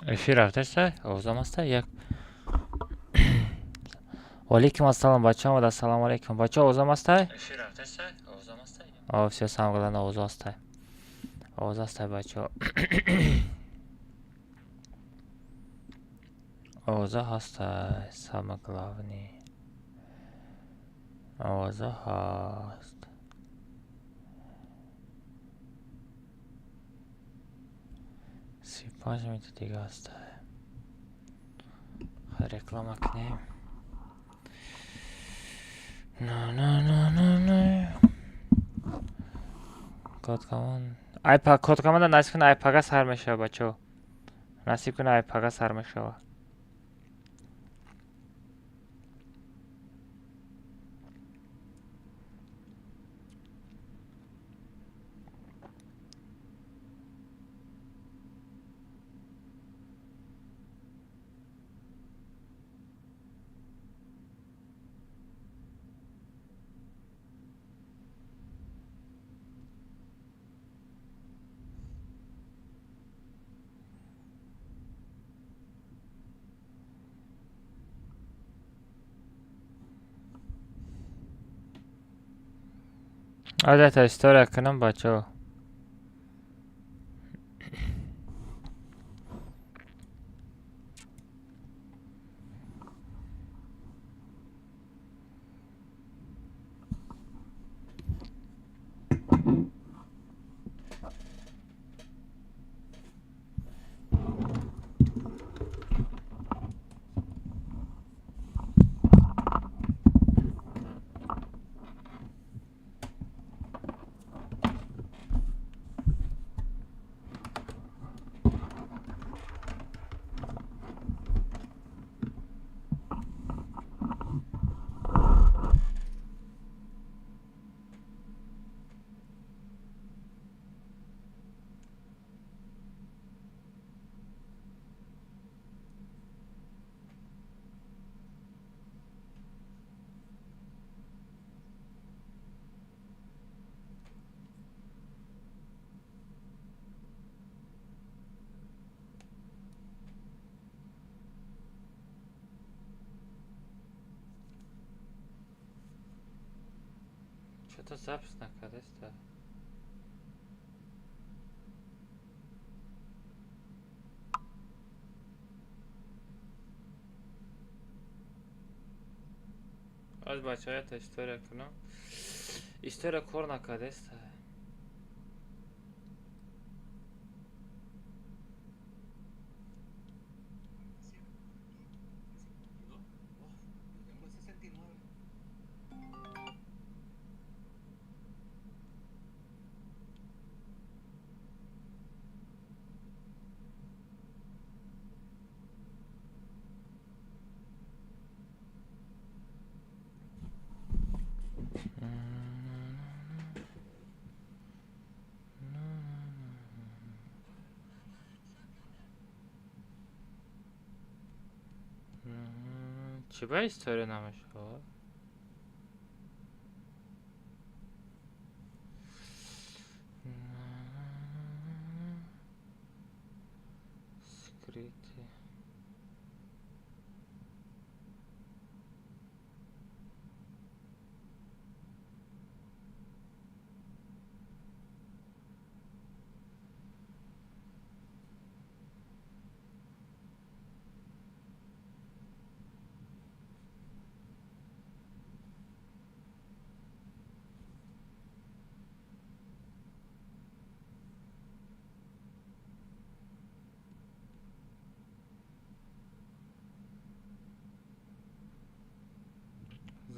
Эфир рafteşte, o zaman da yak. Алейкум ассалам, бача, да, ассаламу алейкум, бача, o zaman da. Эфир рafteşte, o zaman da. О, все самое главное, o zaman бача. O zaman самое главное. O zaman. Сипаж mi دیگه است. Reklama kine. No. کد کمان آیپا کد کمان نصیب کن آیپا سر میشه بچه نصیب کن آیپا سر میشه عادت استوری کنم بچه چطور запись نکرده است از بچه های تا استوری کنم استوری کار نکرده است چی با استوری نمیشه скрытый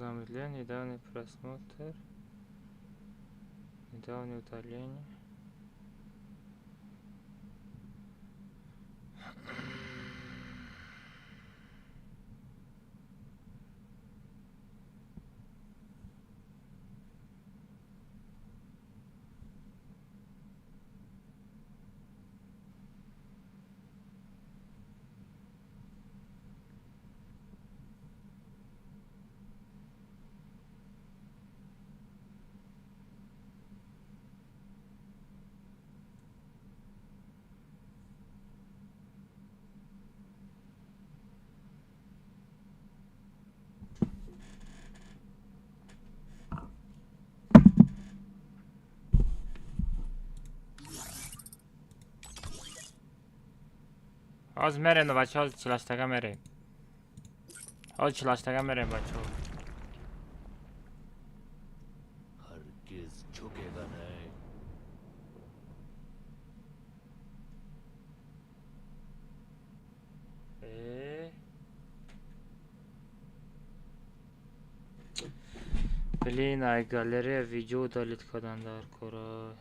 замедление недавний просмотр недавнее удаление Az merem بچه ها 48 مریم. از 48 مریم بچه ها. هرگز چوکیگا نہیں. بلین ای گالری ویدیو دالید کردن در کورای.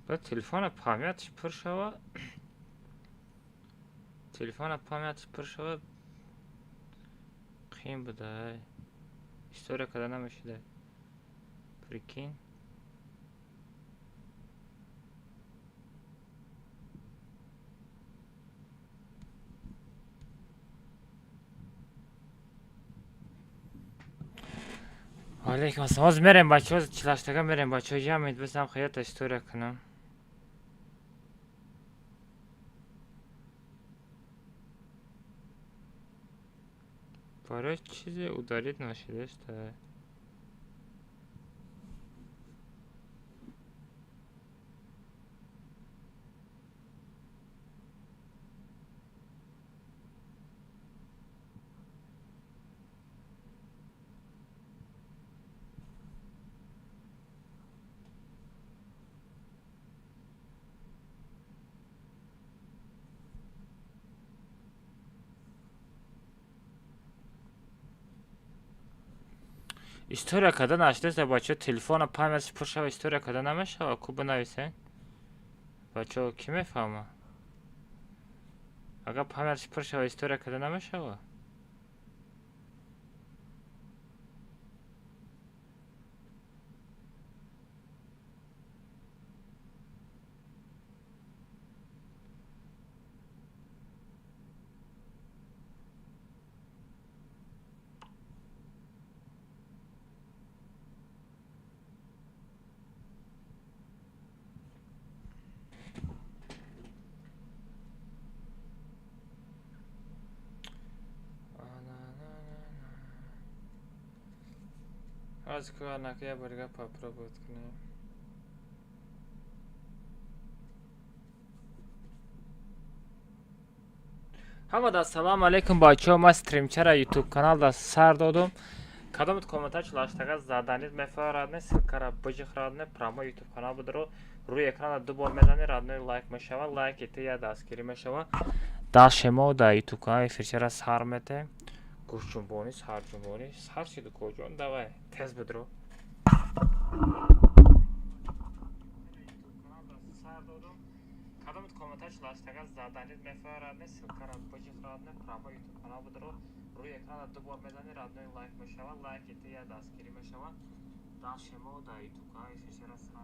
بعد تلفن پامیتش پر شوه. تلفن پامیتش پر شوه. قیم بده. استوریا کده نمیشده. پریکین. علیکم السلام. از میریم بچه ها 48 میریم بچه ها جمعید بزنم خیات استوریا کنم. برای چیزی او دارید نشده شده. استوریا کده نشده بچه ها تلفن پامیتش پر شوه استوریا کده نمیشه کو بنویسین. بچه ها کی میفهمه؟ اگر پامیتش پر شوه استوریا کده نمیشه. از که نکه برگه پاپرا بود کنیم. همه دا سلام علیکم بچه ها. ما استریمچر یوتیوب کانال دا سر دادم. کدامت کومنتر 48 زدنید میفرادنه سیلکر بجخرادنه پراما یوتیوب کانال بود رو روی اکران دو بار میزنی رادنه لایک میشوه. لایک ایتی یا دستگیری میشوه. دا شما دا یوتیوب کانال فرچر سر میته. گوش جنبونی سر جنبونی سر چیدو کجون دوای تز بدرو. کدامت کومنتر 48 زدنید میفرادنه سیلکر بجخرادنه پراما یوتیوب کانال بود رو روی اکران دو بار میزنی رادنه لایک میشوه. لایک ایتی یا دستگیری میشوه. دا شما دا یوتیوب کانال فرچر سر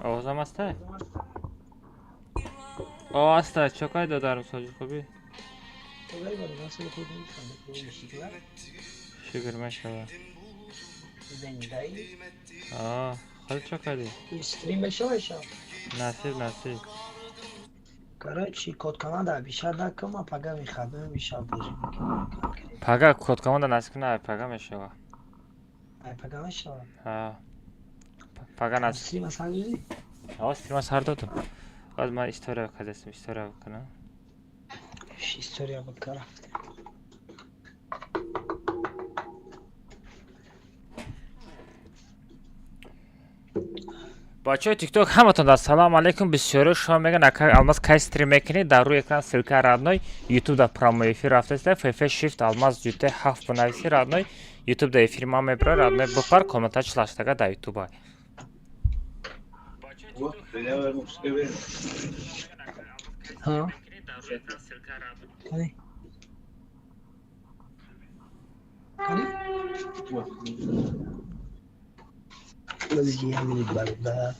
آوازم هسته؟ هسته چکای دادارم ساجی خوبی؟ شکر میشوه. خیلی چکای دی؟ استریم بشه نصیب короче код команда بیشتر دکم پگه میخوابم بیشتر بازی میکنم پگه کد کامانده نصیب نه پگه میشوه. پگه میشه پگه نصیب استریم از هر روزی استریم از هر دادم. Az man istoriya kazasım, istoriya bakana. Historia bakarım. بچه تیک توک همتون در سلام علیکم بسیار شما میگن اگر الماس کای استریم میکنید در روی اکران سلکه رادنوی یوتیوب در پرامو افیر رفته است فیف شیفت الماس جوته هفت بنویسی رادنوی یوتیوب در افیر ما میبره رادنوی بپر کامنت چلاشتگه در یوتیوب های ها کنی بازی همین برده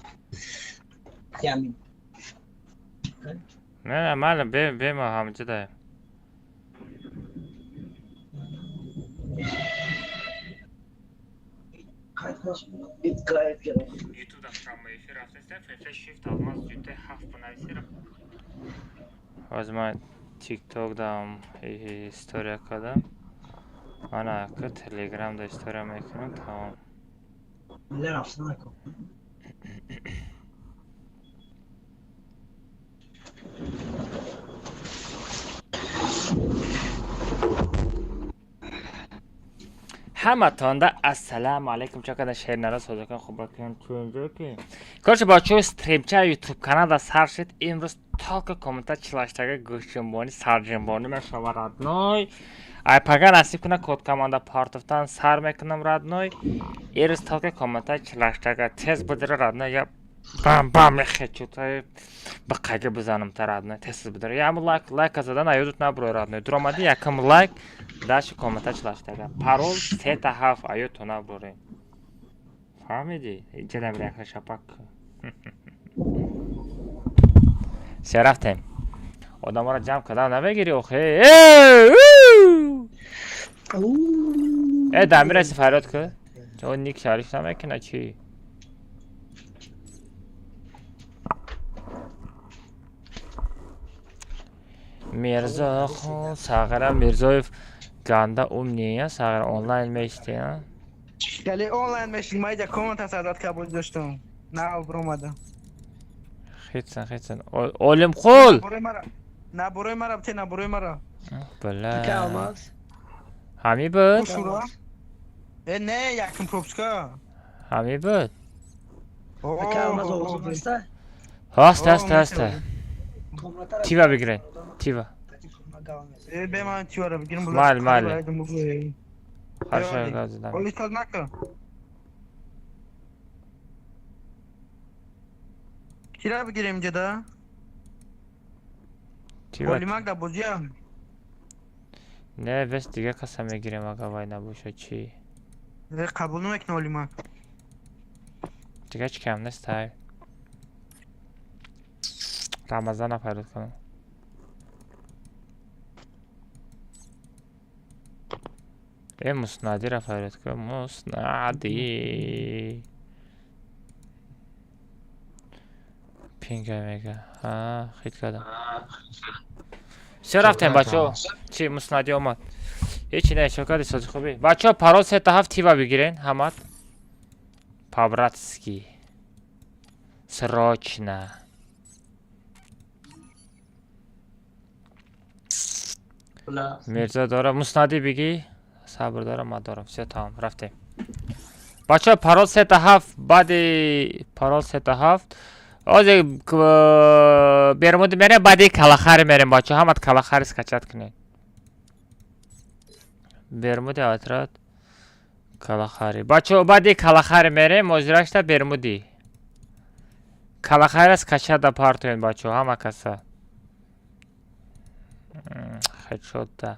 همین نه مال به ما همجه ده یوتیوب در پرامو افیر رفته است فیف شیفت الماس جوته هفت بنویسی رادنوی از من تیک توک دارم استوریا کردم آنا که تلگرام در استوریا میکنم تمام لا رفت نکن همتون ده السلام علیکم چقدر شهر نراز خدا خوب بکنم تو اینجا که کارش بچه استریمچه یوتیوب کانال دا سر شد امروز تاک کامنت چلاشتگه گوشنبانی سرجنبانی من شما رادنوی ای پگه نصیب کنه کود کامنده پارتفتان سر میکنم رادنوی امروز تاک کامنت چلاشتگه تیز بدره رادنوی یا بام بام یخی چوتای بقیه بزنم تا رادنوی تیز بدره یا همون لایک زدن ایودت نبروی رادنوی درامدی یکم لایک داش کامنت چلاشتگه پارول 3 تا 7 ایودت نبروی فهمیدی؟ اینجا دم ریخت شپک چه رفتیم؟ آدم ها را جمع کدام نبگیری اوخی ای دمی رسی فریاد که چون نیک شاریش نمیکنه چی؟ میرزا خون ساغره میرزایف گنده نیه ساغره آنلاین میشتی ها؟ گلی آنلاین میشتی ما اینجا کامنت تصداد قبول داشتم نه برو اومده خیتسن اولم خول نه بروی مرا بتی نه بروی مرا که بله الماس همی بود شورا نه یکم پروپسکا همی بود که الماس اوزون هسته هست تیوا بگیرین تیوا به من تیواره بگیرم مال خرشه گازی دم اولی تاز نکن کی را بگیریم اینجا ده؟ تیوا اولی مک ده بوزیم نه بس دیگه قسم میگیریم اگه وای نباشه چی قبول نمیکنه اولی مک دیگه چی کم نیست های رمضان ها فرود کنم ای مصنعدی را فرود کنم مصنعدی پینگه میگه ها خیلی کردم چه رفتیم بچه ها چی مصنعدی آمد هیچی نه شکردی سازی خوبی بچه ها پرال 3 تا 7 تیوا بگیرین همت پابراتسکی سراچنه میرزا داره مصنعدی بگی صبر دارم ما دارم 3 تا هم رفتیم بچه ها پرال 3 تا 7 بعد پرال 3 تا 7 از برمود میریم بعدی کلاخاری میریم بچه همت کلاخاری سکچت کنید برمودی آترات کلاخاری بچه بعدی کلاخاری میریم مزرشتا برمودی کلاخاری سکچت دا پارتوین بچه همه کسا خیلی شد ده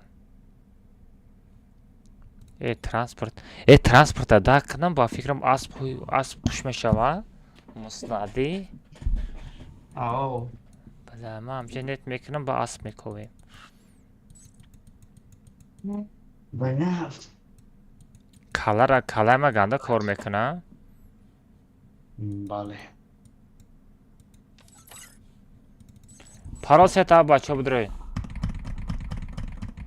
ای ترانسپورت دا کنم با فکرم اسب پوش میشم مصنعدی آو بله ما همچه نت میکنم با اسب میکویم بله کلر ما گنده کار میکنه بله پرال 3 تا بچه بدروی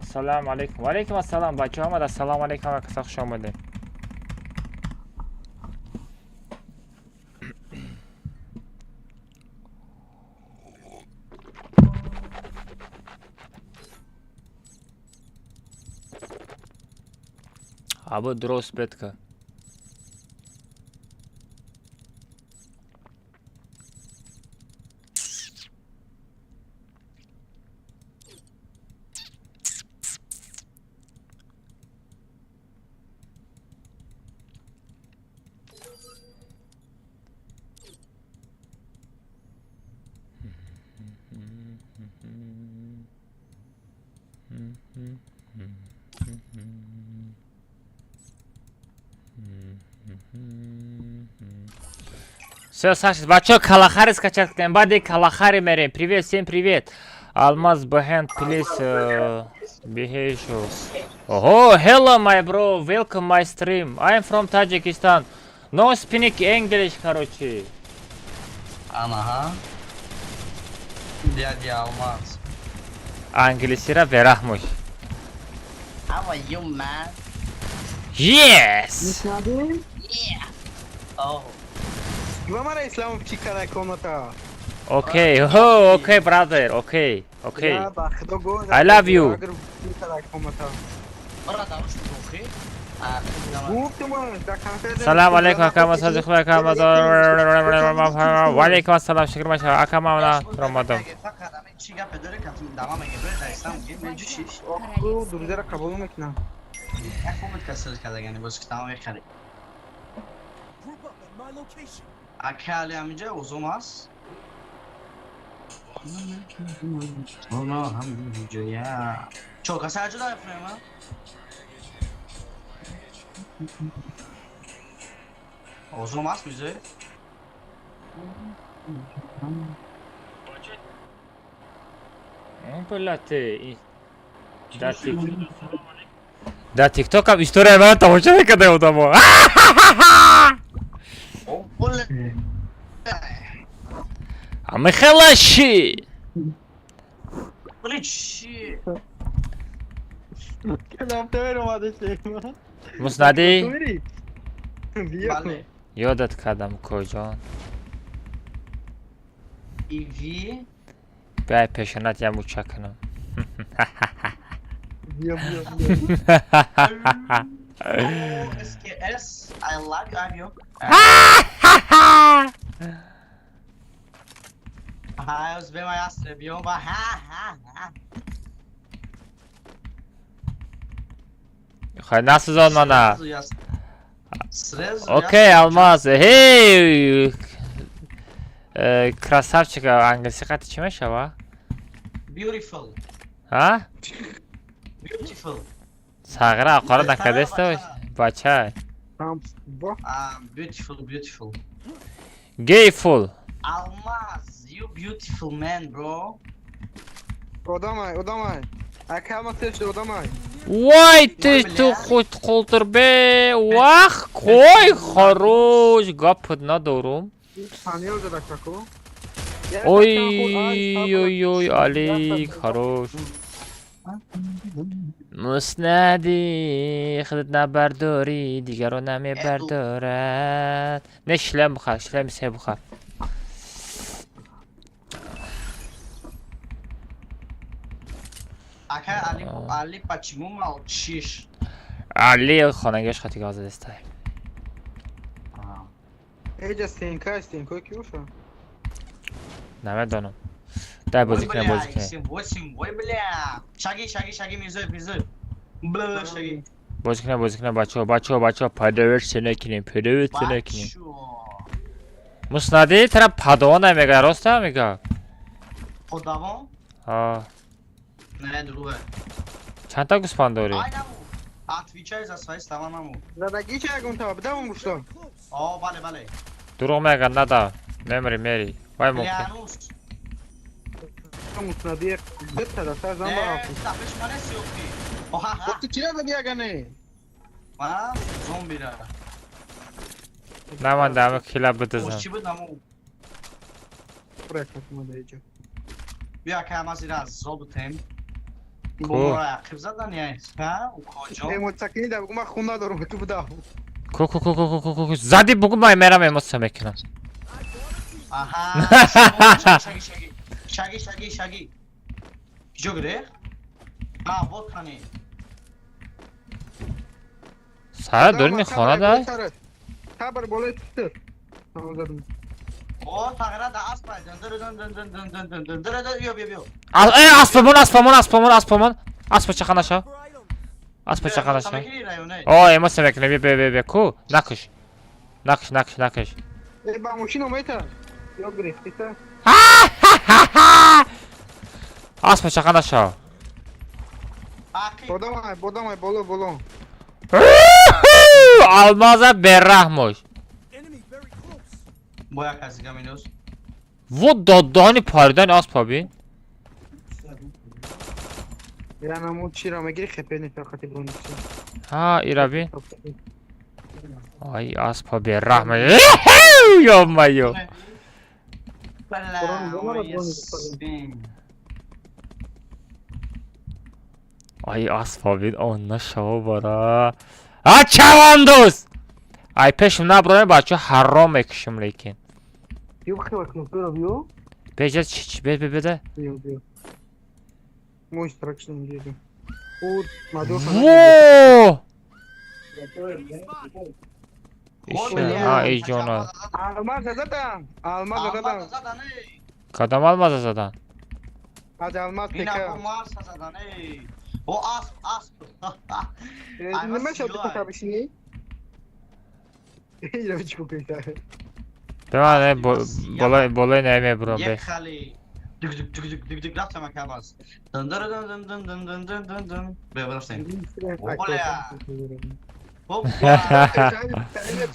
السلام علیکم و علیکم السلام بچه آمد السلام علیکم و کسا خوش آمده Або درست بتکه. Все, Саша, бачо, Калахари скачать, бади Калахари мерим. Привет, всем привет. Алмаз Бахенд, please, behave. Oh, hello, my bro, welcome my stream. I am from Tajikistan. No speak English, короче. Anaha. Diyadi Almaz. Англисира верахмуш. How are you, man? Yes. Yeah. Oh. Vamos İslam'ın çıkara komata. Okay, oh, okay, brother, okay, okay. Ya bak, dogo. I love you. Çıkara komata. Orada mı şu okey? Salam aleykum akama sazık ve akama da ve aleykum assalam şükür maşa akama na Ramadan. Duruzera kabul mekna. Akali amca uzamaz. Ona ham ya. Çok asarcı da yapıyor ama. Uzamaz bize. Блядь, да, TikTok история на того человека да удamo. А мы халаши. Блядь. Kelam teverim adı şey. Musnadi. Vale. Yodat kadam kocan. İvi. Bey peşinat ya uçakını. SKS. I love you avio. Ah, os bem mais avião vai. Nasıl olmana? Сразу. Окей, Алмаз. Hey. Красавчик, английский ты чемешь, а? Beautiful. А? Beautiful. Сагра, қора на къде сте, бача? Tamam. Bu. Beautiful. Gayful. Almaz, you beautiful man, bro. Odamay. Akama seçti odamay. Вай ты хоть қолтыр бе, вах, қой, хорош, гапыт надорум. Tanıyor da kako. Ой, Алик, хорош. مسندی خودت نبرداری دیگر رو نمیبردارد نه شلم بخواه شلم سه بخواه Aka Ali почему молчишь? علی خانگش خطی گازه دستای Ece Stenko ki uşa. نمیدانم در بازی کنه Ой, бля. Шаги, мизы. Бля, шаги. بازی کنه بچه پدویت سنه کنیم Бачо. مسندی طرف پدوه نمیگه راسته میگه Подавон? آه Не, другое. چند تا گوسپند داری؟ Айна му. Отвечай за свои слова на му. Zadaki çaygun tabi devam kuşlar. О, бале. دروغ میگه ندا میری وای ممکن Лянус. Kamusuna diye bir tarafta zaman bakın. Tapeš mane si okti. Oha. Koktu çile de diye gane. Bana zombira. نه من دمه کلا بدزم Oşçu bu namu. Buraya katma da Ece. Bia că am azi zobu tem. Cool. Kıp zaten ya. Ha, o koca. Emotsakini de bu ma khunda dorum tu bu da. کو زدی بگو من میرم امروز میکنم Aha. Şagi. Jogre. Ha, bot hani. Sara durmuyor xonada. Sabır bolay tuttu. Tamam zaten. O tağıra da asma. Dön. Yok. Aspamon. Aspa çakan aşağı. Aspa çakan aşağı. O emo semekle be ku. Nakış. Ba maşin omayta. Yok grifta. Aspa çakan aşağı. Bodamay bolo. Almaza berrahmoş. Boya kasi gaminos. Вот додани пардан аспа би. Ya namu çira me giri khepeni takati bunu. Ha irabi. Ay aspa berrahma. Yo. Ay aspa bin onna şava bara. Ha çavandos. Ay peşim ne yapıyorum bacho haram ekşim lekin. Yok khawak no Bece çiç be de. Yok. Muy страшно деду. Ур, надо. Во! Ha iyice ona. Almaz zaten. Kadam almaz zaten. Hadi almaz Mina peka. kumar sasadan O as. Ne meşe bu tabii şimdi. Ya hiç kokuysa. Devam ne bolay ne mi bro be. Yek khali. Dük rafta makabas. Dın. Be barasın. Hop.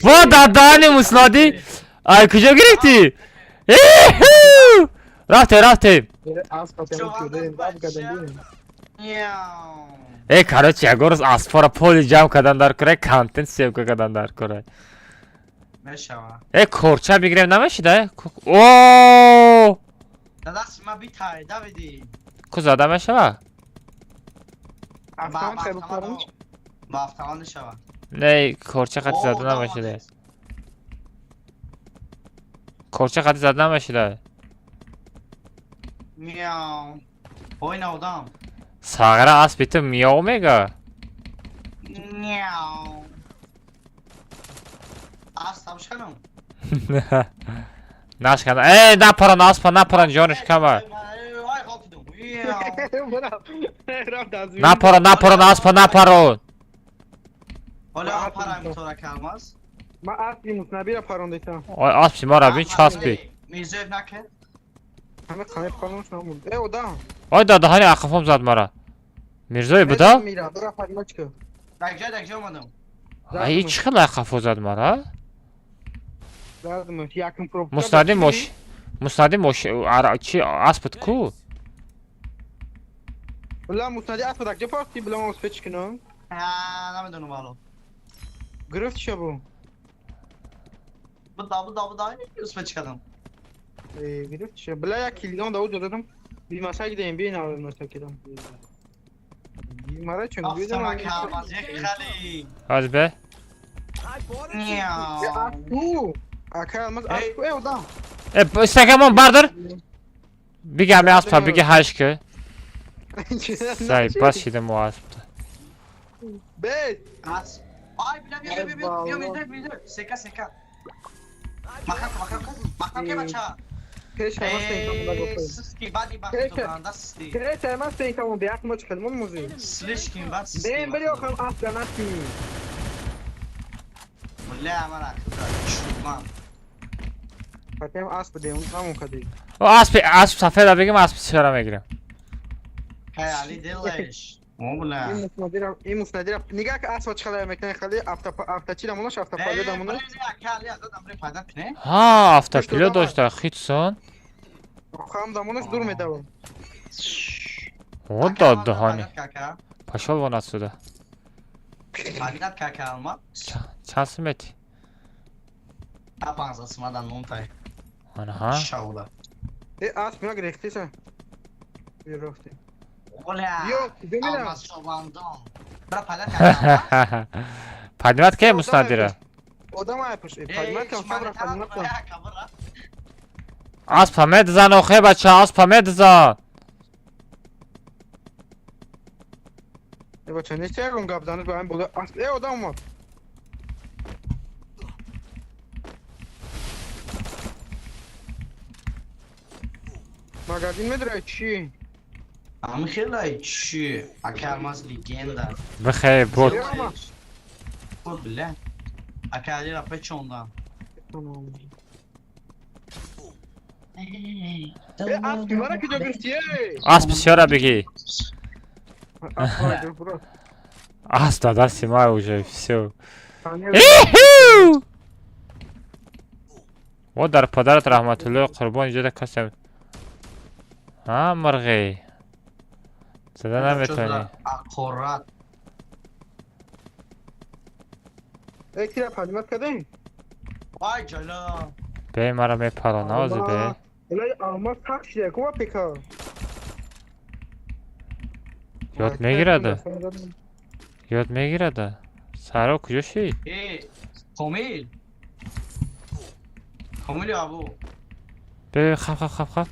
Во дадани муснади. Ay kıca gerekti. Рафте. Az patlamak değil. Az kadar değil. Короче, я говорю, аспора поли jam kadan kore, content sevka kadan kore. Meşava. Korça bigrev namaşı da. Oo! Dadas ma bitay Davidi. Kuz adam meşava. Aftan sebeplermiş. Baftavan şava. Ne korça katı zaten namaşı da. Korça katı zaten namaşı da. Miau. Oyna odam. Sağıra as bitim miyav mega. Miau. As tavşanım. Naş kana. Na paran Jonuş kama. Ay kalktım. Bravo. Na paran. Ola param sonra kalmaz. Ma asli musnabira parondaysa. Ay aspi mara bin çaspi. Mirzev nake. Hemen kanep kalmış namu. O da. Ay da hani akıfım zat mara. Mirzoy bu da. Mira, bırak hadi maçka. Dakika olmadım. Ay çıkıla akıfı zat mara. Lazım yakın prop. Musnadim moş araçı aspıt ku. Ulan musnadi atmadak ceparti bilemem ospeç kino. Ha, namedonu valo. Grift şabu. Bu da uspe çıkalım. Grift şabu. Bila ya kildan da ucu dedim. Bir masa gideyim bir inanırım masa gideyim. Bir mara çünkü bir Aftama zaman. kalmaz. Yek khali. Hadi be. Miau. Akar almaz. Hey. O da. İstekemon bardır. Bir gemi aspa bir haşkı. Say başıydı mu aspta. Be. As. Ay bilmiyorum. Seka. Makam ke bacha. Keşke ama sen tamam da gopay. Siski badi bak Keşke. tokanda sisti. Keşke ama sen tamam bir atma çıkalım onu muzi. Slishkin bad sisti. Ben biliyorum aslan atmi. Vallahi amara şutman. Fatem asp de tamam kadı. O asp safeda begim asp sıra girelim. Hayali delish. Oğla. İmus nadira. Niga ki asp çıkalım mekane khali afta çila munaş afta fayda da munaş. Kali adam bre fayda ne? Ha hafta pilo doşta hitson. Xam da munaş durma devam. O da hani. Paşal vana suda. Magnat kaka alma. Çasmet. Apanza smadan montay. Ana. Şaula. Asp ya gerektiyse. Bir rofte. Ola. Yok, demir Almaz şovandon. Bra fayda kaka. Padmat ke musnadira. O da mı yapmış? Padmat kan sabra padmat kan. Aspa medzan oxe bacha aspa medzan. Evet, ne çekiyorsun kaptanı ben burada. O da mı? Magazin میداره چی؟ همه خیلی چی اکه الماس لیگنده بخیر بود. بود بله اکه علی رفت چوندم اسب مرا کجا گرفتیه؟ As بسیاره بگی. اسب برو As دادا سیما уже все. و در پدرت رحمت الله قربان اینجا کسی ها مرغی زده نمیتونی. اخورات یکی را پدیمت کردیم وای جلا به مرا میپرانازی به الهی آلماس تخت شده کما پیکا یاد میگیرده یاد میگیرده سارا کجا شید ای کمیل کمیل ابو به خف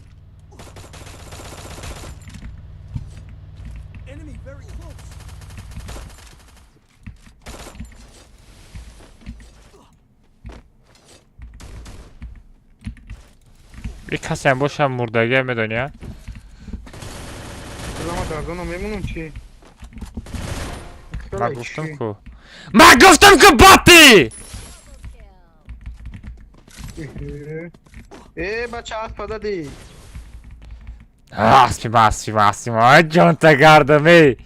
یک کسی هم باشم مردگی میدونی ها ما در دانو میمونم چی؟ من گفتم کو من گفتم که باتی ای بچه اسب دادی اسبی جان تا گردمی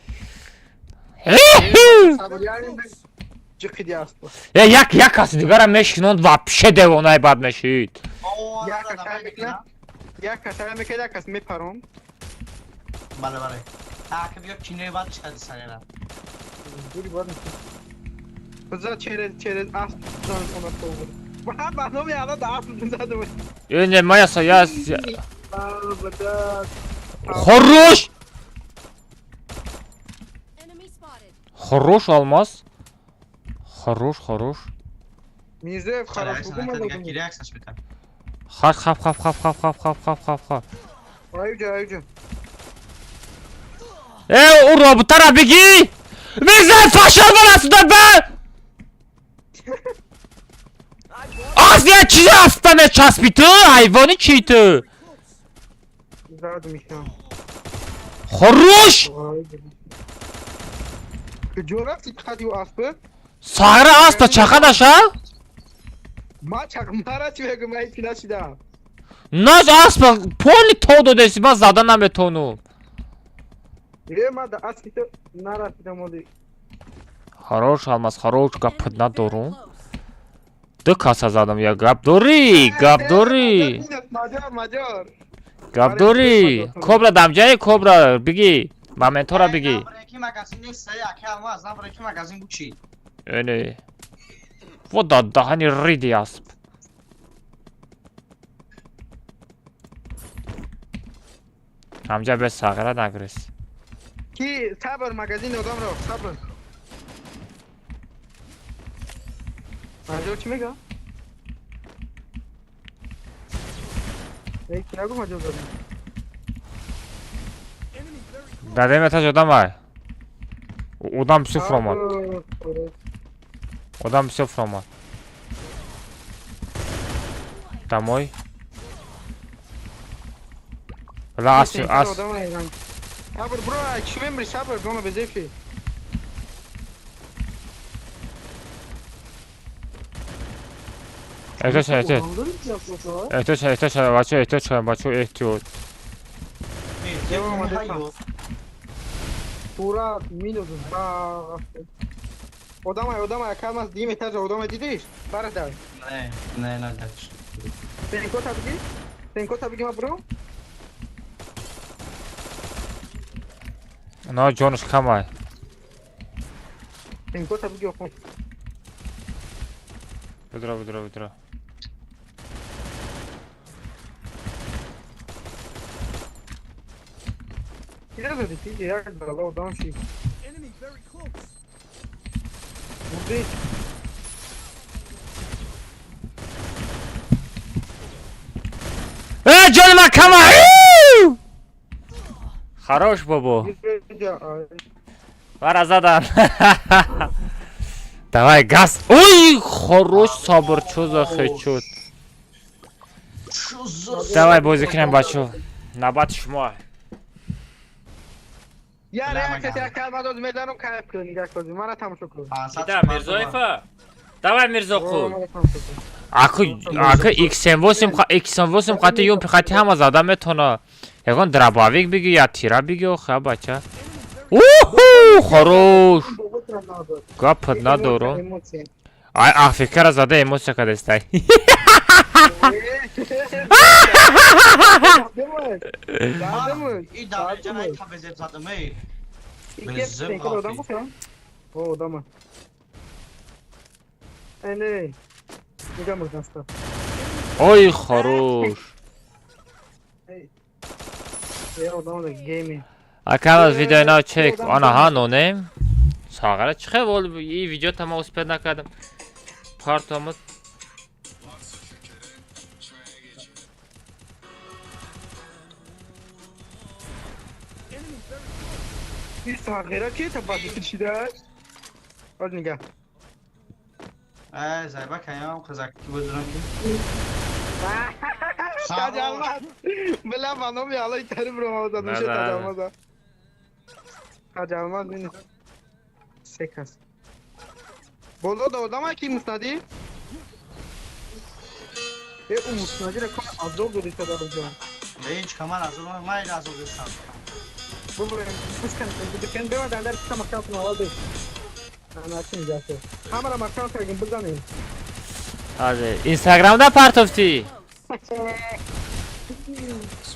جقیدی اسب یک کسی دیگرم میشکنند و پیشه دیوانای بد میشید یک کسر میکرد یک کس میپرون بله بله تاکه بیا کینه بعد شد سریعا دوری بار میشه بذار چهره اسب زن کنه تو بود و برنامه الان در اسب زده بود اینجا ما یا بدر خروش خروش almaz خروش میزه خراب بودم دیگه کی ریاکشنش میکنه خف آیو او رابطه را بگی میزه فشار برسوده به یه چیزی هستنه چسبی تو حیوانی چی تو زاد میشم خروش کجا رفتی خدی و اسب ساغره اسب چقدرش ها ما مرا چی بگم من هیچی نشیدم ناز اسب پولی تو دادشی من زده نمیتونم ما در اسب تو نرسیدم ولی خروش almaz خروش گپ ندارم دو کاسه زدم یا گپ داری ماجار گپ داری کبرا دمجای کبرا بگی مامنتو را بگی کی مگزین نیست اکه الماس برای کی مگزین بود چی اینه و دهنی ریدی اسب همجا به ساغره نگرس کی صبر مگزین آدم رو صبر ماجار چی میگه یک نگو ماجار دارم داده متا جدام های Odam sıfır ama. Odam sıfır ama. Домой. لا أصل صبر برو شو ممري صبر قوم بزيفي احتیاط پورا میدونم آدم کلمه دیم تاج آدم دیدیش برادر نه تنکو تا بگی ما برو نه جونش کمه تنکو تا بگی خون بدرا Kira da dikti ya da Allah dan şey. Burada جانم کمه خراش بابا برا زدن давай газ ой хорош صبر чё за хэчот давай бозӣ кунем бачо نوبت شما. یا بله، ریاکت مگه. یک کلمه داد میدانم کار کنی یک بازی من تماشا کن Да, Мирзоева. Давай, Мирзоху. من تماشا کن Ака X8 хати юм хати ҳама зада метона. Ягон дробовик биги я тира биги оха бача. Уху, хорош. Гапад надорум. Ай, афикара зада эмоция кадастай. این داره جنایی تا بزرگ زدم ای O adamı. Ne? Ne mı nasıl? Ой, хорош. Ya adamı da gaming. Акала видеоно чек. Ана ҳа нонем. Сагара чихе вол и видео тама успед накардам. Партомут. Bir sağıra ki tabadı çiğder. Hadi gel. زایبا کیام خزاکی بودن که Tacalmaz. Bela bana mı yalan iterim Roma'da bir şey tacalmaz ha. Tacalmaz beni. Sekas. Bolo da odama ki Mustadi? Mustadi de konu az oldu işte da hocam. هیچ کمان از اون مایل از اون دستم Bu kıskan dükkan bir var der kısa makasını aldı. Ana açınca şey. Kamera makasını sergin buradan iyi. Hadi Instagram'da partofti.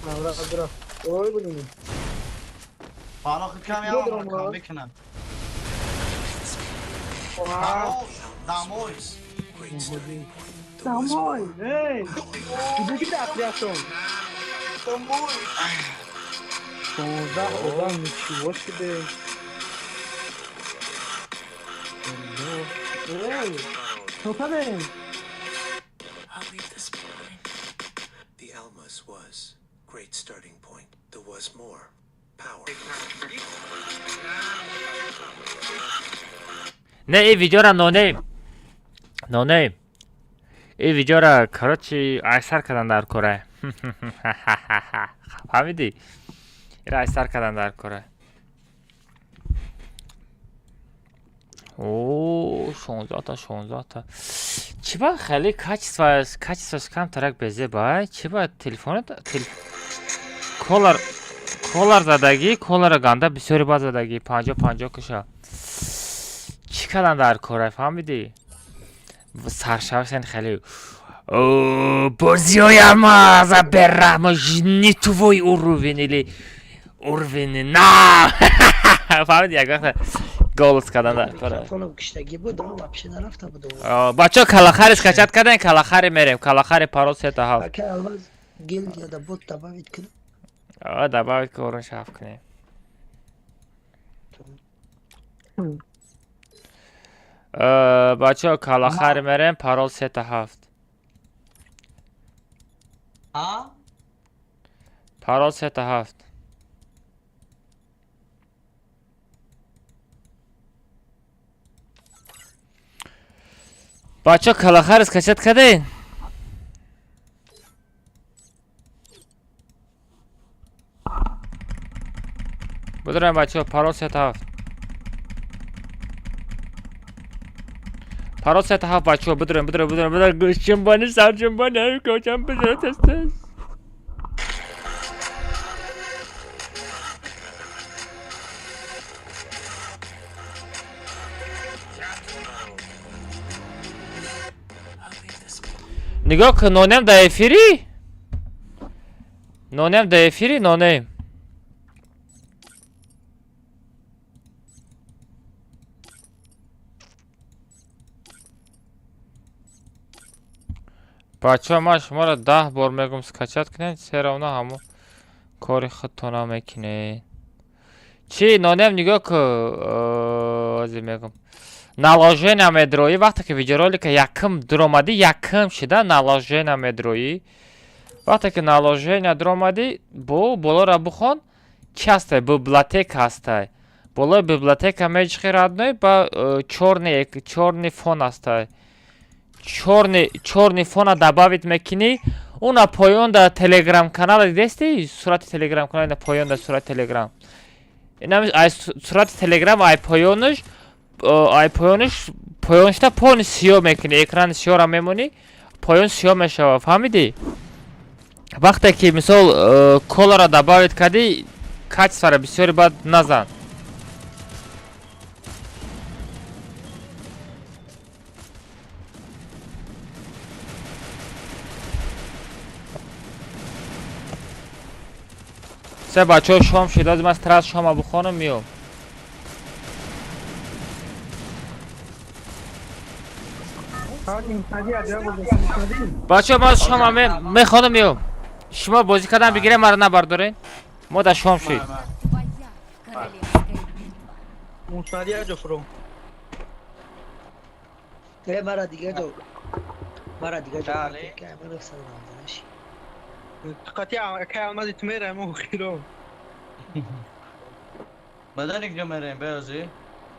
Kamera dura. Oy bunu. حالا خود کم یا کام بکنم داموی Tamoy. Hey. Bu gibi atlıyorsun. داموی Sonunda adam nичего себе. Ey. Topadın. I'll leave this behind. The Almas was great starting point. There was more power. Ne iyi video ra no name. İyi video ra karochi aysar kadan dar kore. Hamidi. İra aysar kadan dar kore. Oo, 16 ta. Chiba khali kachsvas kam tarak beze bay. Chiba telefonu da kolar zadagi, kolara ganda bisori bazadagi 50 kişa. Chikadan dar kore famidi. Саршавшен хали. О, бозиояма за берама не твой уровень или уровень на. Фамид як вақт голос кадан да. Микрофоном киштаги буду, вообще нарафта буду. Бачо калахари скачат карден, калахари мерем, калахари парол сета ҳафт. Ака алваз гильдия да бот добавить кунем. Добавить корон шаф кунем. Бачо калахари мерем, парол сета ҳафт. ها Парол сета ҳафт. Бачо калахари скачат карден? Будурам бачо парол сета ҳафт. Парол сета ҳафт бачо будурам гӯшчимбони сарчимбони кочам бизро тестес. Нигоҳ кун нонем да эфири? Нонем да эфири нонем. بچه من شما را 10 بار میگم سکچت کنین سر اونا همون کاری خودتونا میکنین چی نانم نگاه که ازی میگم наложение медрои вақте ки видеоролика якм дуромади якм шида наложение медрои вақте ки наложение дуромади бо болора бухон чи ҳастай библиотека ҳастай болои библиотека меҷихи радной ба чорни фон ҳастай чорни фона добавить мекини Una poyon da Telegram kanalı desteği. Surat Telegram kanalı poyon da surat Telegram. İnamış ay surat Telegram ay poyonuş. Ay poyonuş. Poyonuşta pon siyo mekini. Ekran siyo ramemoni. Poyon siyo meşava. Fahmidi? Vaktaki misal kolara добавить kadi kaç sara bisori bad nazan. سه بچه ها شام شد از من ترس شام ابو خانم میام Hadi hadi hadi. بچه ها ما شام هم میخوانم میام شما بازی کردن بگیره مرا نبردارین ما در شام شد Твоя королевская битва. Musadiye Jofro. مرا دیگه جو مرا دیگه جو بله. که من اکسر نامزنشی قطيع كان تمير مو خيرو. بدن یک جمعه بیازی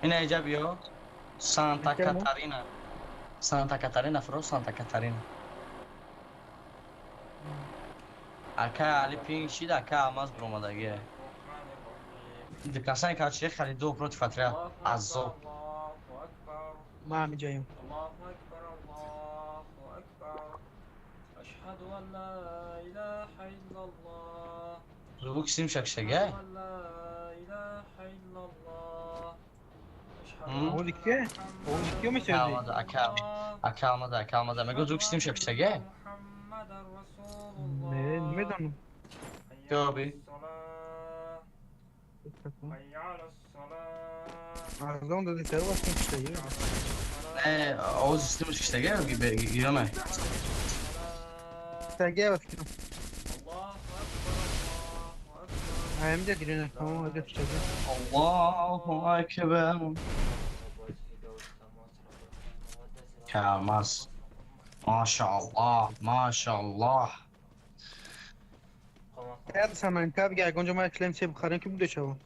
این اینجا بیا سانتا کاتارینا سانتا کاتارینا فرو سانتا کاتارینا اکا علی پینگ شید اکا آماز برومدگیه دکاسان کارچه خیلی دو پروت فتره ازو ما عم جايين. أشهد أن لا إله إلا الله زبوک سیم شکشگه هو ديك هو ديك يوم اکا آماده اکا آماده اکا آماده مگه زبوک سیم شکشگه Ne میدونم. بیا بی ارزان دادی سر واسه چیه؟ نه آوز سیم شکشگه گیرمه تاگه واسه کنم. هم ده گیرنه. tamam hadi çekelim. Allahu Ekber. Kalmaz. Maşallah, maşallah. Hadi sen tabi gel gonca ma klem şey بخارن ki bu da çavo.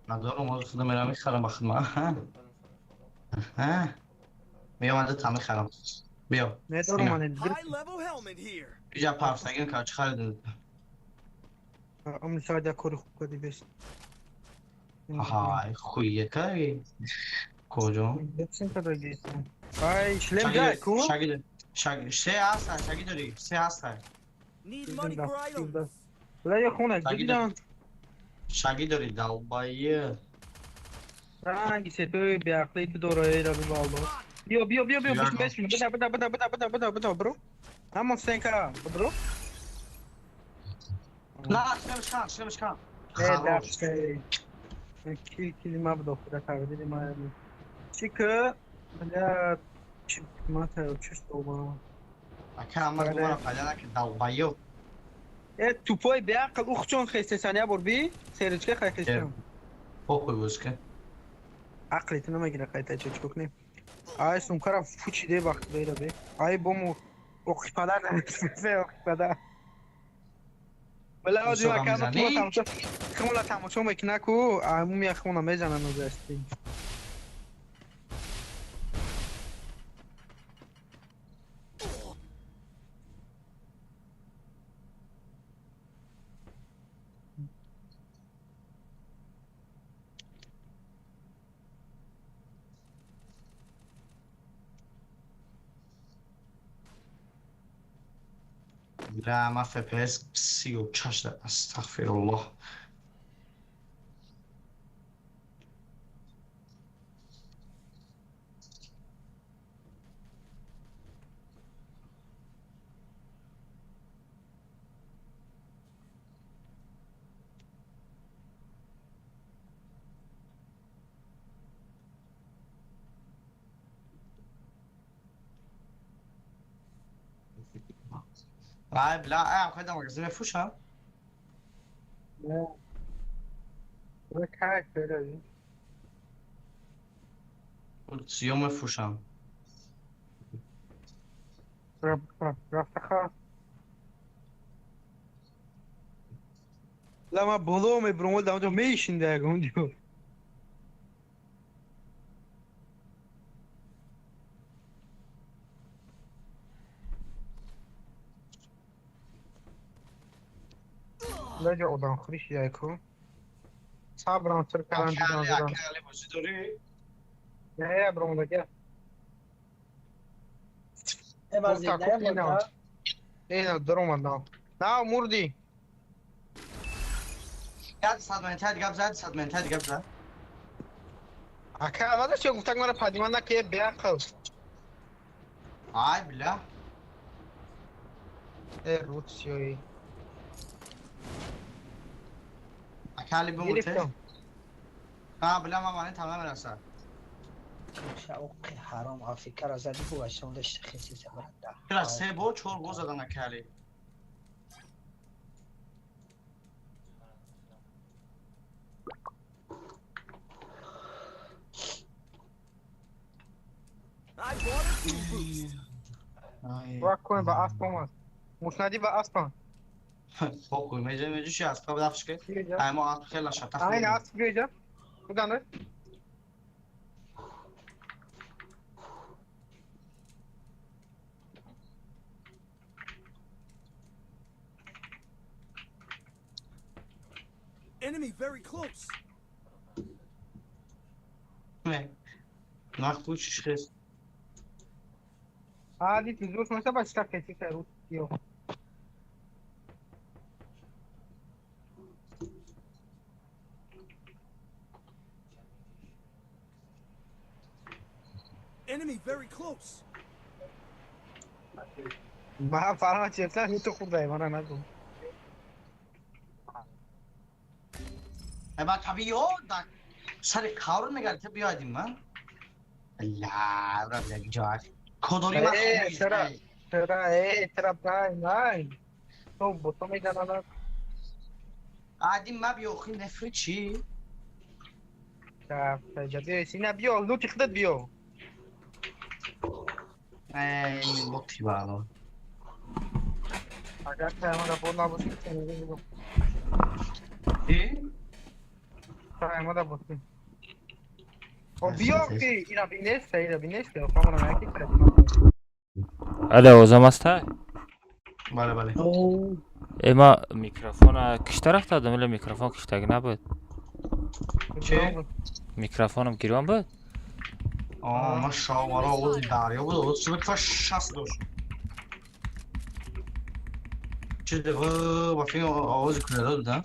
ندارم آقا خودم میرم میخرم با خودم ها بیا من تا میخرم بیا Ne doğru man High level helmet here. بیا پارسگین کارچ خرید Am müsaade koru kodi beş. های خویه کاری کجا Hepsini kadar geçsin. Ay şlem gel ku. شاگرد سه هست شاگرد داری سه هست Need money for items. La ya khona gidelim. شاگرد داری دلبایه Hangi sefer bir aklıydı doğru öyle bir oldu. Bio Yardım. beş mi? Bıda bro. Ama sen ka bro. نه شلمش کن Evet derste. Kilime bu doktora kahve dedim abi. Çıkı. Bana mata uçuş olma. اکا اما دوباره پیدا نکن دلبایه Evet tupoy bir akıl uçun xeste saniye bor bir. Seyirciye xeste. بخوی بوز کن Aklıytına mı gire kayıta çok ne? Ay son kara fuçi de bak böyle be. Ay bu mu? Okpadar da ne okpadar. ولا اودي ما كان خمولا تامو شو مكناكو عمومي اخونا ميزانا نوزاستي لا ما في بس سيو تشاش استغفر الله لا لا خدها مغزية فوشها لك حاجة كده قلت يوم فوشها رفتخا لا ما بولوم برمول da onde meşin de onde جا odam خریش یکو صبرم سر کلان دیدم Akali, دیدم akali bozu duri. نه برام لگه Evar Korkak, zinde korkak, burada. نه درم نه نه مردی Hadi sadmen, hadi gabza, hadi sadmen, hadi gabza. اکه اول چه گفتن مرا پدیمان که بیاقل Ay billah. روسیوی Akali bu mutu. گرفتم Ha billah mamani tamam rasa. شوقی حرام آفریقا را زدی بو اشتم داشته خیسی زبرنده Biraz sebo çor boz adan akali. Ay. وقت کنه با اسبم هست مسندی با اسبم Pokój, będziemy dzisiaj sprawdawczkę. A ma chyla szata. aynı asb gireceğim buradan da Enemy very close. Ne? Nak bu şişkes. عادي تزوج مثلا بشتكي في روسيا Enemy very close. ما فعلا چیزا هیچ خوب من نگم E bak tabii yo da. Sarı kavrun ne geldi bir adım mı? Allah, bırak ya güzel. Kodori bak. چرا چرا نه تو بوتو میزنن Adim ma biyoxi nefret çi. جدی سینا بیا لو تخدد بیا Ey bot balo. اگر تمام را بود نباشید E? تمام را بود o بیا کی اینا بینست فامو نه کی Alo o zaman sta. Bale bale. Ema mikrofona kış taraftadım öyle mikrofon kıştaki ne bu? Mikrofonum giriyor mu? Aa maşallah o dar bu o sınıf şas dur. Çizdi bu bakayım o zikredo da.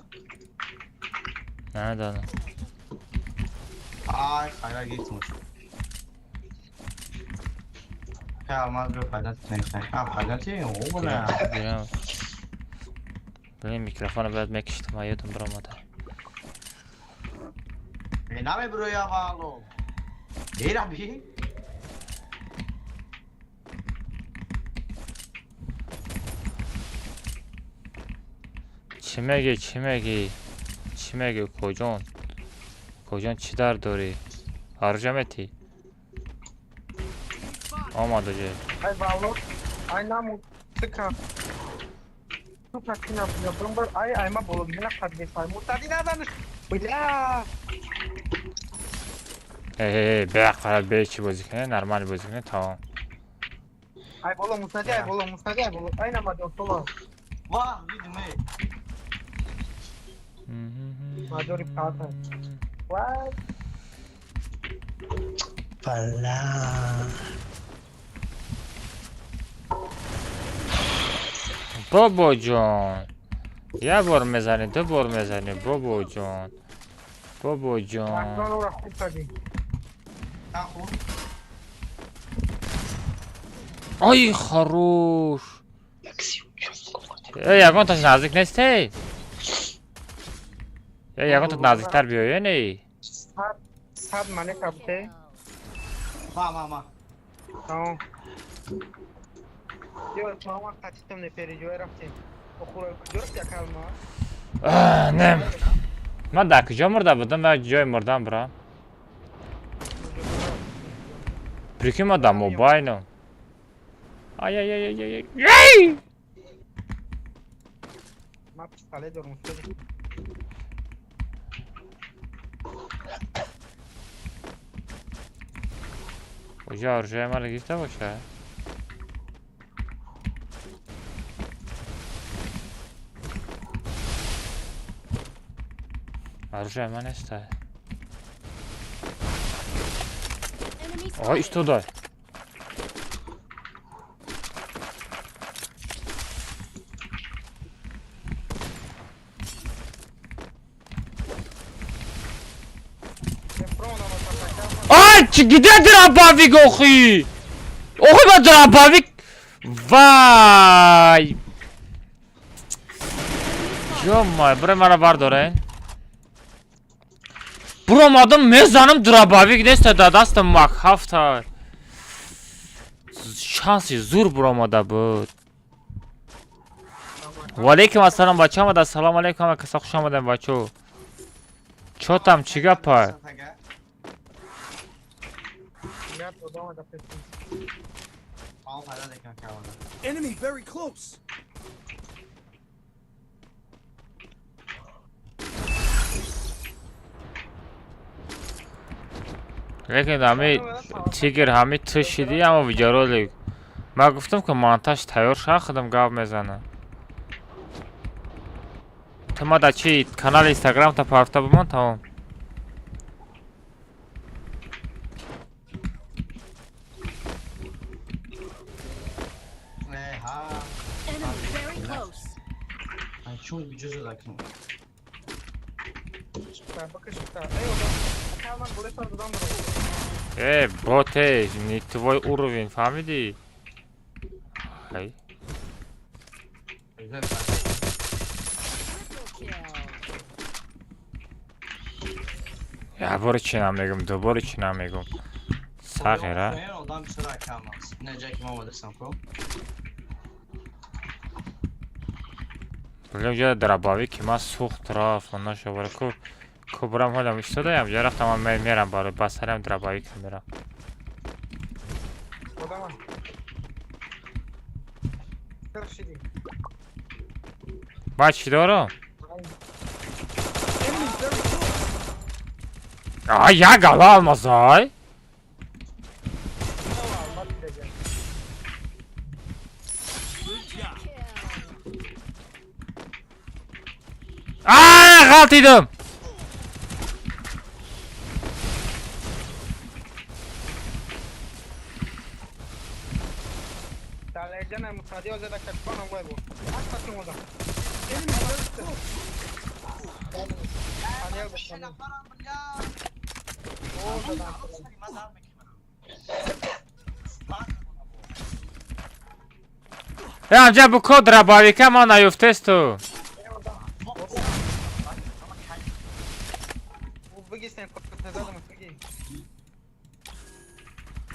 Nerede adam? Ay hayra gitmiş. Ya almaz bir fayda neyse. Ha fayda değil o bu ne? Giremem. Benim mikrofonu vermek istedim ayıyordum buramada. Ne mi buraya bağlı? Değil abi. Çimegi kocan çidar dori. Harcameti. Olmadı ce. ay bağlı ay namu sıka tu kakina ya bombar ay ayma bolu bina kadge fay mutadi nadan bila Hey be kadar belki bozukne normal bozukne tamam. ay bolu mutadi ay bolu ay nama do tola Vah gitme. majori pata what Valla. Bobocan. Ya bor mezani, de bor mezani. Bobocan. Bobocan. akron ora khutadi Ha o. Ay хорош. Ya kon taş nazik neste. Ya kon nazikler bir ya ne? sad mane kabte Ma. tamam yo tamam kaçtım ne perijo erafte okura görüp ya kalma Ne? Ben de akıcım orada buldum ben joy oradan bura. Prikim adam mobile. Ay. Yay! ma pistale durmuş Hoca oraya mal gitti boşa. Оружие من است. Enemy Ой, spotted. что да? Ай, где дробовик, охи? Охи, ба дробовик. Вай. Ё-моё, бра мана бардорен. Бро, мадам мезанам дробовик нест да дастам мак хафта. Шанси зур буромада буд. Ва алейкум ассалом бачаам да салом алейкум ва каса хуш омадем бачо. Чо там чӣ гапа? Enemy very close. Лекин ҳами тигр ҳами ту шидӣ ама видеоролик. Ман гуфтам ки монтаж тайёр шуда худам гап мезанам. Ту ма дар чӣ канали Instagram та парафта бимон тамом. Enemy very close. چون بجوز لكن Боте, не твой уровень, фамиди? Ай. Triple kill. Я боричинам мегум, доборичинам мегум. Сағира. Adam sıra kalmaz. Ne Jack Momo'da sanko. Блин, я дробовик, ки ман сухт рафт, он нашо ку бурам ҳолам истодаям, я рафтам ман мерам барои басарам дробовик мерам. Ба чӣ дорам? Як ала алмазай? Ғалтидим. Амҷа буко дробовика ман наюфтесту.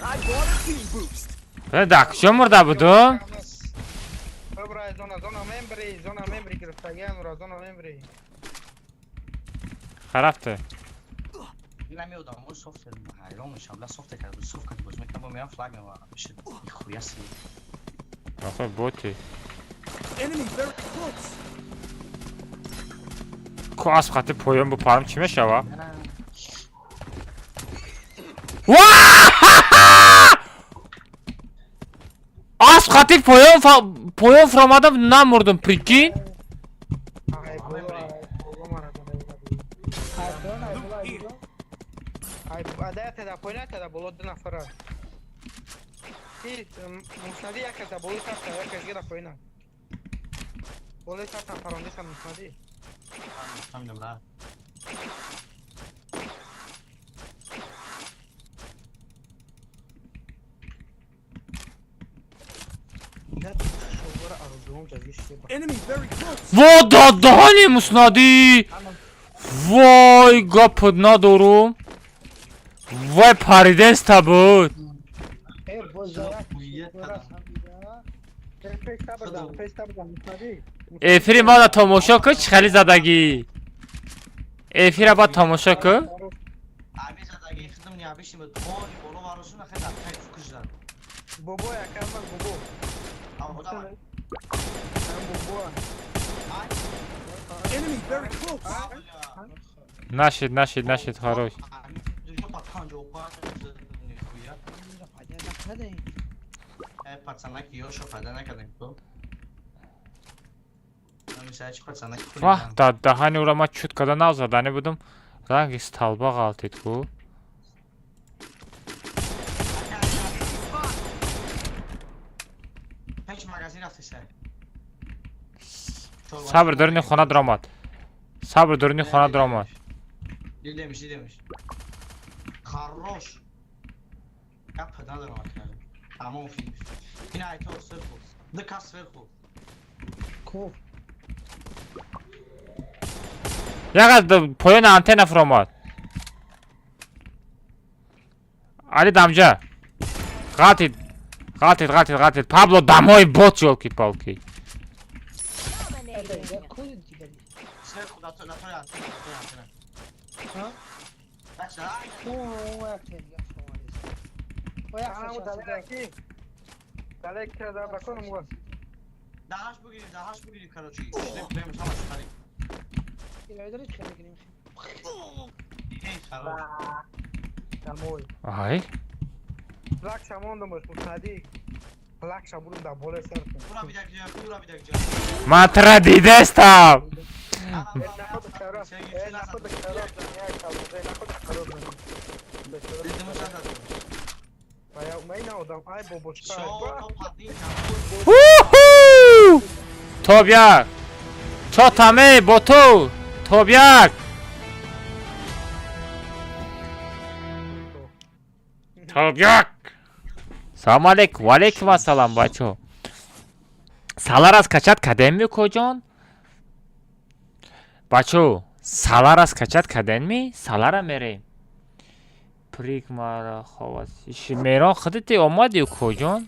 I bought a team boost. Да, куҷо мурда будум? харафте. Нمیودم اون سوفت حیران میشم لا سوفت کرد سوفت کرد باز میکنم با میام فلاگ میوارم میشه خویا سی آخه بوتی. Enemy very close. ку аз хати поём бупарам чӣ мешава? аз хати поём фуромадам намурдум, прикинь? همینم را Enemy very close. ва додани муснадӣ. Вой гапот надорум. Вай паридеста буд. эфири мана тамошо ку чӣ хели задагӣ. эфира ба тамошо ку. abi zadagi xizim ne abishim bol bolu varusuna xeda kayf kujdan Enemy very close. Нашид хорош. Пацана ки ёшо пайда накардем то Mesela çıkart sana. Vah da hani urama çutkada nazadani budum. Rangi stalba galtit bu. Hiç magazin afisa. Sabır dörünü xona dramat. Sabır dörünü xona dramat. Demiş. Хорош. Yapma da dramat yani. Ama o film. Yine ait o sırf o. The Cast sırf o. Ko. Yaga da poyon antena fromat. Ali damca. Gatit. Pablo damoy bot yolki-palki. Dominating. Ko دیگه. Sırf o da la antena. Ha? Kaç la? Ko o وقت دیگه شما نیست. O Ana bu yaklaşık dalek ki. Dalek kira da bakalım bu. Dahaş bugün Karaçi. Benim tamam hadi. ileride içeri gireyim. Hey Karaç. Damoy. Ay. Plak şamon da mı Sadi? Plak şaburun da bole sarfın. Bura bir dakika. Matra didestam. Tobyak. Çotame botu. Tobyak. Tobyak. Salam aleykum. Ve aleyküm assalam baço. Salar az kaçat kadem mi kocan? Baço, salar az kaçat kadem mi? Salara mereyim. Prigmara havas. İşi meran xiditi omadi kocan.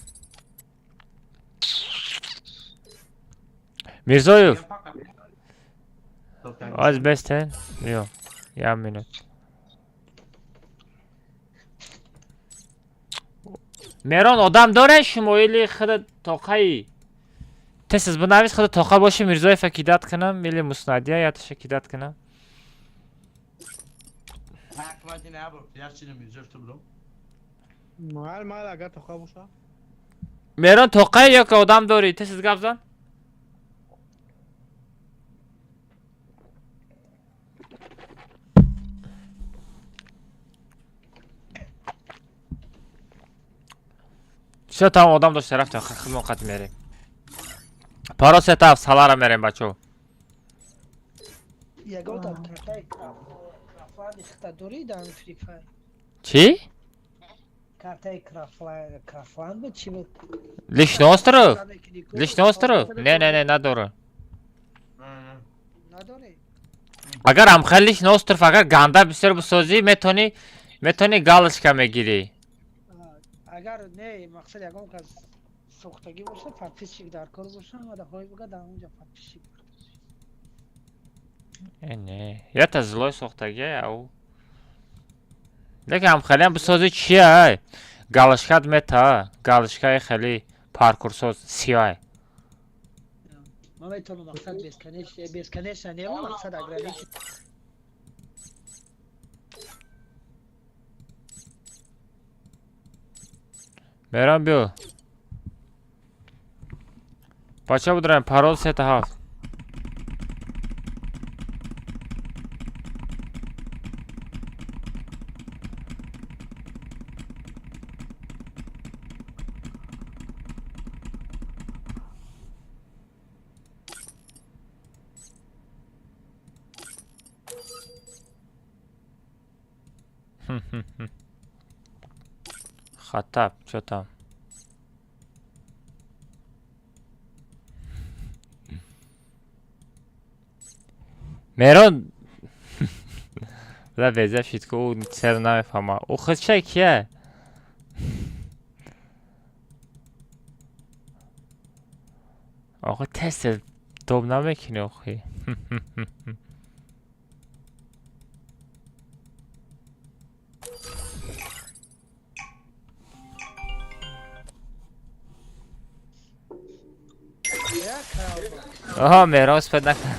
Mirzoyev. Az besten. Yok. Ya minut. Meron odam dاره شمایلی خود توقعی تسز بنویس خود توقع باشه میرزای فکیدت کنم میلی مسندیه یا تشکیدت کنم Hakimiyeti ne yapalım? Gerçekten mi üzür tutlum? Mal agar toqa bo'lsa. میرون توقعی یا که odam داری تسز گفزن چه تمام odam داشت رفت خدمت میریم پارا ستاف سالارا میریم بچو یگو تا کارتای کرافلان اختا دوری دان فری فایر. چی؟ کارتای کرافلان بود چی بود؟ لیشن остро لیشن остро نه نداره نداره. اگر هم خیلیش نوسترف اگر گنده بسیار بسازی میتونی گالش کم گیری اگر نه مقصد یکم که سوختگی باشه فتیشی در کار باشه و های بگه در اونجا فتیشی نه یا تا زلوی سوختگی او لیکن هم خیلی هم بسازی چیه گالشکت میتا گالشکای خیلی پارکورسوز سیاه ما میتونم مقصد بیسکنش نیم مقصد اگرالی میرم بیو بچه بودرم پارول سه هفت خطاب شو там میرون بلا بزف شید که او چرا نمیفهمه او خودشه کیه آخه تست دوب نمیکنه آخه آها میرون سپد نکن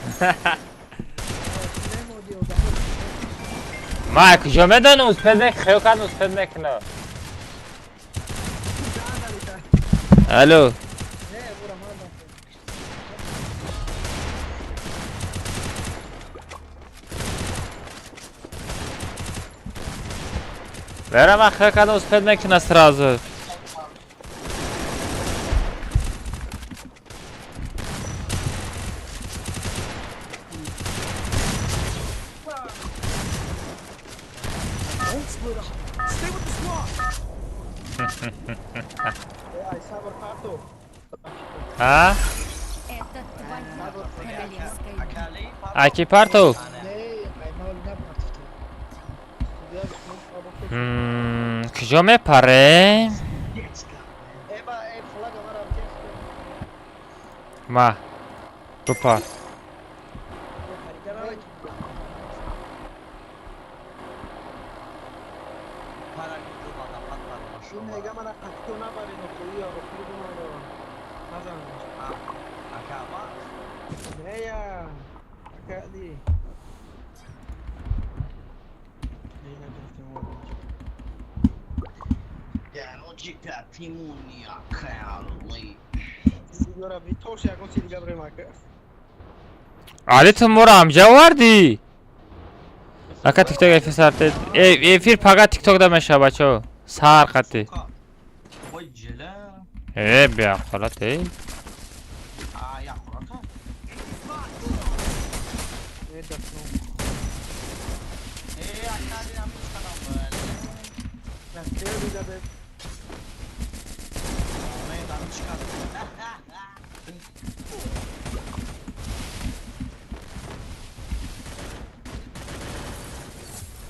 ما کجا میدونم سپد نکن خیلی کنم سپد نکنه الو Verem akıya kadar uspedmek nasıl razı. Don't split up. Stay with the squad. Ay sabır parto. Ha? Это твоя королевская битва. Akali. Aki parto. Ne, kaymağı ne partıktı? Diğer kısmı sabır. Kıcı me pare? Eba, flag var abi. Ma. Tupa. Para gidiyor bana patlar. Şu mega mana kaçtı ona bari no koyuyor. Okuru buna da. Nazan. Akaba. Ne ya? Akali. Neyle düştüm oğlum? Gerçekten Timuni Akali. Sigora bir toş yakın silga bre marka. Ali Timur amca vardı. Aka TikTok efes artı. Efir paga TikTok'da meşa baço. Sağır katı. Vay cela. Bir akılat değil. Aa ya kurata. Ne dasno? Akali yapmış adam böyle. Ya kere bir de Meydan çıkarttı.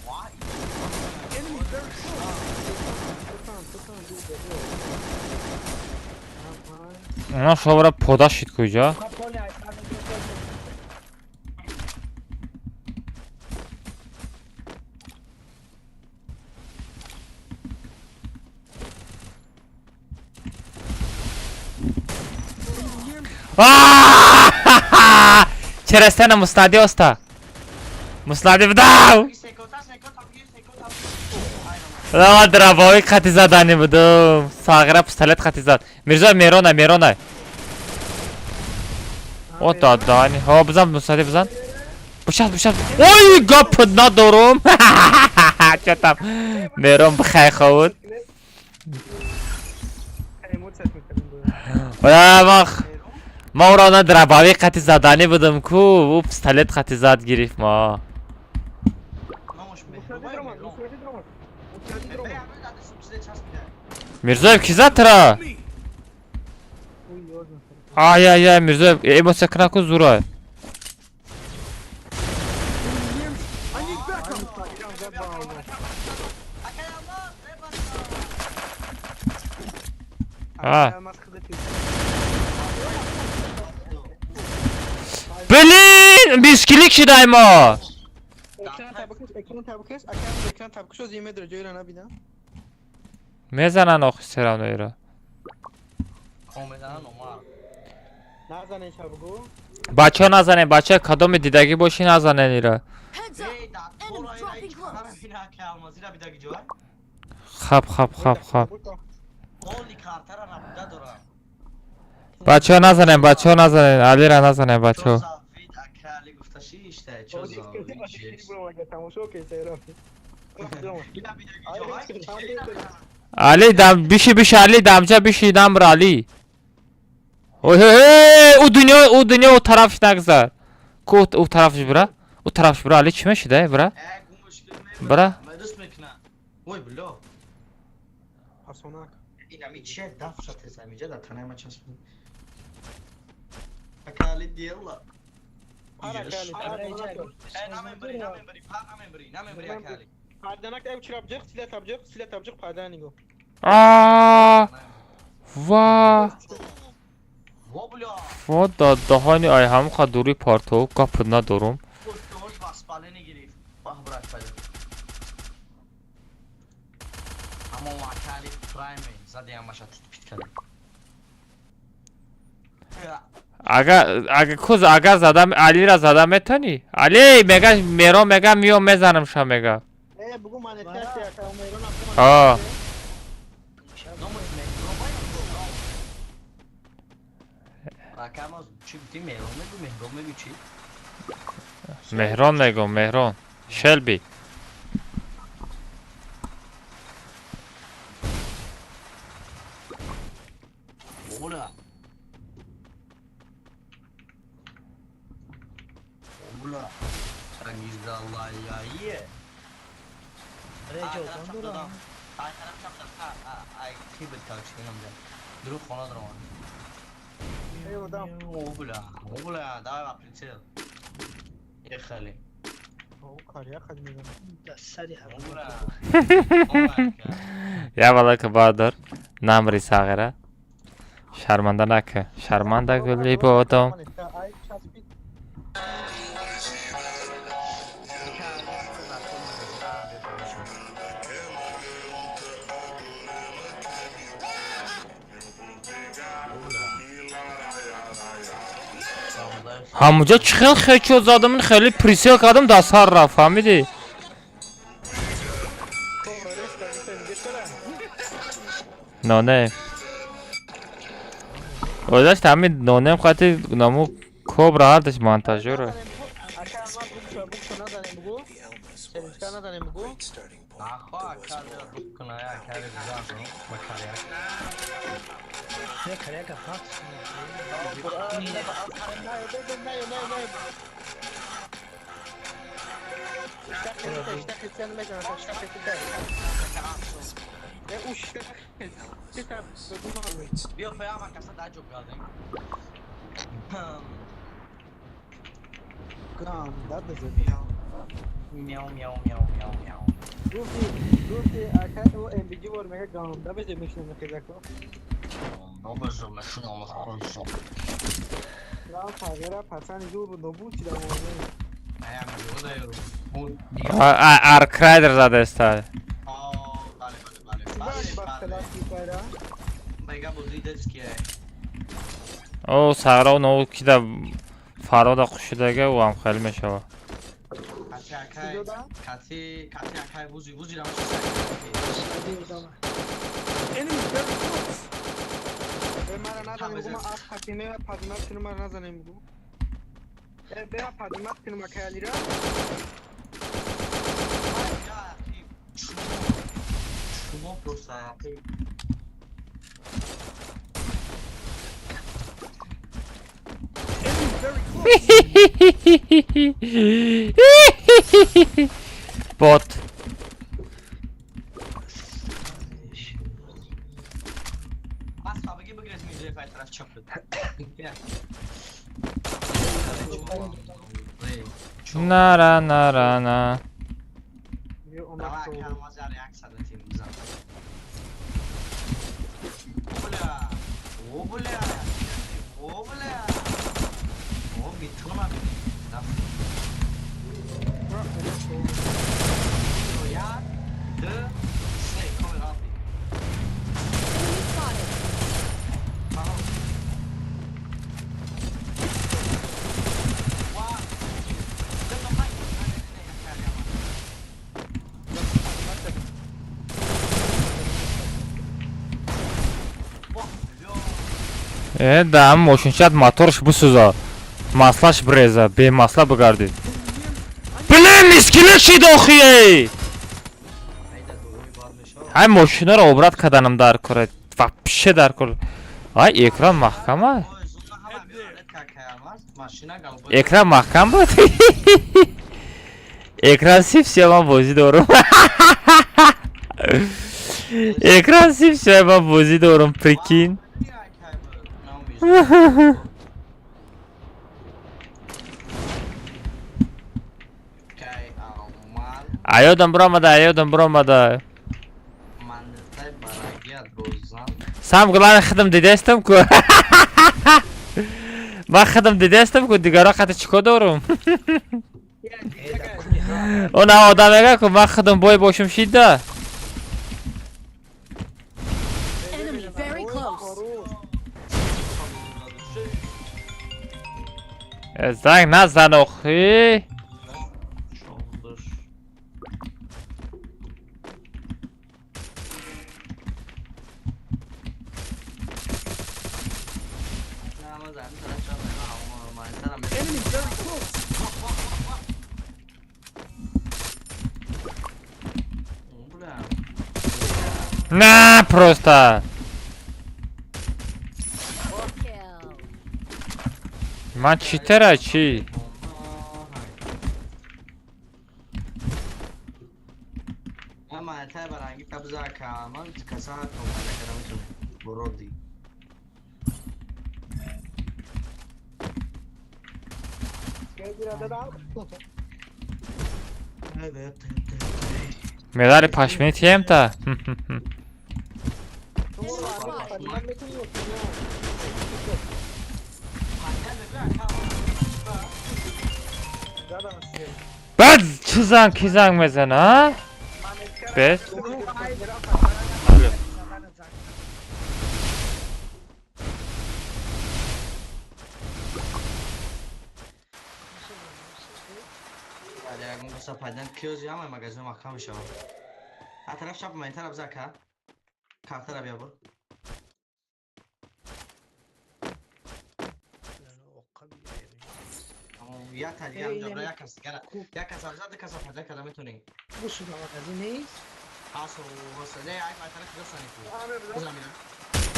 Vay. Enemy very close. tutan bir de. Ona sonra poda shit koyacak. Kapolya, ayağını götürdü. Через на мустади оста. Мустади вдав. Лава дробовик хати задани будум. Сагра пистолет хати зад. Мирзо мерона. О дадани. Ха бизан мустади бизан. Бушат. Ой гап надорум. Чё там? Мерон бхай хавуд. Emot ses mekelim bu. Мах. ما او را نه درباوی قطی زدنی بودم کو او پستالت قطی زد گرفت ما میرزویب کی زد ترا؟ Me. آی میرزویب ایمو سکنه کو زورا Enemy near me. I need backup. Ha. Blin! Biskilik şiday ma! Ekran tabakış o 20 derece öyle ne bir daha. میزنن آخی سرم نیرا Nazan çabuk. بچه ها نزنه بچه کدام دیدگی باشی نزنه نیرا Heads up! Enemy dropping close! خب بچه ها نزنه علی را نزنه بچه ها علی دم بیشی علی دمجه بیشی دم را علی او دنیا او طرف نگذار کو او طرفش برا علی چی میشه برا برا Hasonak. İnamiçe dafşa tezamice da tanıma çasın. Akali diyorlar. Namembri akali. Pardanak ev çırapcık, silah tabcık pardanigo. Aaaa ва Voblo. вода дахани ай ҳамқа дури партов кап надорум Boş basbaleni gireyim. Bak bırak böyle. Ama o akali prime zade yamaşa tut kale. агар задам алира зада метони али мега меро мега миё мезанам ша мега Bugün manetler şey yapalım. а Rakamaz çi değil mi? Mehrom çi. меҳрон мегум меҳрон шелби Ayayı. Reca olsan dur ama. Ay taraf çapta. Ay kibir kalçığınım da. Duru kona durma. Ey adam. Oğula, daha bak içeri. Ya khali. O kariye kadın. Destari ha. Oğula. Ya valla ki Bahadır. Namri Sagira. Şarmanda nakı. Şarmanda gülü bu adam. Ay çaspit. Hamuca çıkan xeçoz adamın xeli prisiyok adam da sarra famidi. No ne? Odaş tamam no ne qati namu kobra ardaş montajör. Aşağı bu şuna da ne bu? The Almas Sen was çıkana da ne a bu? great starting point. Akwa There was kaldı more. rukkuna ya kaldı güzel bakarya. Ne kare kapat. Bir o faya makasa daha çok kaldı. Miau miau miau miau miau. No bezumne şunu olmaz koysun. Ayağım yolu da yorum. Bu Ark Rider zade stad. Bale. Mega bu liderski. O Sagra no ki da Faroda quşidagi u ham xeli meshava. Kati akay buzi rama. Enemy very close. Şunu prosa. Enemy very close. Bot. Ashabı gibi gezmeyi fay taraf çöpü. Nara nara na. Давай, kalmaz ya reaksiyon atayım bize. Obla. O bitona bir. Ya. De. Şey, kamera abi. Enemy spotted. Tamam. Vaa. Dön lan. Да, мощничат моторш бусуза. Маслаш бреза, бе масла бгарди. Блин, мискиле чи дохие? Hayda doğru varmış o. Ай мошинаро обрат каданам дар кора. Вообще дар кора. Ай экран маҳкама. Oy, zunla hava bir alet kakayamaz. Maşina galiba. Экран маҳкам буд. Экран сиф ман бозӣ дорам. Экран сиф ман бозӣ дорам, прикин. Аёдам буромада. Сам гулани хидам дидестам ку. Ман хидам дидестам ку дигара қати чико дорам. Она одам мега ку ман хидам бой бошам шида. Enemy very close. Занг назан охи. Enemy very close. На, просто. Kill. Ман читера чи? لما انتهى برانگی تبزا کامل کسا تومالا کدامتون برودی evet مدار پشمیت هم تا بعد چیزان کیزان میزن ها بس بعد اگه اون بسا پایدن کیوزی هم مگزنه محکم شما طرف شب من طرف زکا کارتر بیا برو یا تاجی هم جبرا یا کس گره یا کس افزاد کس افزاد کدام میتونی Bu su da magazin نیست. آسو واسه ای با طرف دو ثانیه بزن میرم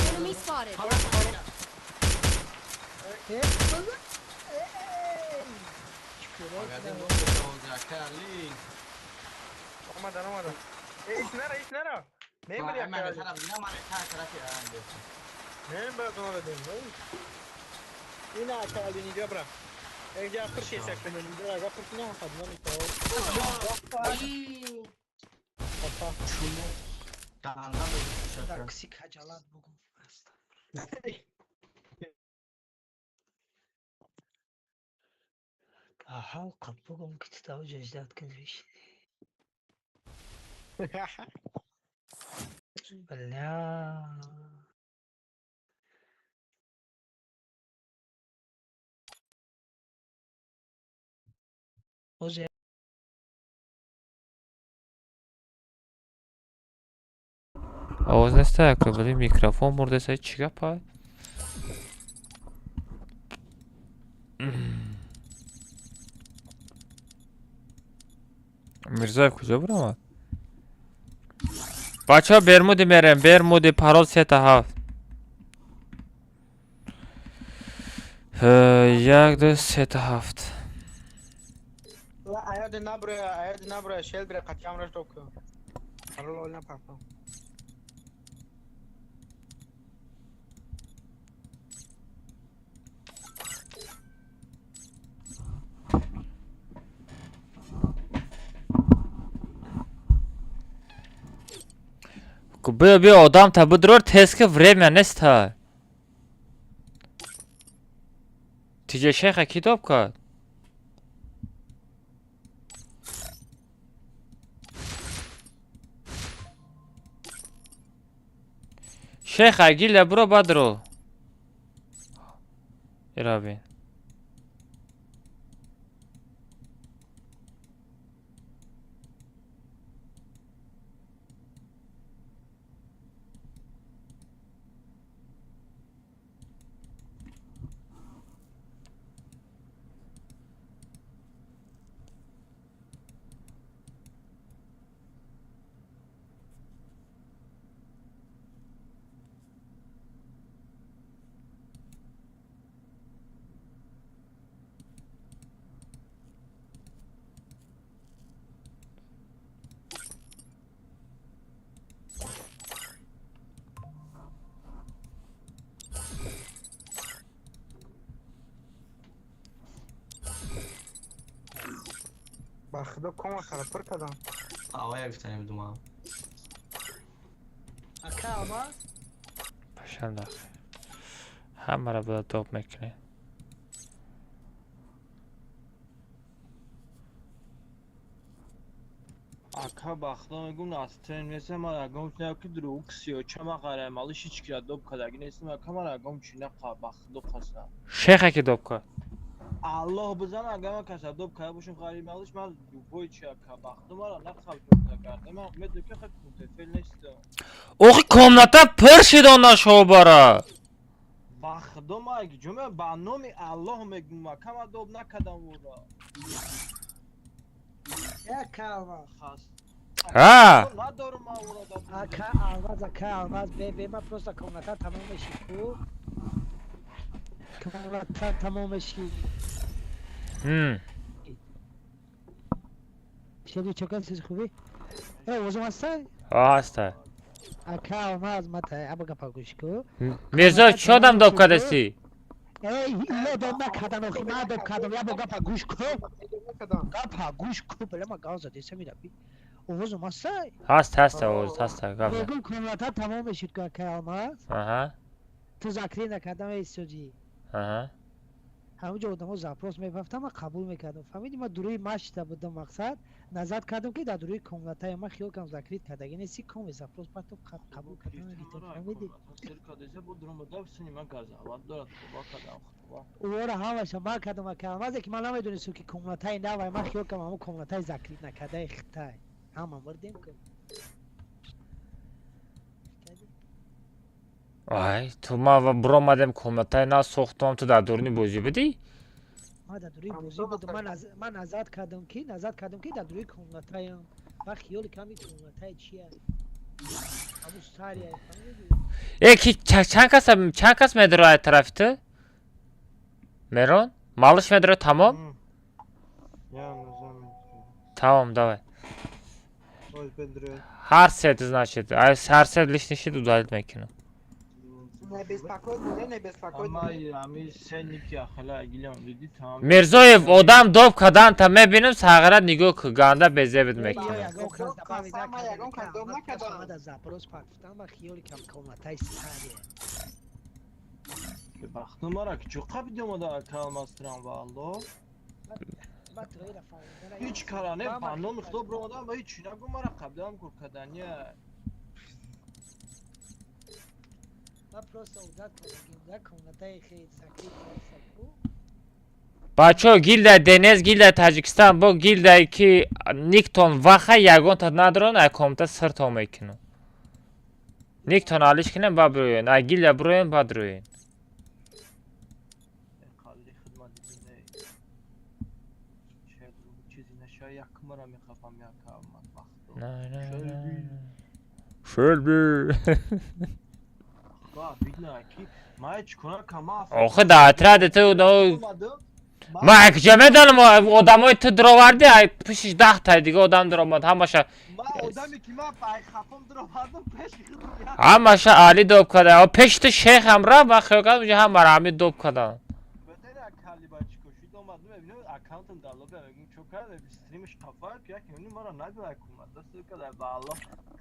Enemy spotted. مگزین دو تا olacak Ali اومدن ایش نرا نمیبری hemen اکرازی taraf yine ama tarafı yani نمیم باید اونا بدیم این اکرازی اینجا برم اینجا پرشی سکتن اینجا اگه پرشی نه خدمه میتاو şunu dağında böyle şaka Daksik hacalat bugün. Aha bugün kitabı cezdat kızmış. Bella. O zaman آواز نسته که ولی میکروفون برده سای چیگه پای میرزاев کجا برم بچه ها برمودی میرم برمودی پرال 3 تا 7 1 2 3 تا 7 لا عياد النبرة شيل بري قد كامل رجلوك قرروا لنا بارتو بیا آدم تا بدرور تسک время نیست تیجه شیخ کتاب کرد شیخ اگیل برو بدرو ایرا بین باخده کم خراب پر کدام havaya güftene bir duman Aka ama پشم داخل همه را باید دوب میکنه Aka baxdım, nasıl mesela maraqam üçün ki druksiyo, çama qaramalı hiç kirada bu kadar güneşim aka maraqam üçün nə baxdı qasa. شیخ کتاب کرد Allah bizan agama kasabda bu kadar boşun qarimalış mən bu içə aka baxdım ara nə xalqı qardım. Mən ümumiyyətlə ki xalq mütəfəl nəsdə. اوخی کامنتا پر شد آنها شو بارا Baxdım ay ki cümə banomi Allah məgum aka ma dob nə kadar vura. ya kalma. Xas. ها Nə durma burada. Aka almaz be ma prosta komnata tamam meşiku. Komnata tamam meşiku. هم شبی چکن چیز خوبی؟ اوزم هستی؟ ها هسته اکا ما از مت ابو گپا گوش کو. میرزا چی آدم دوب کدستی؟ ای اینا دم نکردن اخی ما دم کردم یا گپا گوش کو. گپا گوش کو بله ما گاز دادی سمی ربی. اوزم هستی؟ هست اوز هسته قبل بگو کمرتا تمام بشید که اکا ما. آها تو ذکری نکردم ای سوجی. آها همونجا بودم زاپروس میپفتم و قبول میکردم فهمیدی ما دوری مشت بودم مقصد نظر کردم که در دوری کمرتای ما خیال کم ذکری کردگی نیستی کم زاپروس با تو قبول کردم فهمیدی سرکادزه بود درم دافسنی من گازاوات دارد با کدام خطوه او را همش ما کردم که از که من نمیدونستم که کمرتای نه و ما خیال کم همون کمرتای ذکری نکرده خطای هم مردیم که ای تو ما برو مدم کمتای نا سوختم تو در دورنی بوزی بدی؟ ما در دوری بوزی بودم من نظر کردم که در دوری کمرتای هم و خیال کمی کمرتای چیه همون ساریه فهمیدی چند کس مدرو ای طرفته؟ Meron? Malış medre tamam? Yalnız zaman. Tamam давай. Ой, Пендре. Her set значит. Her set лишний щит удалить makine. Ne bespokojni, ne bespokojni. Ama ami sen ki akla ilgilen dedi tamam. Mirzoyev odam dob kadan ta mebinim sagara nigo kuganda bezebid یا makine. یگان خواست دباوی Sama yagam نکردم kandom nakadam. آمد از زپروس پاکستان و خیالی کم کمتای ساریه Baktım ara ki çok kapıdım o da kalmazdıran vallo. من تو ایره فهمیدن Hiç karane panon dobrodan ve hiç ne kumara kapıdan kurkadan ya. من پروست اوزاد کنگیم در کمتای خیلی سکی سکو Бачо гилда Денез гилда Таҷикистон бо гилда ки Никтон ваха ягон та надрон ай комта сир то мекину. Никтон алиш кинем ба броен, ай гилда броен ба дроен. Kalli hizmet edin şey bu çizine şey yakım ara mi kafam ya kalmaz baktım. Şölbü. Bak bigna ki ma hiç kona kama. Oxu da atrad tu no. Ma ekjeme dalim odamoy tu drovardi ay pişiş daxtay diga odam dromad hamaşa. Ma odamı kime pay kafam drovardım peş kızım ya. Hamaşa ali dob kada. O peşti şeyh amra ba xiyokam je hamar ami dob kada. Bedene kalli başı koşu domadım evine account'um da lobe bugün çok kadar bir streamish kafa ya ki onun bana ne kadar kumanda nasıl kadar bağlı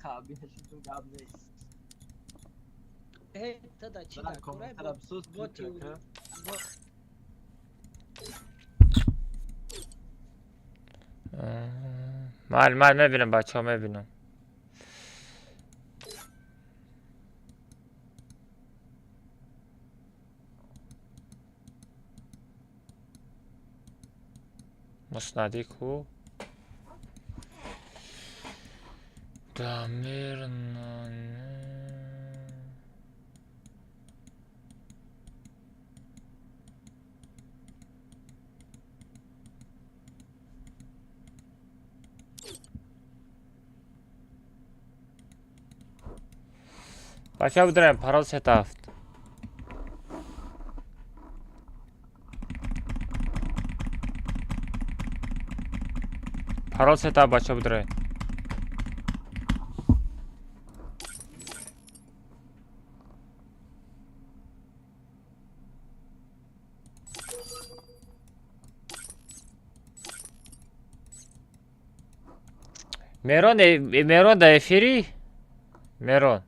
kabi heşim gabne. ای تا دا چی Ben دا کنه komentara bir söz با تیوری tutuyor. Mal mebinim bacho mebinim. Musnadi ku. Damir Başa budurayım paral set aft. Paral set aft başa budurayım. Meron da efiri. Meron.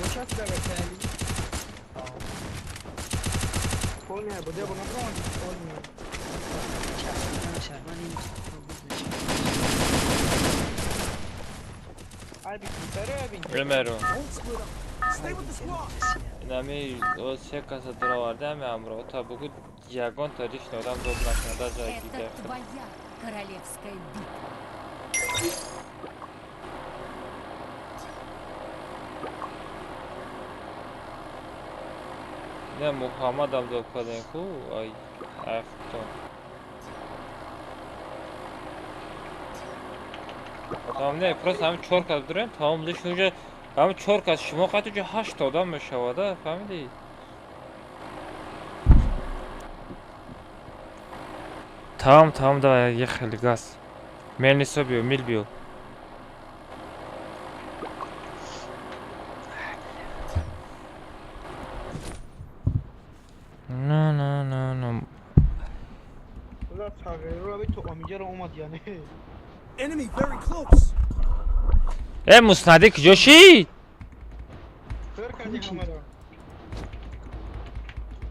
Boşalt da bekleyelim. Olmuyor, bu da buna olmuyor. Abi kurtarıyor beni. Meron. Stay with the squad. Inami o se kasa duravardı hem amro. Ta bugün yagon tarih adam doblaşına da Это gider. твоя королевская битва. Ne Muhammed Abdul Kadir ku ay afton. Tamam ne просто هم 4 кас дурем tamam лишь уже هم 4 кас шумо қат уже 8 одам мешавада фаҳмиди. Tamam давай ехали газ. Мельницо биё мил биё. No. خدا تغییر رو به تو آمیجا رو اومد یعنی Enemy very close. Musnadi куҷоши? کار کردی همه رو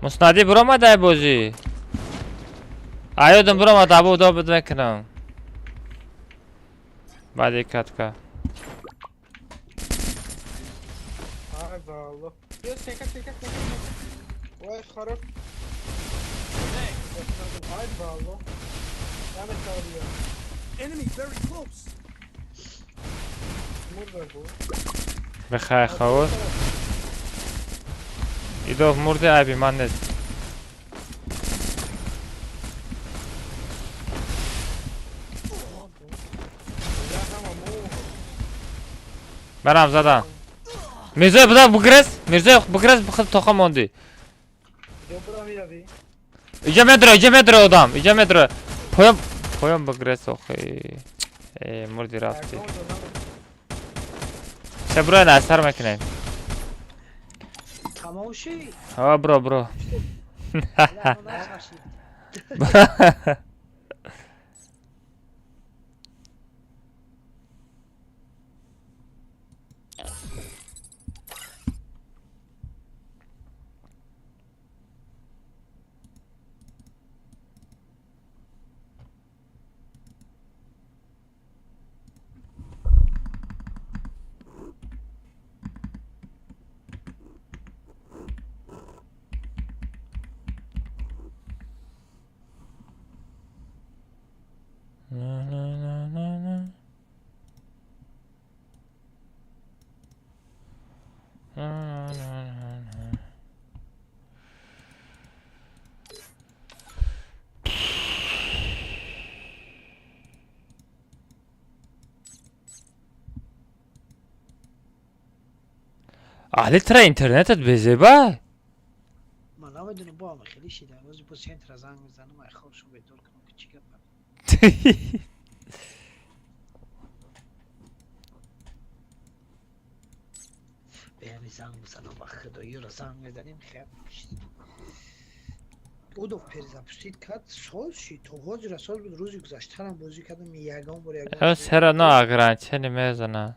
Musnadi биромадай бозӣ. Аёдам биромад абу добид мекунам. Баъди катка. ای والله بیا سکت وای خراب ای والله دمت کار بیا Enemy very close. مرد بگو بخیر خواه. ایدو مرده عیبی من نیست. برام زدم. میرزا بگرز بخد تاقه موندی. دوباره میروی اینجا مدره آدم. اینجا مدره. پایم بگرز آخی. مردی رفتی. چه برای نستر میکنیم. خاموشی ها برو. لعنت نشاشید. Ali ترى اینترنتت بزیبا. من نمیدونم با هم خیلی شیده روزی با سنتر زنگ میزنم من خوابشو بیدار کنم که چی گپ به همین زنگ میزنم و خدایی رو زنگ میزنیم خیلی میشید او دو پریزا پشتید کد سال شید تو حاج رسال بود روزی گذاشترم بازی کردم یگان بار یگان سر نه اگران چه نمیزنه.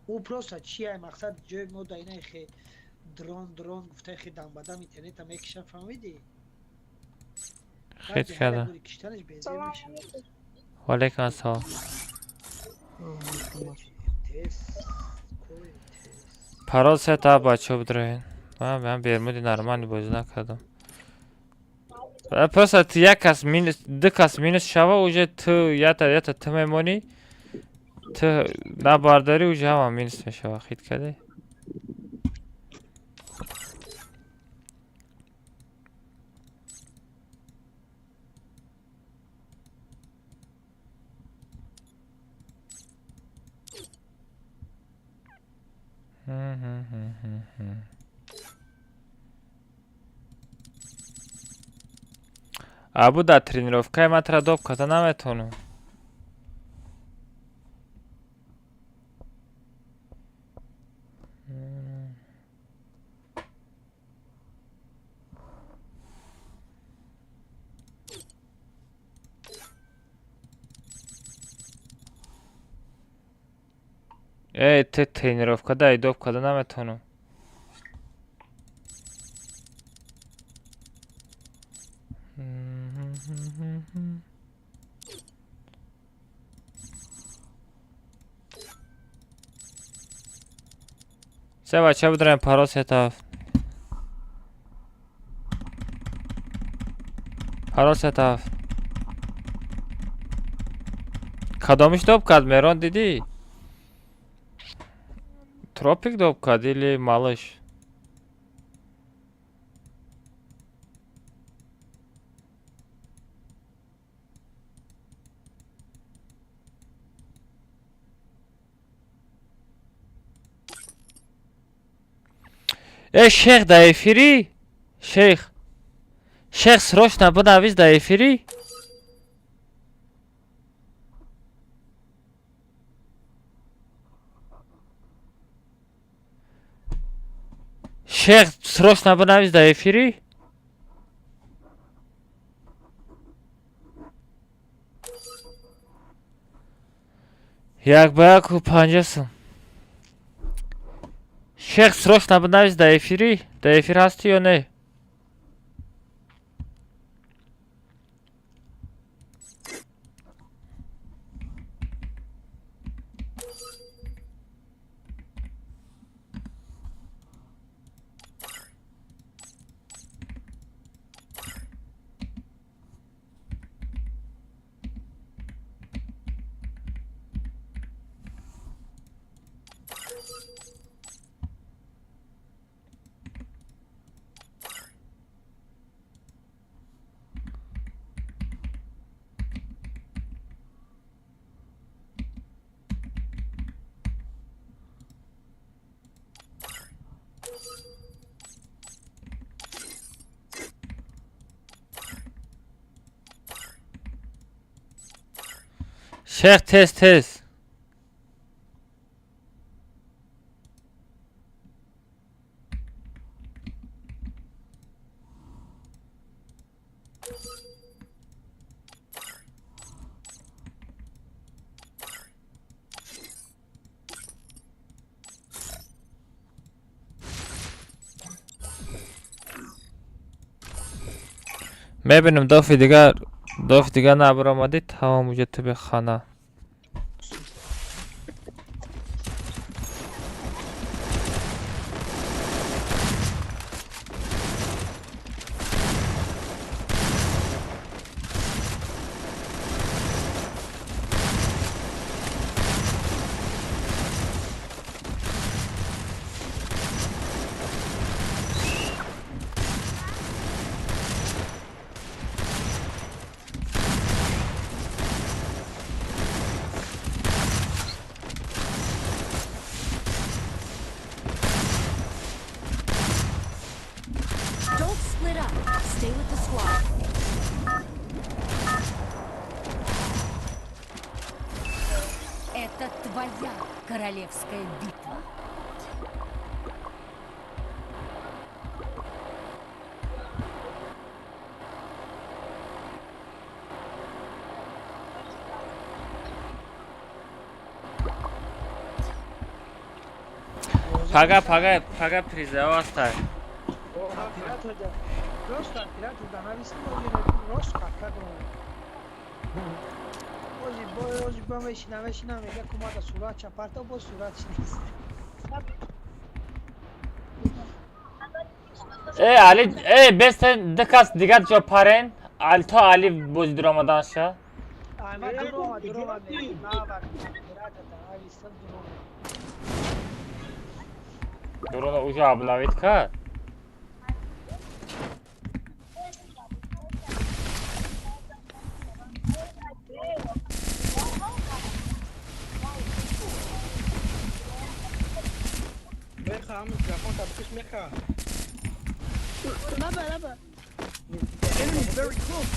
او پروسا چیه مقصد جای ما داینه خی درون گفته خی دم بدم اینترنت هم یکیشم فهمیدی خیلی کرده. کشتنش بیزیر میشه وعلیکم السلام. پرال سه تا بچه بدرین. من برمودی نرمانی بازی نکردم. Просто یک کس مینus دو کس مینus شوه اوجه تو یا تا تو میمونی تو نبارداری اوجه همه مینus میشوه خیلی کرده. Абу да тренировкай ма традоб ката наметону. Ты тренировка да идоб ката наметону. Все, бача будем пару сетов. Halal setaf. Kadamış dopkad Meron dedi. Tropik dopkad ili malış. Шейх да эфири? Шейх. Шейх срочно подавись до эфири. Шейх срочно подавись до эфири. Як бак у панжасым. Шейх срочно подавись до эфири. До эфир ҳасти ё не? Шейх тез. میبینم دفعه دیگر نبر آمدی تمام موجه به خانه. Don't split up. Stay with the squad. Это твоя королевская битва. Paga prize avastaj. Rost takirat da navistim rost kakadro. Hoje vamos ensinar mega como da surat aparta o surat chinês. Ali, besten dekas digar joparen. Alto Ali bozduramadan aşağı. Ama durma na bak. Mirada da navistim durma. Duruna ucu ablavit ka. Mecha, mikrofon tapmış mecha. Laba. Enemy very close.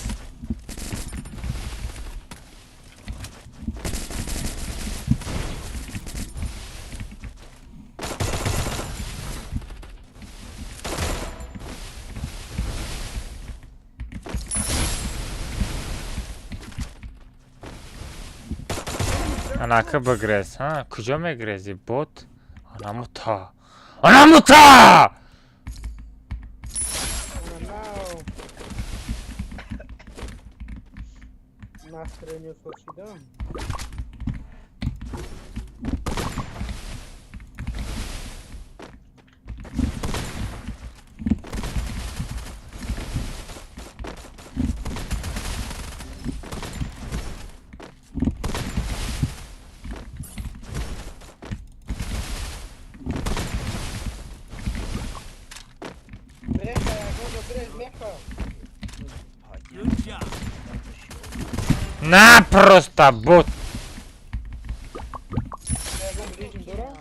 Anaka bagres ha. Kujo me grezi bot. Anamuta! Настроение сочи, да? Gonca biraz mecha. Na prosta bot. Gonca rejim dora.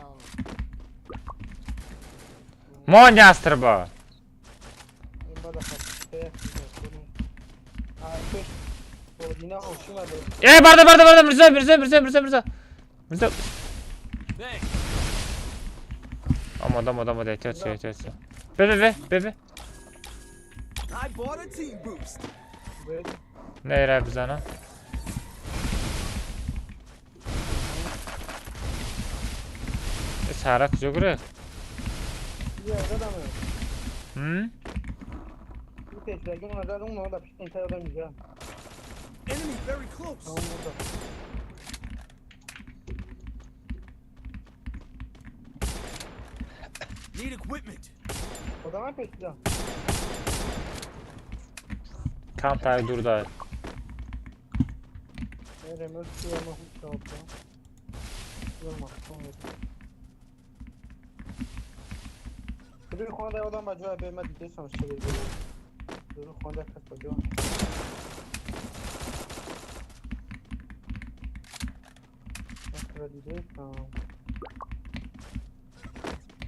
Mon yastrba. Bada kapı. Ay köş. Odina hoşuma da. Barda Mirza. Ama da ehtiyat. Bebe. I bought a team boost. Böyle. Ne yarar biz ana? Sarak jogre. Ya da mı? Bu tekrar gün adam onu da pistin tayadan güzel. Enemy very close. Tamam burada. Need equipment. Odama peşinden. Kantay durda. Nereye suyama hiç oldu. Yorma. Bir konuda odam acaba beğenmedi diye sonuç çevirdi. Bir konuda kaçıyor. Nasıl değil tamam.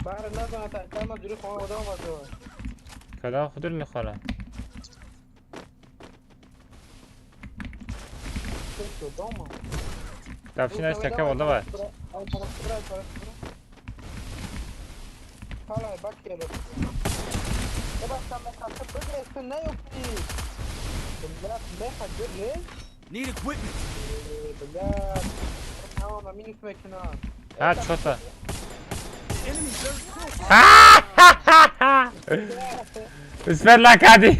Bahar ne zaman tamam dürü konu odam acaba. Kadar xudur ne xona. Çok tamam. Dafşinaş takam oda var. Hala bak ya. Ya bak sen ben kalkıp böyle ne yok ki? Bilal meha görle. Need equipment. Bilal. Tamam ben minik mekana. Ha çota. Enemy very close. Üsper la kadi.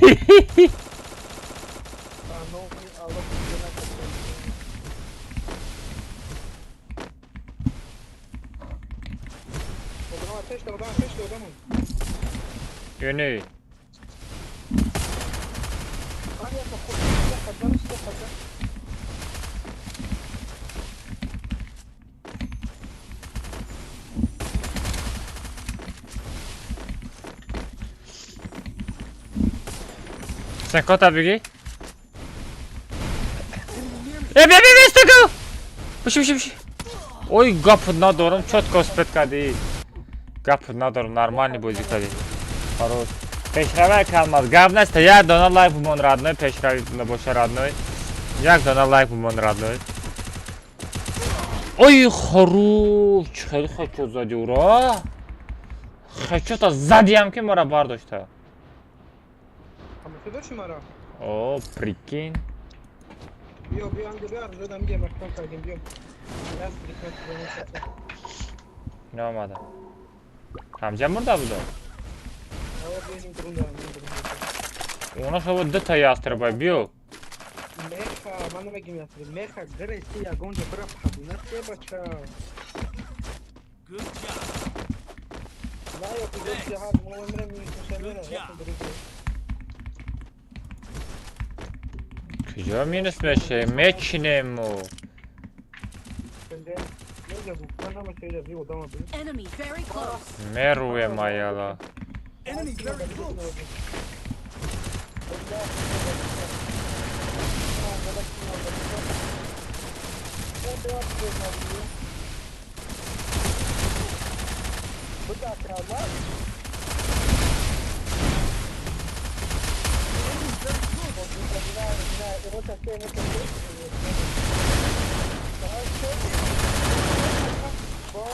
Odama. Yönü. Sen kota bigi. Be stakı. Пиши. Ой, гап надором, четко спет кади. Гап надором, нормальный будет кади. Хорош. Пешравай калмаз. Главное, что я дона лайк бумон родной, пешравай на боша родной. Я дона лайк бумон родной. Ой, хорош. Чхел хочу сзади, ура. Хочу-то сзади ямки мора бардошта. О, прикинь. Yok bir anda bir arada adam gelmekten kaydım diyorum. Biraz dikkat edin. Ne olmadı? Hamcan burada bu da. Ama benim durumda. Ona şöyle detay yastırba biyo. Meha, bana mı gibi yaptı? Meha, gresi ya gonca bırak hadi. Nasıl yapacağım? Good job. Ne yapacağım? Cihaz, bu ömrüm mümkün Kıca minus meşe, meçine mu. Enemy very close. Meruye mayala. Enemy very close.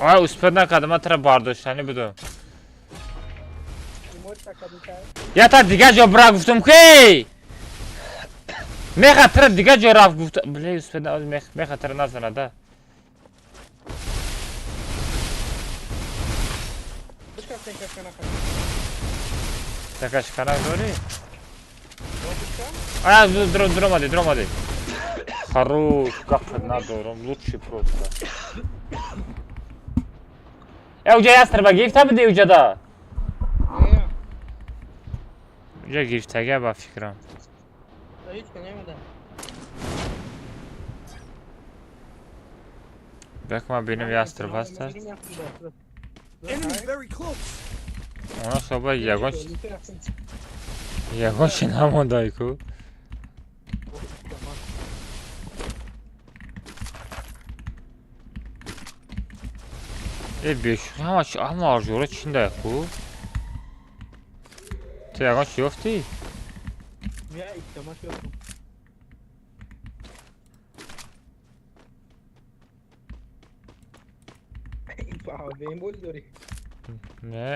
Ay uspedna kadama tra bardoshani budu. Я та دیگه جا برا گفتم که می خطر دیگه جا رفت گفتم بله یوسف می خطر نزنه ده تکش کنه داری؟ آیا درام آده خروش گفت ندارم لوچی پروستا اوجا یستر با گیفت بده اوجا دا اوجا گیفت تگه با فکرم Bakma benim yastır bastı. Enemy very close. Ona soba yagon. ягонши намондай ку. беш ҳама арҷура чиндай ку. Ту ягонши ёфтӣ? Ya istemak yok. Benim boz dori. Не,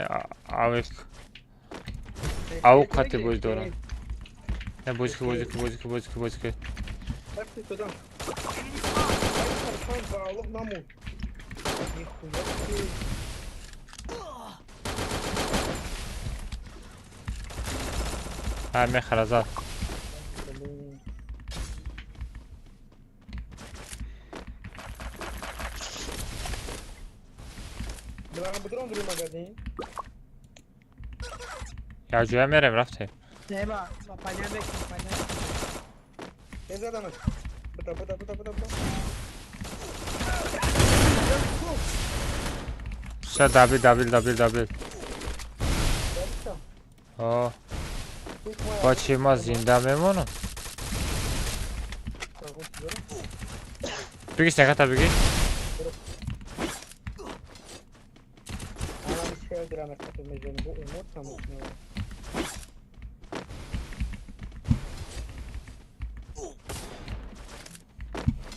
авқати боз дорам. Не, бозики. Bak bir kodam. Sen bağlı namu. ҳа мехаразад. Bırakın bıdırın durum magazin. як ҷоя мерем рафтем. Ne ba panel bekle panel. Ne zaten? Bıda. Все дабил. О, бачи ма зинда мемонам. Биги саката биги. Ama bir şey öldüremez katılmayacağını bu umut sanmıyor.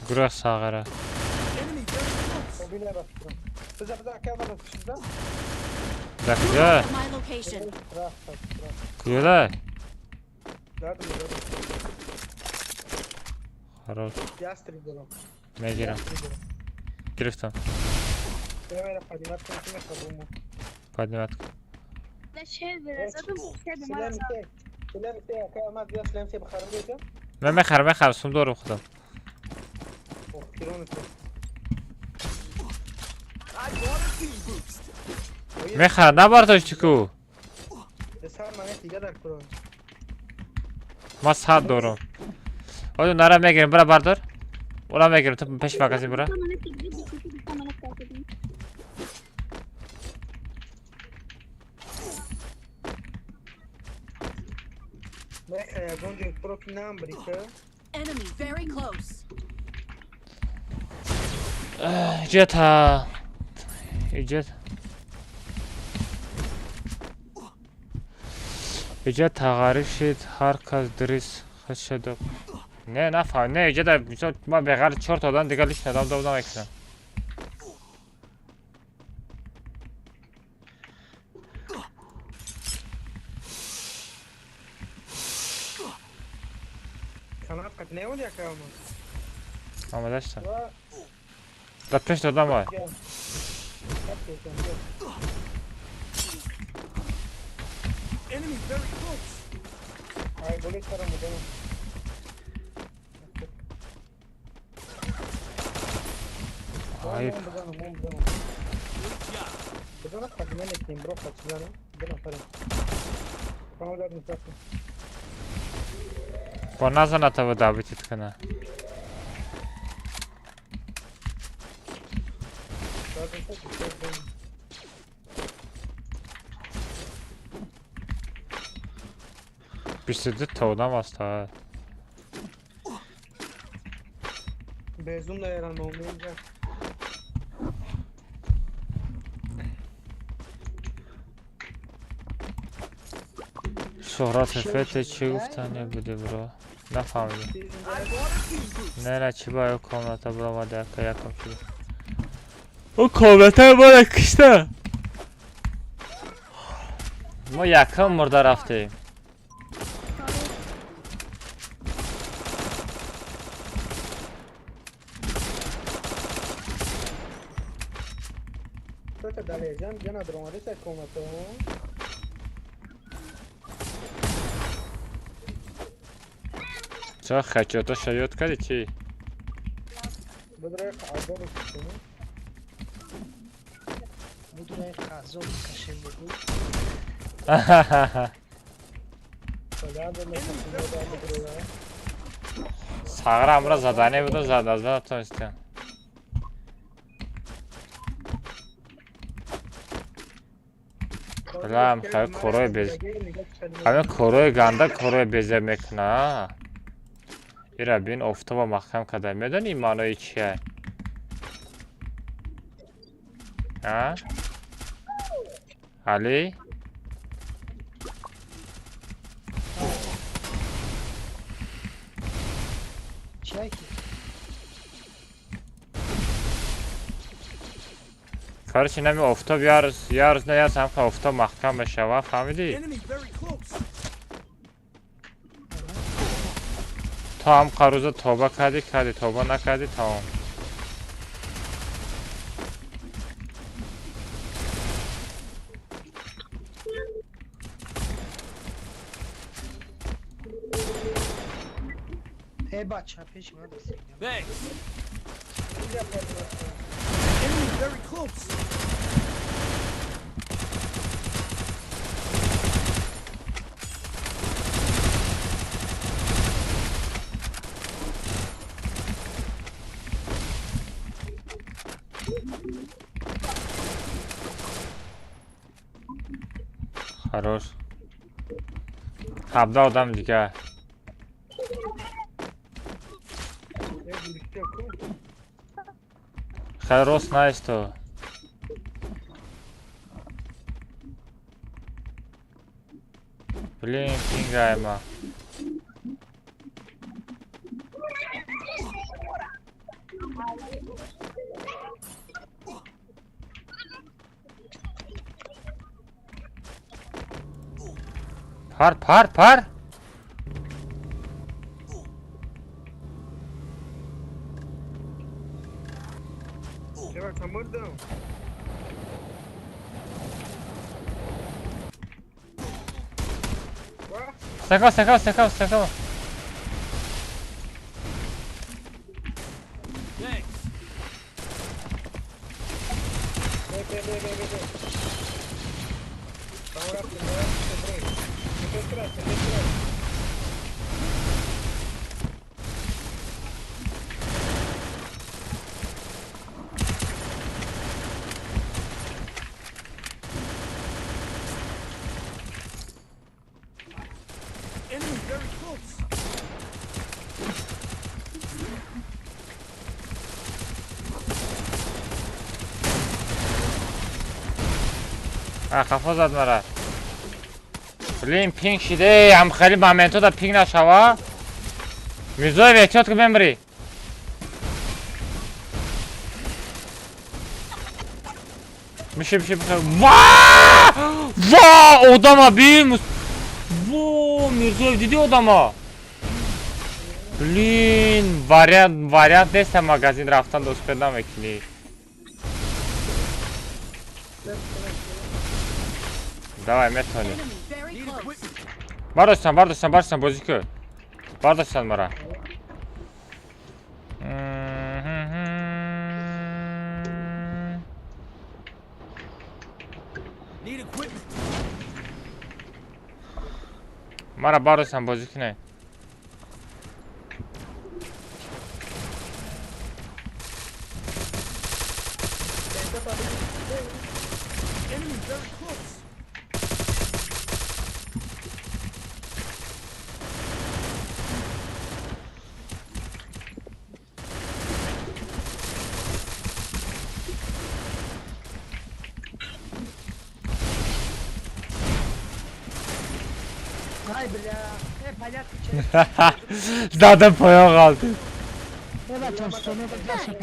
Гурӯҳ сағара. O bile bak. Bıza kıyamadım kışında. Дар куҷо? My location. Rahat. Куҷода? Yardım. Харос. Yastırı diyorum. Мегирам. Гирифтам. Devre kadimat konusunda kabuğumu. Падиматка. Selam ise kıyamaz diyor. Selam ise bakarım diyeceğim. Мен мехарам сум дорам худам. Oh kilometre. Мехар набардошти ку. Desar manet diye der kuran. Ма сад дорам. Оё нара мегирам, бира бардор. Ура мегирам, ту пеш магазин бира. Mekaya gonca profinan brika. Enemy very close. Иҷета. Иҷа тағариб шид, ҳар кас дирис хашад. Не, нафаҳм. Не, иҷада ман беғайри 4 та одан дигар лиш надам мекунам. Kanat kat ne olacak ya ama? Омадаштам. Va Дар пеш додам ой. gel. Kat geçen gel. Enemy very close. Ay böyle sarı mı değil mi? Ayıp. Bıdana kadime nekleyeyim bro kaçılanı. Bıdana sarı. Bana da misafir. Бо назанад ава давитит кана. Zaten çok güzel benim. Бисиду тавдам аст ҳа. Bezumla yaran olmayınca. Шӯҳрати фете чӣ гуфтан небуди бро? Нафаҳмидам. Не, чӣ ба ё комната биромади ака якам шуд. О комната бора кишта. Мо якам мурда рафтем. Kötü dalayacağım. Gene durmadı. Sen komatı. Чо хачото шаёд кади чӣ? Bıdıraya azor üstünü. Buduraya kazol kaşem bu. Kolya da mesela da bıdıraya. Сағра амра задане буду, задатонистем. Bilám, xeyr, koroy bez. Hamın koroy ganda koroy bezemek na. Bira bin ofta va mahkam kadar. Medan imano içe. Ha? Ali? چیه که کارش اینه افتا بیارز نیاز هم که افتا محکم بشه و فهمیدی؟ Enemy very close. تا هم قروزه توبه کردی توبه نکردی تمام. ای بچه پیش من بسید Thanks. Enemy very close. Хорош. Habda adam دیگه. خیلی راست نیست تو. بلین پینگ های ما. پر Evet, I'm down. Стакал. Thanks. Enemy very close. خفا زد مرا. بلین پینگ شده هم خیلی مومنتو دا پینگ نشوا. میزوی به احتیاط که بمری. میشه واه odama بیم. واه میرزوی دیدی odama. بلین وریانت نیست مگازین رفتن دوست پیدا میکنی. Давай, метони. Enemy very close. Бардашсан, бозику. Бардашсан мара. Need equipment. Мара бардашсан, бозику не. Enemy very close. Ay bля, понятно че. Zaten poya kaldı. Ne bakacağım sonra bakacağım.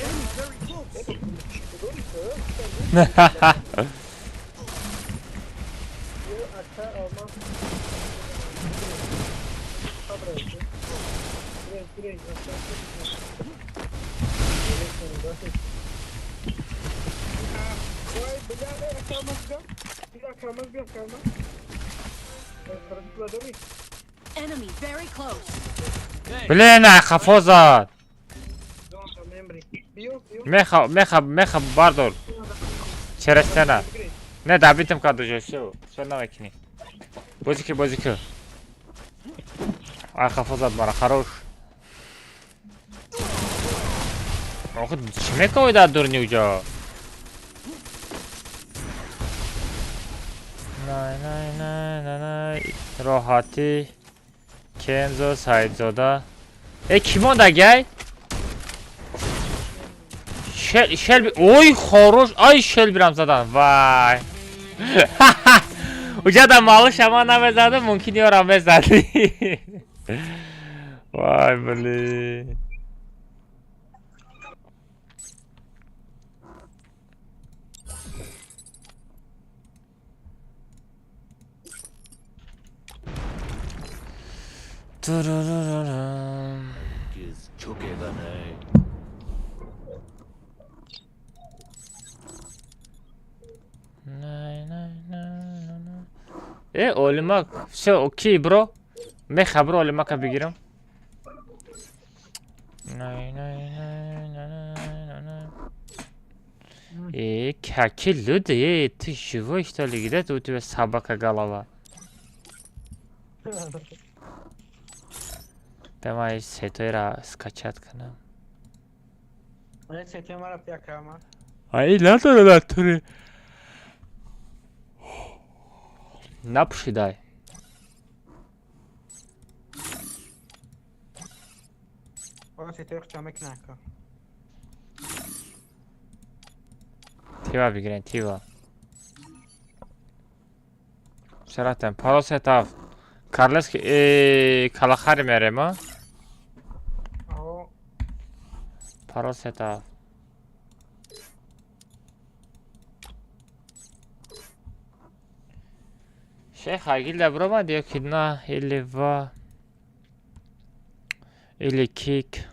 Enemy very close. Enemy very close. بلین خفا زد. میخواب باردار. چرستنه. نه دابیتم کادو جوشو. شو نمیکنی. بازی که. خفا زد مرا خروش. آخه چی میکنی در دور نیوجا؟ نه نه نه نه نه راحتی کنزو سعید زاده ای کی مونده گی؟ شل اوی خاروش ای شل بیرم زدن وای اوجا در مالو شما نمیزده ممکن یارم بزدی وای بلی اولماک شو اوکی برو می خبر اولماک بگیرم نه نه نه نه نه ککی لوده تو شو اشتالی گیده تو سابقه گلاوا به ما ایش ستای را سکچت کنم من سیتی مرا پیاکرم ای نداره نتونه نپوشیدای واسه سیتی خچامک نکن تیوا بگیرین تیوا شرطم پاراس اتاف کارلس که کلاخاری میره ما او پاراس اتاف شیخ اگیل دبرو ما دیو که نه ایلی و ایلی کیک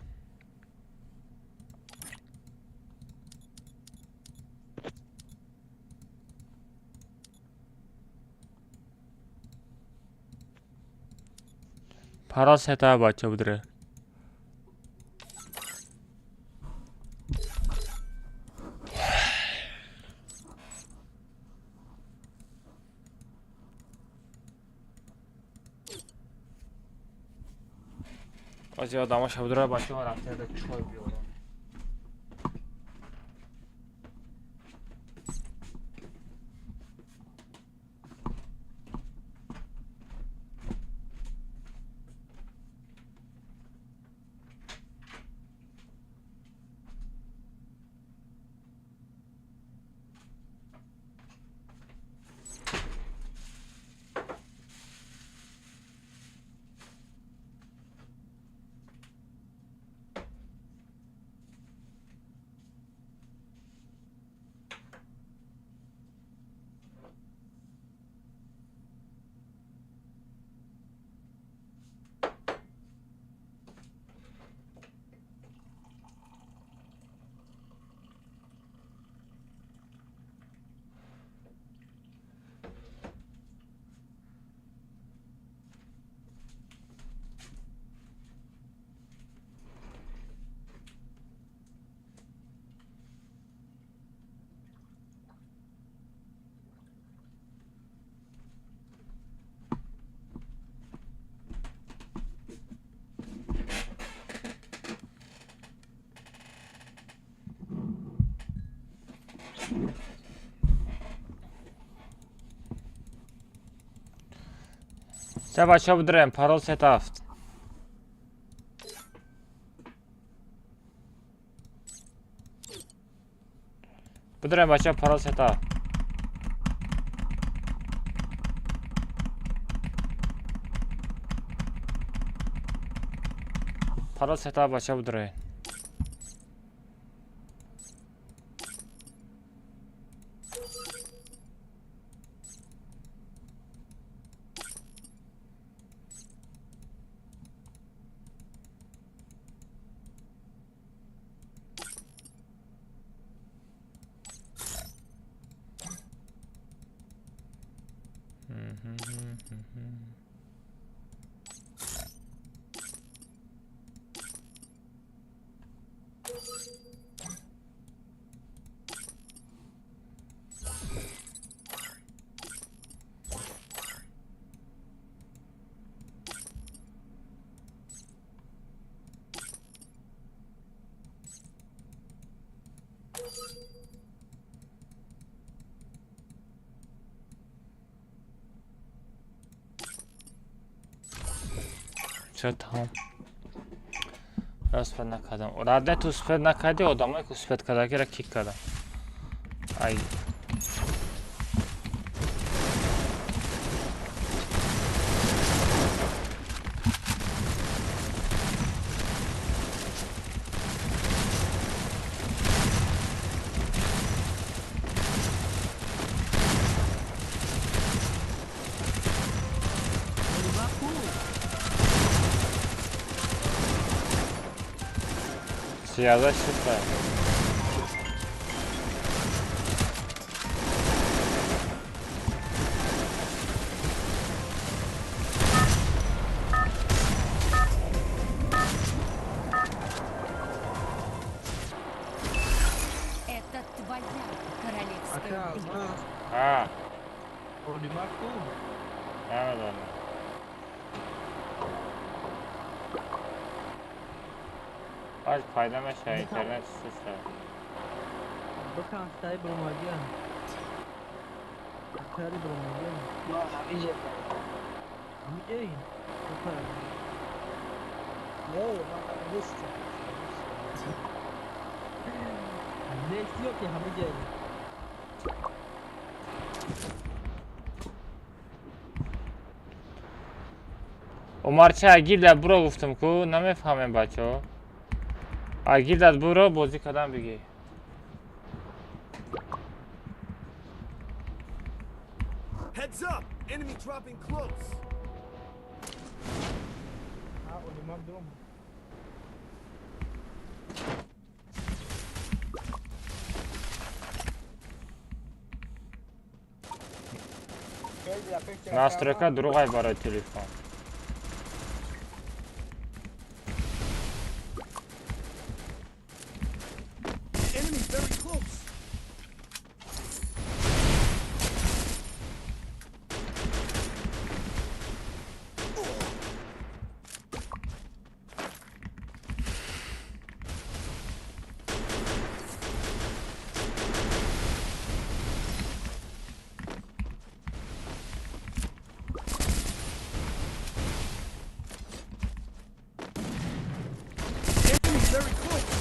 پاراس اتاف بچه بودره از یاد آما شبودره بچه ها رفته ده چای بیارم چه بچه بودرم پارول ستافت بودرم بچه پارول ستافت پارول ستافت بچه بودرم چه تمام راست سپید نکردم رد تو سپید نکردی آدمایی که سپید کرده را کیک کردم ای سیازه شد Это твоя королевская Aka битва. Almaz. ها Olimak bu. نمیدونم باید فایده میشه اینترنت سیستم بکن تای برماگیان تای برماگیان ما همینجا همینجایی بکن نه ما نیستیم نیستی yok ki همینجایی عمرچه اگیل داد برو گفتم کو نمیفهمم بچه ها اگیل داد برو بازی کردن بگی Heads up! Enemy dropping close. Ha Olimak durum. настройка другая برای تلفن Enemy very close. Enemy very close.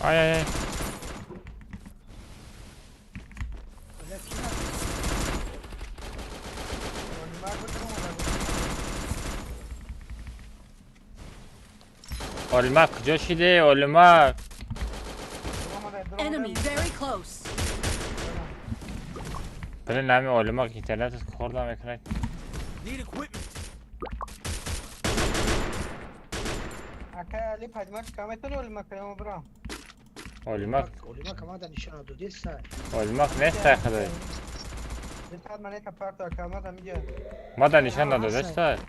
ay ay ay Olimak bu durum ona. Olmak کجا شده olmak Enemy very close. بله نمی olmak اینترنت خوردم اکران Need equipment. Aka Ali Hajmak kametun Olimak ya bro. olmak اولیما کما در نشان دو دیست olmak نیست خدای Lütfen bana kapart akama da miye. ما در نشان نداده است Lütfen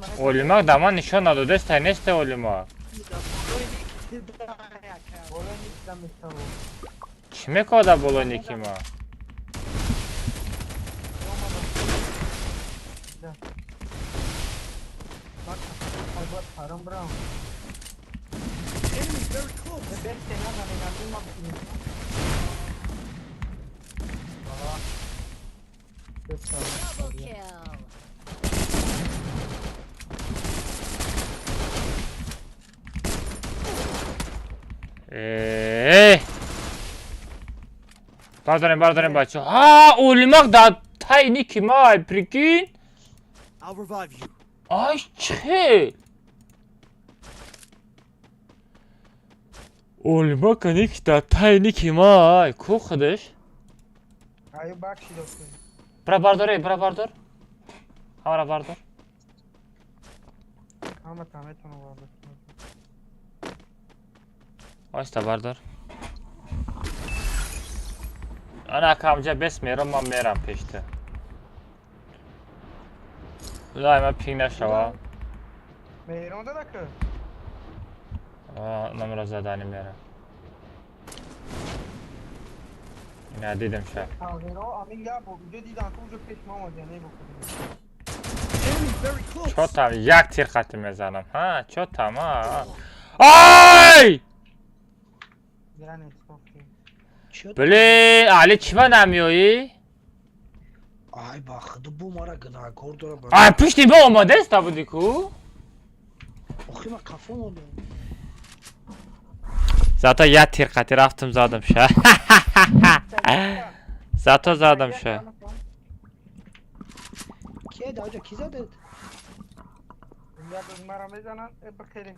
bana olmak دمان نشان نداده است نیست olmak Olan İslam İstanbul. kime kadar bolon ki ma Bak bak haram bro. Enemy very close. Ben seni anladım ama. Aa. Double kill. برداریم بچه ها olmak da tayini kime ay prikin I'll revive you. ay çe olmak anik da tayini kime ay ko خودش Ayı bak şimdi olsun. برا بردار همرا بردار Ama Ahmet onu vardı. آستا بردار انا کامجا بس میرم من میرم پیشته خدای من پینگ نشوا Meyronda da kı. Numara zadanie miara. Ne dedim şu an. Meyron amin ya bu video değil anka ucu peşman olacak ne bu? Enemy very close. Çok tam yak tir katım yazanım. Ha çok tam ha. Ay! Yani stop. Çöt. Böyle Ali çiva namiyoyi. Ay baxdı bu mara gına kordora bak. Ay pişti bu olmadı tabu diku. Oxuma kafam oldu. Zaten ya tir katı raftım zadım şu an. Zaten zadım şu an. Kiye da hoca kiza dedi. Ya biz maramızdan bakayım.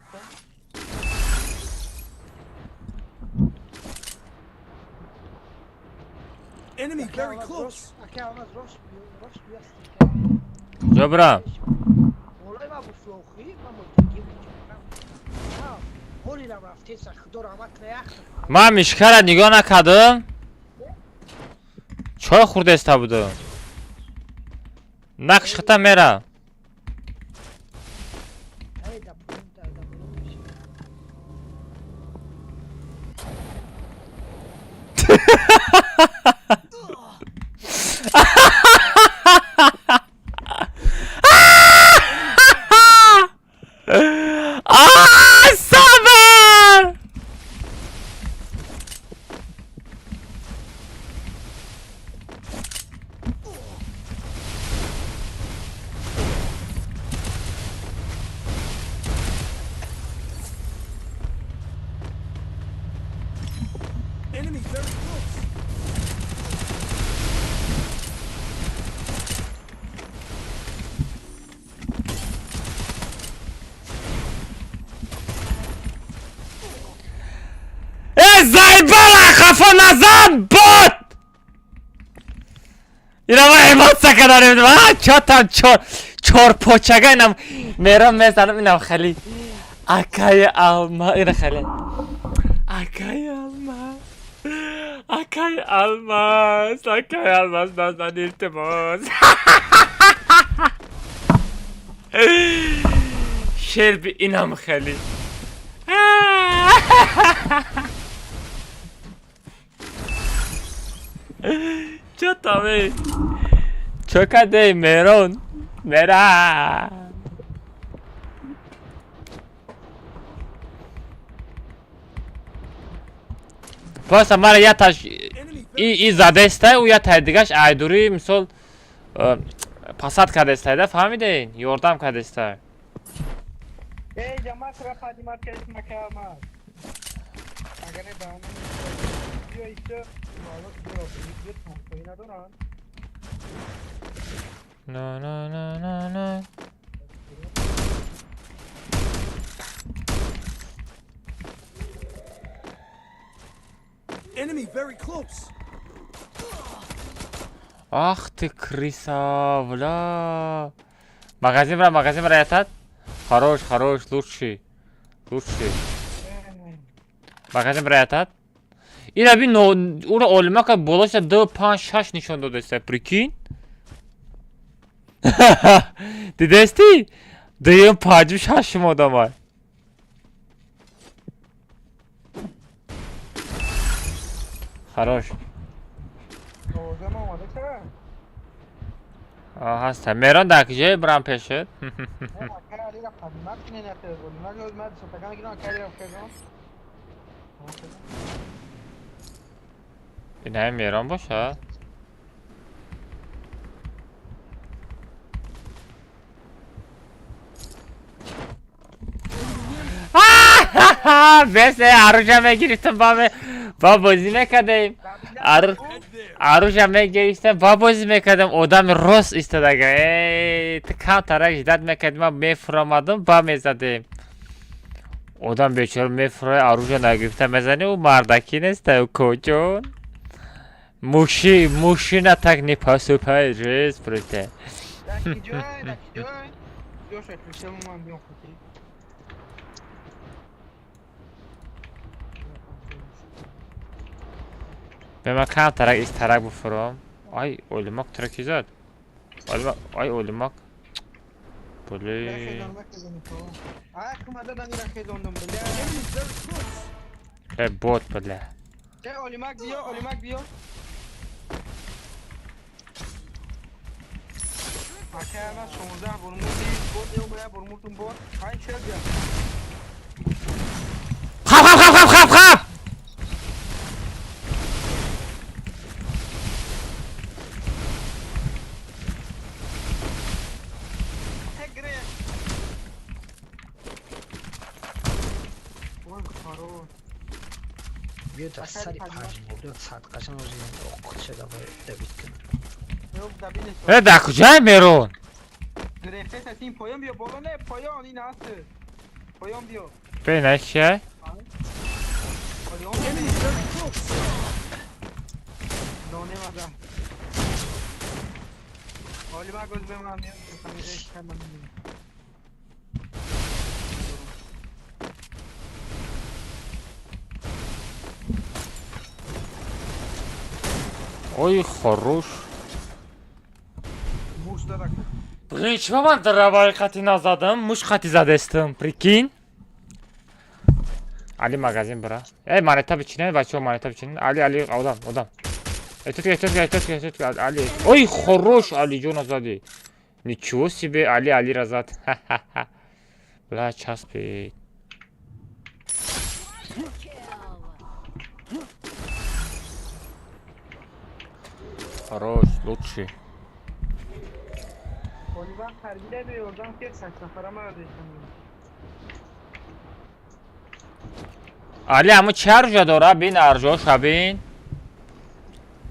Enemy very close. Akı olmaz roş bir Dobra. Olay ma bu floxi ma bu gibi. Ha, holi la rafte sa khudor amat react. من میشکر نگاه نکردم چای خورده است بودم نقش خطا میره Ay da bunu. صبر Enemy very close. زایبالا خفا نزن بود اینا ما ایمات سکنه نمیدونم چاتم چور پوچگه اینم میرم میزنم اینم خیلی اکای alma اینه خیلی اکای alma اکای almaz اکای almaz benden iltimas شرب اینم خیلی چه تامی چکده میرون میره پس مرا یا تاش ای زده است او یا تایدگاش ایدوری مثال پاسات کرده است ده فهمیدین یوردم کرده است Ey cemaat rapadi market makamaz. Agane dağının diyor işte balık diyor. Bir tontayına duran. no no no no no Enemy very close. ах ты крысавла магазин бра ятад хорош лучший магазин бра ятад ина бин ура олимака болоша 2 5 6 нишон додаста прикинь дидасти даем паҷу шашм одамай хорош O zaman olmadı sen. ҳастам мерон дар киҷое бирам пешат Akali rapadi market ne yapıyor? Bunlar gözmedi. Sotakana gidiyor akali rapadi. инаи мерон бошад бесе арӯжа мегирифтам ба бозӣ мекардем арӯжа мегирифтам ба бозӣ мекардем одами рост истодага ту камтарак жидат мекардем ма мефуромадам ба мезадем одам бечора мефурое арӯжа нагирифта мезани ӯ мардаки нестаю кӯҷон мушина так не поступает жест просто Diyor şey Cristiano Ronaldo yok ki. به من کم ترک ایست ترک بفرم آی اولیماک ترکی زد آی اولیماک بله خیزان مخیزان تو آیا کماده دانی را خیزاندم بله بوت بله چه اولیمک بیا Akşam 16 vurmuş değil, bot yok ya vurmuştum bot. Hayır şey ya. خب Tek gire. Oy karo. بیا در سری پنج بودو صد قشن روزی اوقات شده باید دوید کنه Yok da bilesin. در کجای میرون Grefte sesin poyam bia bola ne poyam ini nasıl? Poyam bia. بینه که Poyam. Done vada. Olimak gözüm anlıyor. Tamam. اوی خروش Muş da bak. Birinci ben dravayı katini azadım, muş kati zadestim, prikin. Ali magazin bura. Maneta biçine, başka maneta biçine. Ali, odam. Tut, Ali. Oy, хорош, Ali John azadi. Ничего себе, Ali Razat. Бля, час пи. Хорош, лучший. Olimak terbiye de oradan tek saçma paramı ödeyeceğim. Ali ama charge dora bin arjo shabin.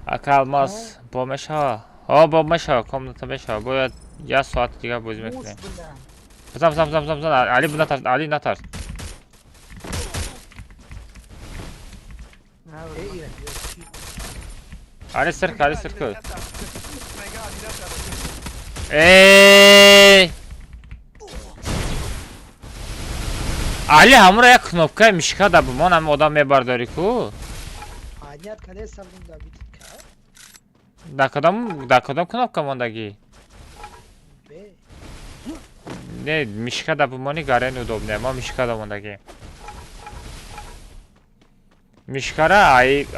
Akalmaz. Bomesha. Bomesha. Komnata mesha. Boya ya saat diga bozmak ne? Zam. Ali buna tar. Ali natar. Ali sırk. Ali hamura ya knopka mishka da bu mon ham odam mebardari ku. حاجات کده سبون دوید که Da kadam knopka mondagi. به Ne mishka da bu moni garen udobne ma mishka da mondagi. Mishkara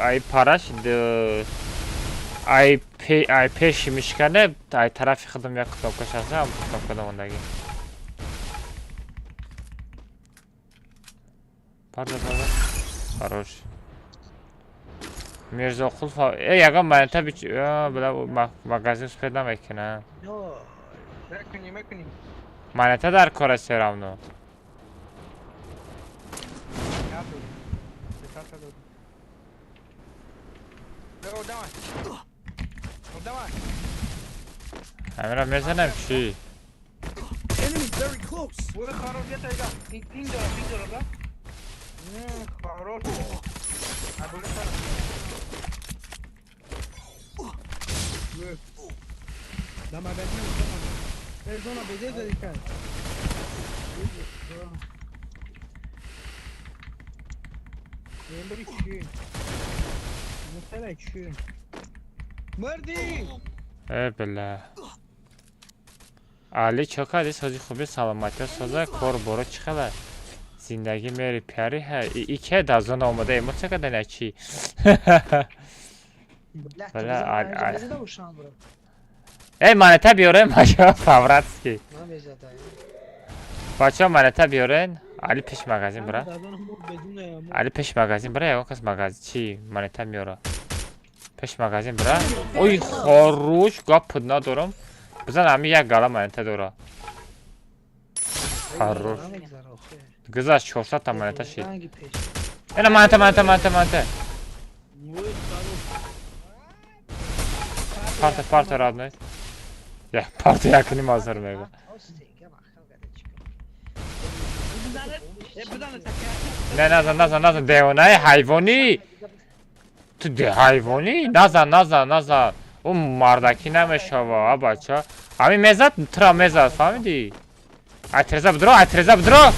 ay parash de ay pesh mishkane ay tarafi khidam ya knopka shasa knopka da mondagi. Pardon. Хорош. Mirza Kulfa. Yaga ben tabi böyle magazin spedam ekine. نو Mekunni. Manete dar kora seramno. Ya dur. Dikkat et. Ve orada var. Emre mesela şey. Enemy very close. Bu da karo diye tayga. Ping dola da. Karo. Ha böyle karo. Da magazin tamam. Perdona bede dedikan. Number 2. Mesela 2. Mırdi. Bela. Ali çok hadi sözü خوبی سلامتی سازه کار برو چخله زندگی میری پیاری ها ای که دازون آمده ایمون چه کده نچی لا بلا بزده بوشان برو ای manete بیارن بچه فاوراتسکی ما بزده بچه manete بیارن Ali peş magazin bura بدون Ali peş magazin bura ya kız magazin çi manete miora peş magazin bura oy хорош kapına dorum bizden ami ya gala manete dora хорош Kızlar çorsa tam manete şey hangi peş ena manete Parti radne ya parti yakını mazhar mega Ne nazan deonay hayvani Tu de hayvani nazan O mardaki nemeşava abaça Ami mezat tra mezat famidi Atreza bdro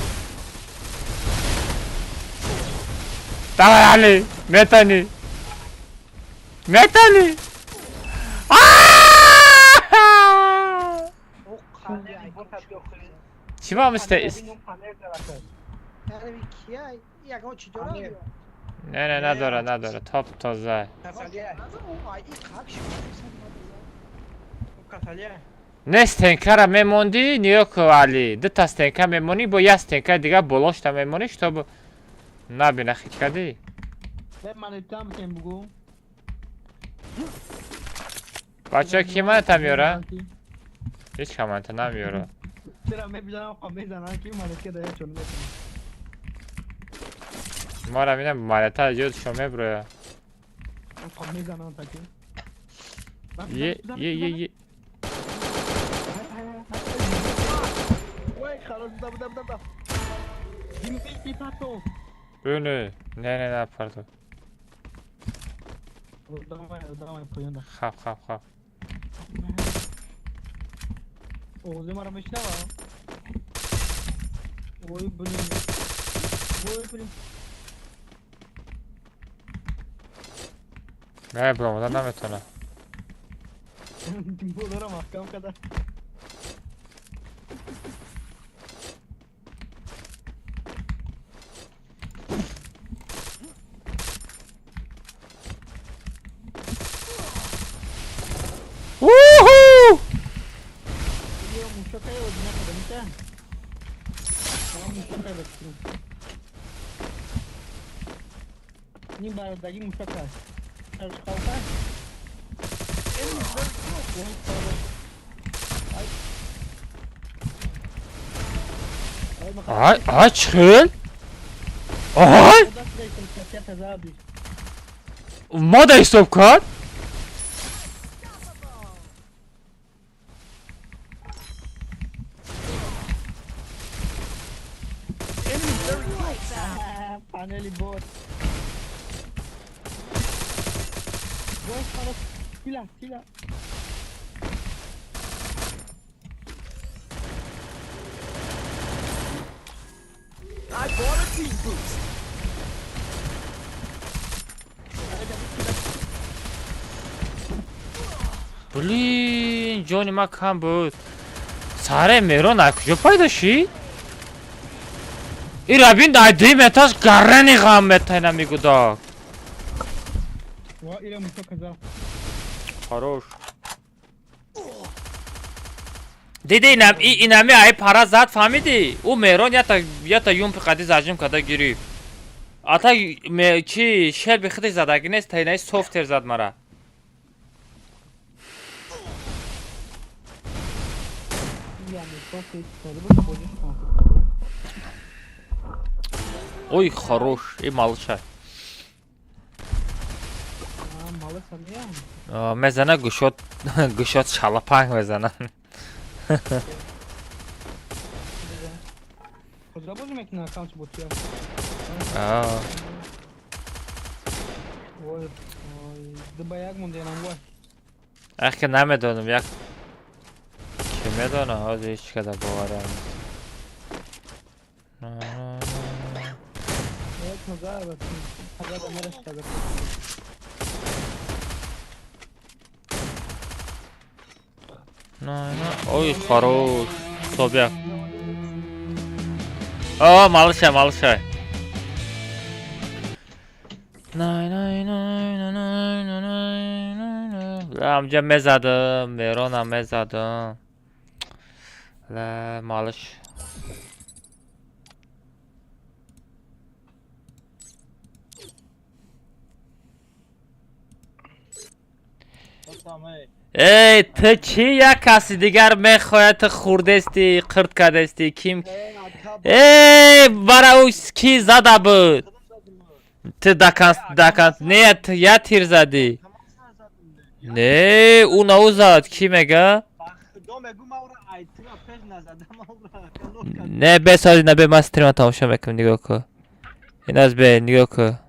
Davay Ali Metani o kalbi ay چی با مست پنیر درخت. یعنی کیه یکم چطور پنیر. آیا نه نه نداره تاپ تازه کسالیه. این کاک شما کسالیه. نه ستنکر میموندی نیو کو علی دو تا ستنکر میمونی با یه ستنکر دیگه بلوشت میمونی شتاب نبینه خیلی کردی به من اتهام کن بگو بچه کی من میاره؟ هیچ کامنت نمیاره چرا میبینم خب میزنن که مالکه ده چون میکنم ما را بینم مالتا جود شما برویا خب میزنن تا که یه وای خلاص دب دیمی پاتو بونه نه پردو دامای پایونده خب اوزه مرا میشنوه وای بلیم نه برامدن نمیتونه بولارا محکم کده ووهو یه موشکای وزنه کده میشه موشکای بسکرون این بردگی موشک هست از خواه هست ay çıkıl ay ma da istop kar Finally bought. Boy, silah. I bought a team boost. Блин, Джонни Макхам بود ساره میرون کجا پیدا شی؟ ای رابین دای دیمتاش گرنی غم متاینا میگو داگ وا ایرا موشک کذا Хорош. دیدی اینمی ای پارا زد فهمیدی؟ او میرون یا تا یوم قدی زجم کده گیری اتا چی شل بخیدش زدگی نیست تا اینای سوفتر زد مرا Oy хорош, ای مالچه ماله سمیه میزنه گوشات شلپنگ میزنه کجا بازی میکنه اکانت بوتیا وای دبا یک مونده نم وای اخ که نمیدونم یک که میدونه از هیچ کده باورم یک مزار بس حالا مرش کده نه اوی خروش صبح مالشه همجا میزدم میرونم میزدم مالش ای تو چی یک کسی دیگر میخواید خوردستی قرد کردستی کیم ای برای او کی زده بود تو دکانت نه یا تیر زدی نه اون او زد کی میگه نه بسازی نه به من استریم تماشا میکنم نگاه کن این از به نگاه کن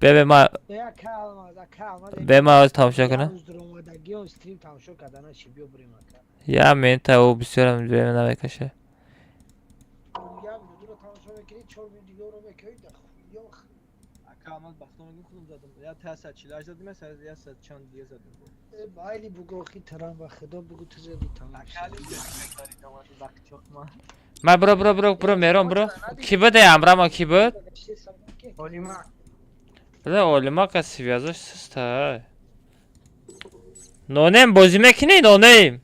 به ما به ما از تماشا کنه یا من تا او بسیار هم به من نمیکشه آمد بختم میگم کدوم زدم یا تاسات چیلاج زدم یا سات چند دیگه زدم بایلی بگو خی ترام و خدا بگو تو زدی تمام اکالی می‌کردی تمام وقت çok ما ما برو مهران برو کی بده امرام کی بود Olima. بده اولما که سویازش سسته نونیم بازی میکنی نونیم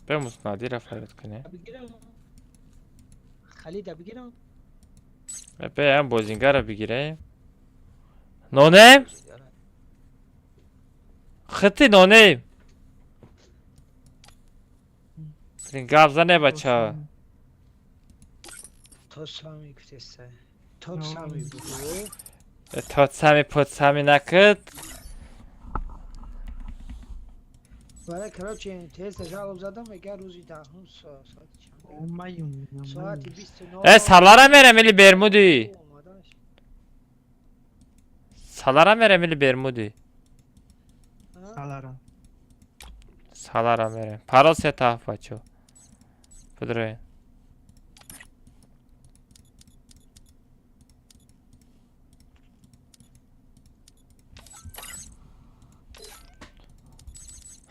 بموس نادی را فرد کنه بگیرم خالد بگیرم به هم بازینگر را بگیره نونیم خطی نونیم این گاب زنه بچه ها تو سامی کتسته تو سامی بگو تات سمی پت سمی نکد برای کراچین تست جواب زدم اگر روزی دهم ساعت چند Olmayım. ساعتی 29 salara merem ili bermudi salara merem ili bermudi Salara. salara merem paral setah bacho pudre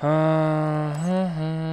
ha ha ha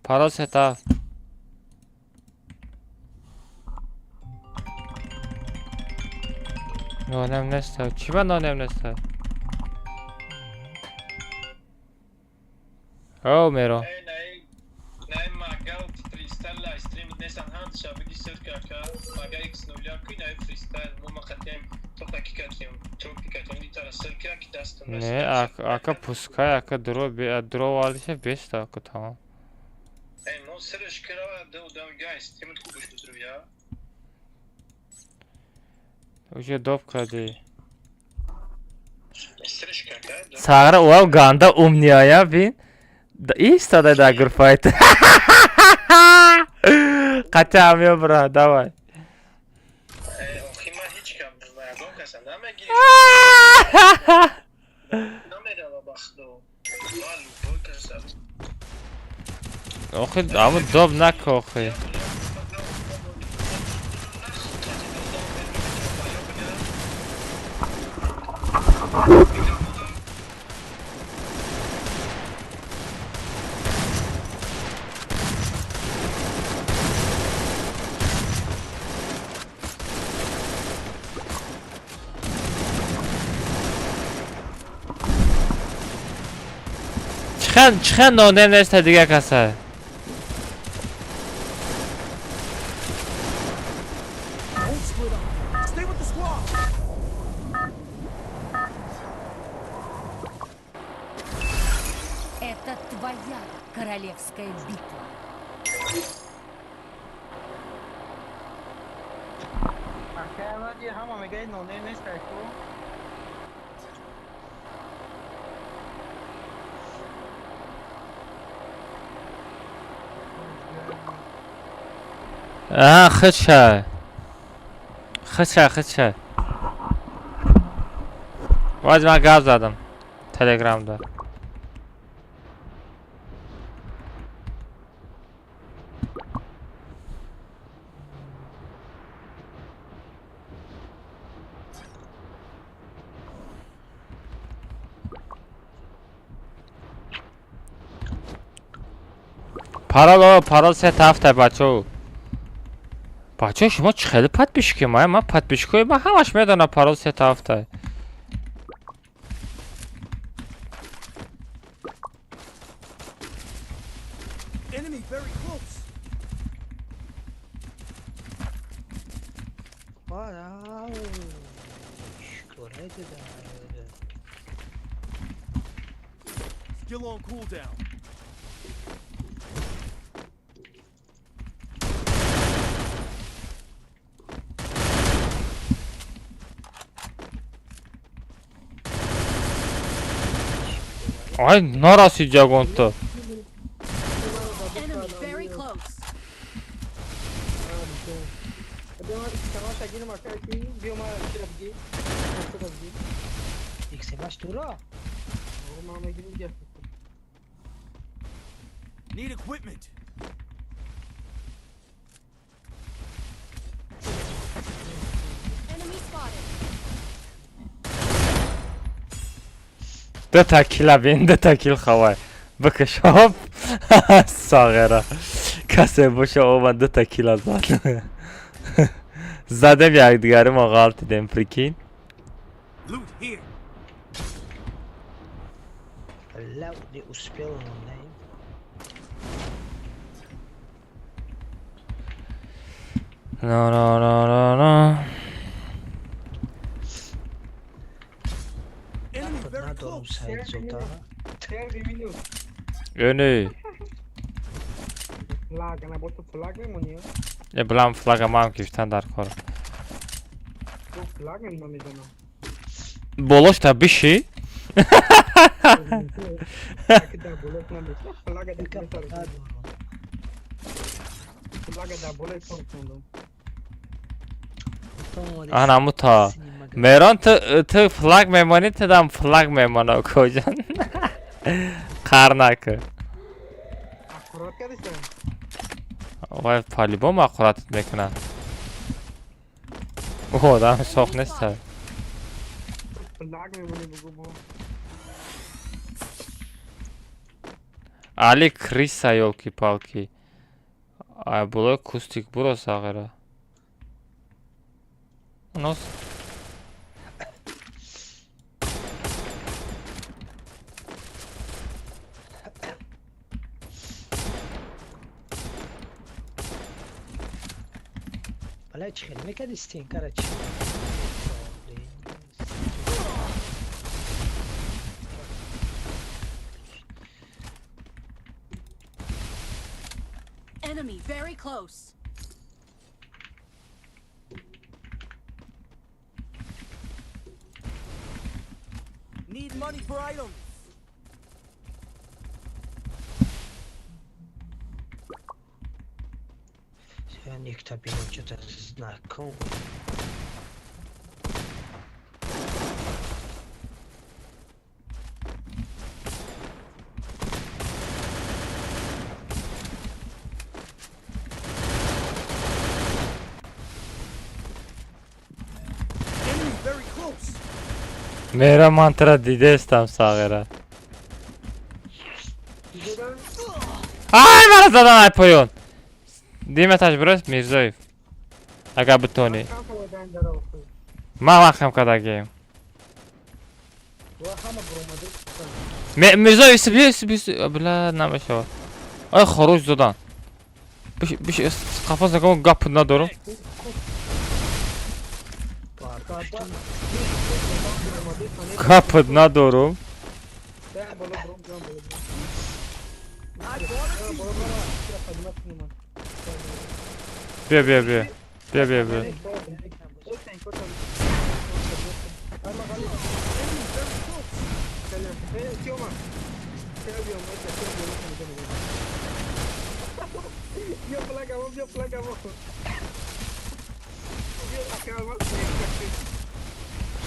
paral setah نانم نسته چی من نانم نسته او میرو Nej, Magga och freestyle livestream nästan handshab i cirka Magga X0 كنا freestyle مو مقطعين توقع كاتيم توقع كاتيم دي ترى cirka ki dastım ne aka puskay aka draw aldıysa 5 dakika tamam no sırış kira da guys stream tutuştur ya Уже допка ди sırış kanka Сагра уав ганда умнияя бин Истада да гурфайт Качам yo bro давай Oxima hiç kalmıyor ya gonkasan da ama giriş Namera baxdo Malu boykasan Охи аму доб нако охи Çıkan nonem neste دیگه kasa Stay with the squad. Это твоя королевская битва. Akşama diye hamam egay no ne ister ko? خدشه خدشه باز من گاز زدم تلگرامda парол сет هفته بچه شما خیلی подписчики من подписчикای من همش میدونم парол сет هفته Enemy very close. Wow. Şükür Still on cooldown. Ay narası jagontu. Enemy very close. Yükselmez Tura. Need equipment. Enemy spotted. دو تا کیل بین دو تا کیل خواه بکش هاپ ساغره کسی باشه او من دو تا کیل زد زدم یک دیگری ما غلط دیدم پریکین Loot here. Allah ne uspел online. No no no no no Enemy very Kadına doğru close. sahip zota. Önü Flag, ana botou flag mesmo, Ninho. Ya bilen flaga mam ki bir dar kor Tô flag mesmo, não me dá não. Boloş da bir şey Aqui da bola, não me dá. Flag da Dikkat bola, kadına doğru. flag da bola é fundo. Tamam, Ana muta Meron tı flag memoni tedam flag memona kocan Karnakı Akurat que disse. Vay palibo mu akurat etmek ne? O adam çok ne sev Flag mesmo, ne bu. Ali Krisa yolki palki Ay bula kustik burası ağıra Nasıl? Bala çıkın ne kadar isteyin karaç. Enemy very close. Need money for items. Ja nikt pilot to znaką. Enemy very close. Mera mantra didestam sağıra Ay bana zaten aypoyon Dime taş burası Mirzoyev Aga butoni Ma vakam kadar game Mirzoyev sıbıyor Bla nameşe var Ay xaruj zadan Bir şey kafasına koyun kapına doğru Kapına doğru Bir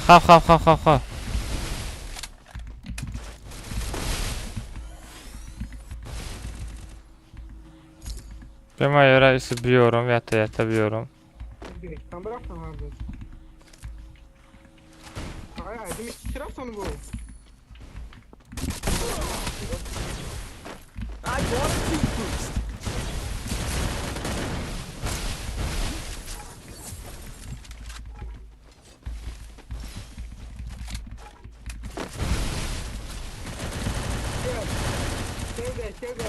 Ha Ben yere sıbıyorum yatabiliyorum Tam bıraksana abi. Ay ay, demek ki tirarsın bu. I want a speed boost. Chega.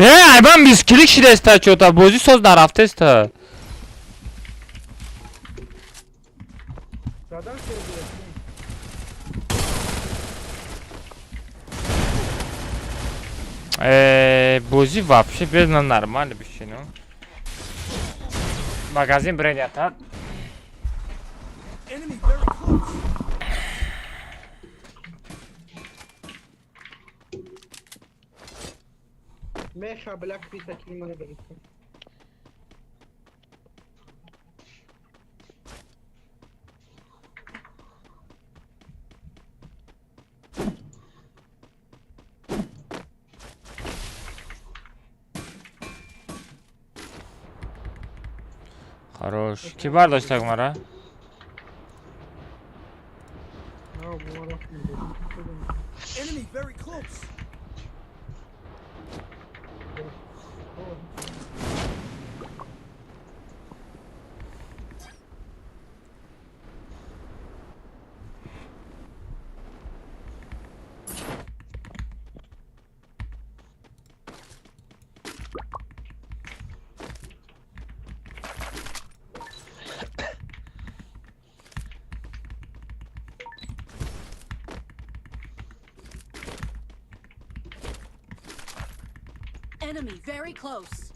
من 20 کلیک شده است چوتا بازی ساز نرفته است Zaten söylüyor. بازی вообще безумно нормально вообще, ну. Магазин бронята. Enemy very close. Mecha Black Pit aqui no Everton. Хорош. Kibar dostlar bunlara. Enemy very close. Enemy very close.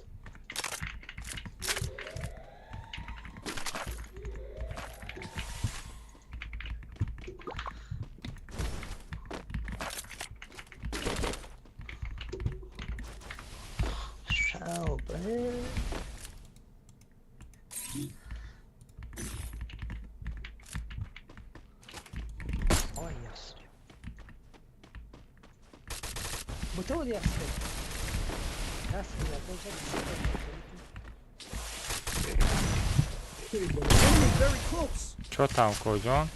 Şao be. Ay yas. Bu to yas. Yas ya Enemy very close. Čo tam kocan?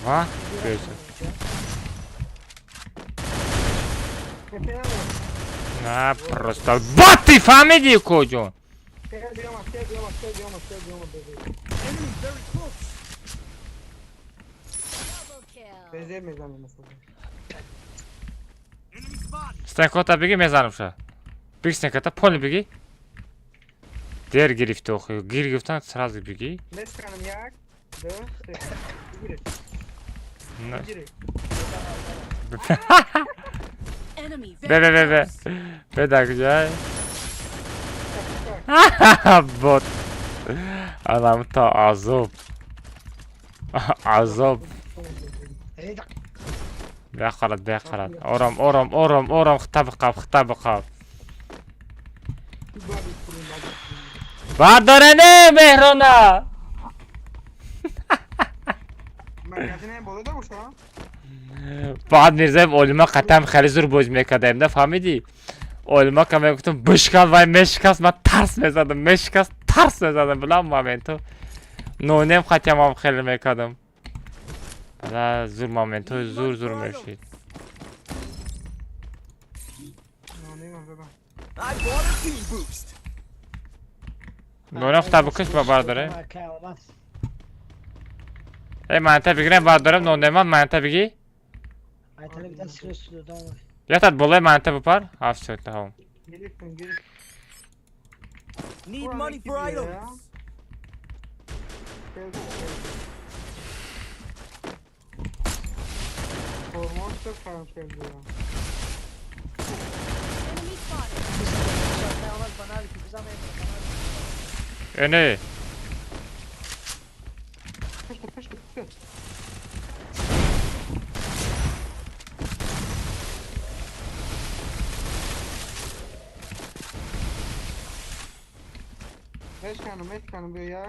Va? Görsün. Na просто. Вот ты фамилию kocan. Pega de uma, pega de uma, pega de uma, pega de uma, bebê. Enemy very close. Double kill. Bezemez anlamasın. Enemy spotted. Станкота беги мезанымша. Беги станкота поле беги. Дер грифте окуй. Гиргифтан сразу беги. Meskanım yak. Da. Gire. На. Gire. Enemy Be very be be be. close. Be da güzel. Bot. Adam ta azop. Azop. بخلط بخلط أورم أورم أورم أورم خطاب خطاب باردارنه مهرانا Magazine bolu da bu şu an. بعد میرزایم اولما قطعم خیلی زور بوج میکردم نه فهمیدی اولما که میگفتم بشکال وای مشکاست من ترس میزدم مشکاست ترس میزدم بلا مومنتو نونم خطعم خیلی میکردم بلا زور مومنتو زور میشید I bought a team boost. نونه خطاب کش بارداره ای منطقه بگیرم باردارم نونه من بگی Ay tane bir daha sıra stüdyoda ama. یادت بالای منطقه بپر هفت شد تمام Gelirsin gelirsin. Need money for items. Hormon çok karanlık ya. Enemy spotted. Olmaz bana abi kuzamayın bana. öne Kaçtı kaçtı kaçtı. Meşkanım böyle ya.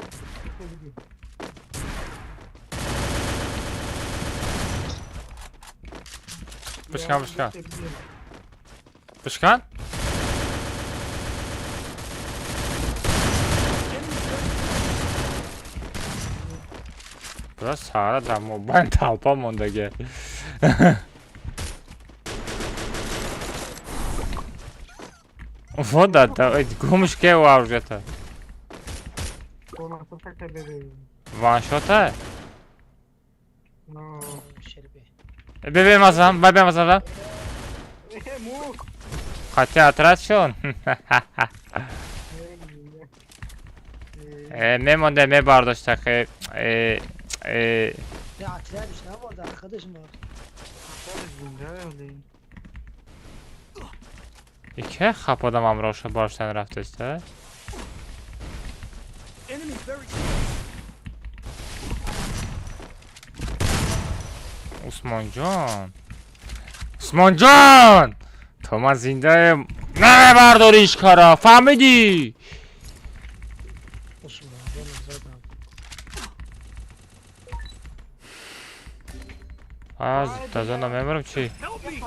Bışkan Bışkan Biraz sağda da mı? Ben talpam onda gel. Вот да, гумыш ке var jeta. Hormon çok bebeğim. One shot'a. No. شربه ببین مثلا ببین مثلا مو خاطرات شون میمونده می برداشته که نه اتریادش نبرد خودش مرد که خب آدم امروش باشتن رفته است Enemy very عثمان جان عثمان جان تو من زنده نه برداریش کارا فهمیدی خوش مرد زدم از تازه نمیبرم چی help me.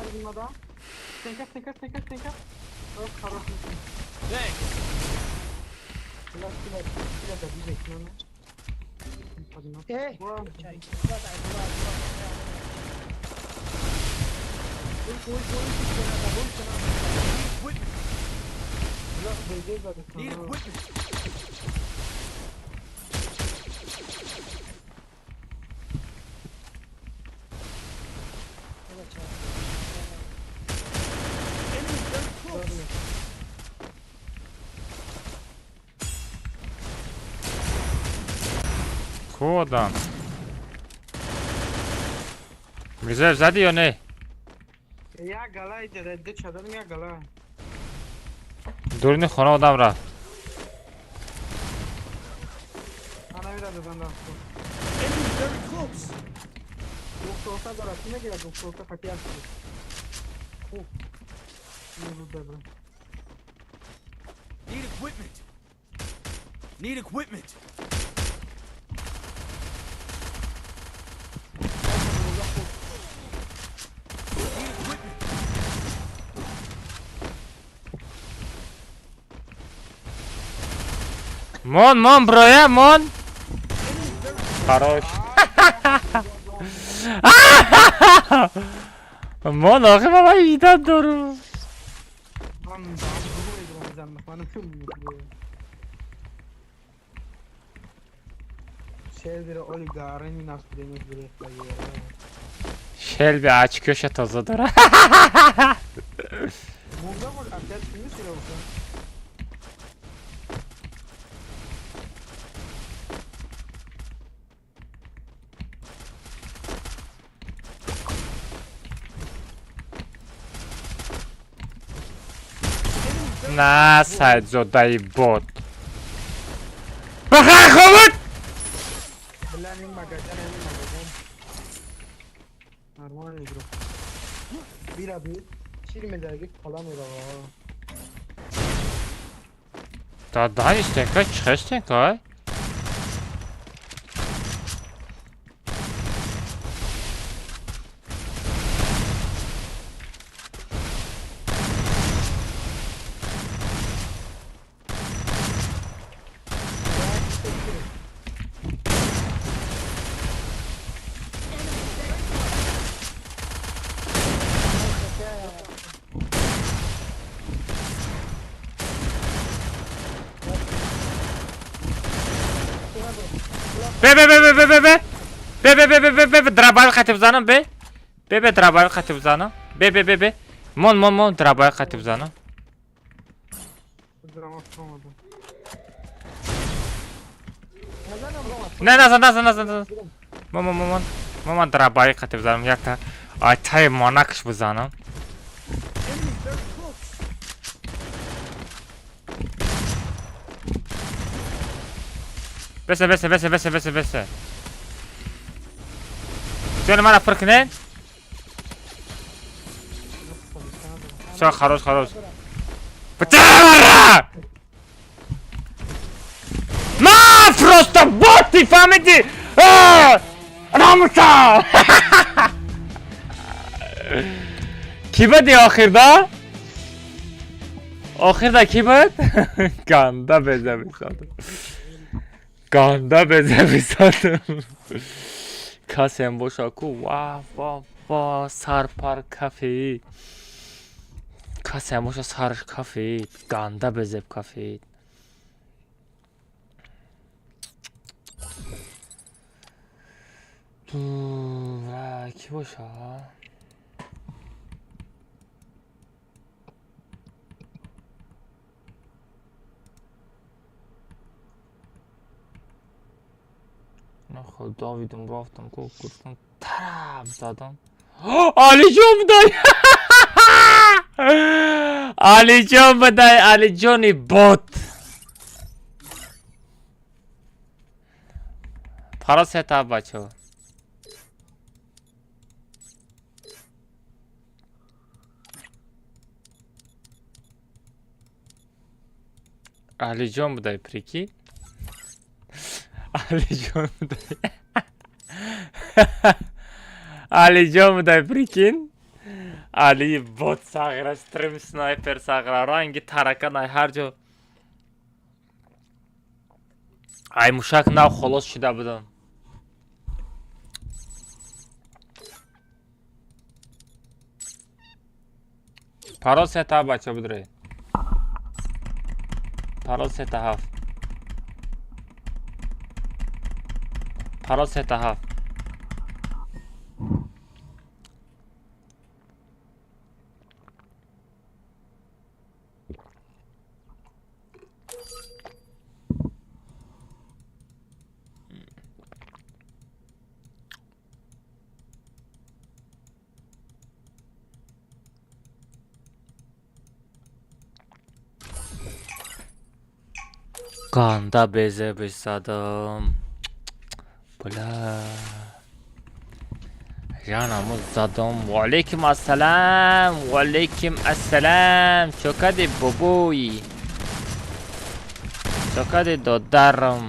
ای چای Need equipment. Enemy very close. کو آدم ریزرو زدی یا نه یک گلای جده چادرم یک گلای دورین خانه آدم رفت من نمیره بزنده Enemy very close. دکترسا داره چی نگیره دکترسا خطی هستی خوب نیرو ببرم Need equipment. Need equipment. Need equipment. من برای من خراش من آخه بابا ایداد دارو من گروه ایدرم خانم شهر بیره اولیگارنی نفس بیرمیز بیره شل به açköşe tazı dara Burada mı? Arkadaş kimi sürüyorsun? نه سعید زدایی بود بخیر خوبت Bilen in magajan in magajan. Normal negro. Bir abi. Şirin mezarlık falan var. daha istenka çıkıştenka به درابای خطی بزنم به درابای خطی بزنم به من درابای خطی بزنم نه نزن من درابای خطی بزنم یک تا آیتای مانکش بزنم Enemy very close. بسه جان من فرق نه شو خروش بتاع ما فروست بوتي فهمتي رامسا کی بدی آخر دا کی بود گنده بزه بیسادم کاسم باشاکو واه سرپر کافی کاسم باشا سر کافی گنده بزه کافی dur. Ki boş ha. خب داویدم رفتم که گفتم طرف زدم علی جان بدای علی جان بدای علی جانی بوت پراس هتا بچه علی جان بدای پریکی علی جان بدای علی جان بدای پریکین علی بوت ساغر استریم سنایپر ساغر رنگی ترکن ای هر جا ای مشاک ناو خلاص شده بودم پاراس هتا بچه بدره پاراس هتا هفت پاراس هتا هفت Ganda beze besadım. Bula. Canımı zadım. Aleyküm assalam. Aleyküm assalam. Çok hadi boboy. Çok hadi dodarım.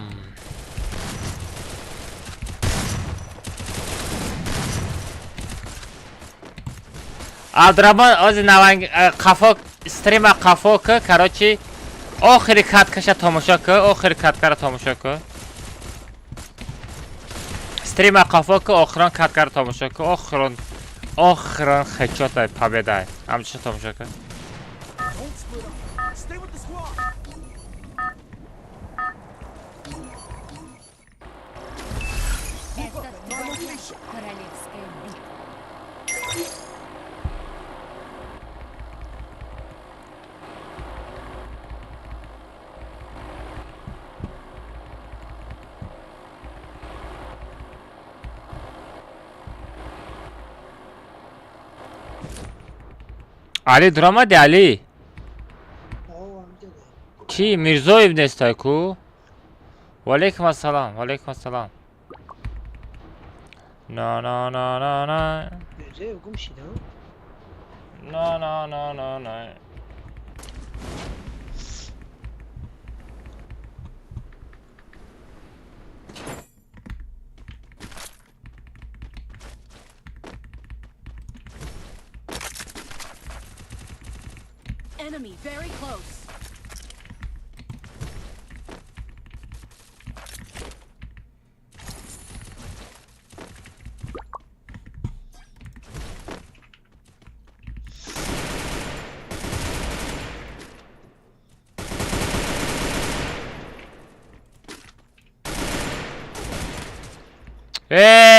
Aldraman az navang kafok streama kafok karochi آخری کاتکش تماشا که آخری کاتکار تماشا که استریم قفا که آخران کاتکار تماشا که آخران خیچات های پابده های همچه تماشا که علی درام دی علی کی میرزویف نیست کو و علیکم السلام و علیکم السلام نه نه نه نه نه نه نه نه نه نه Enemy very close.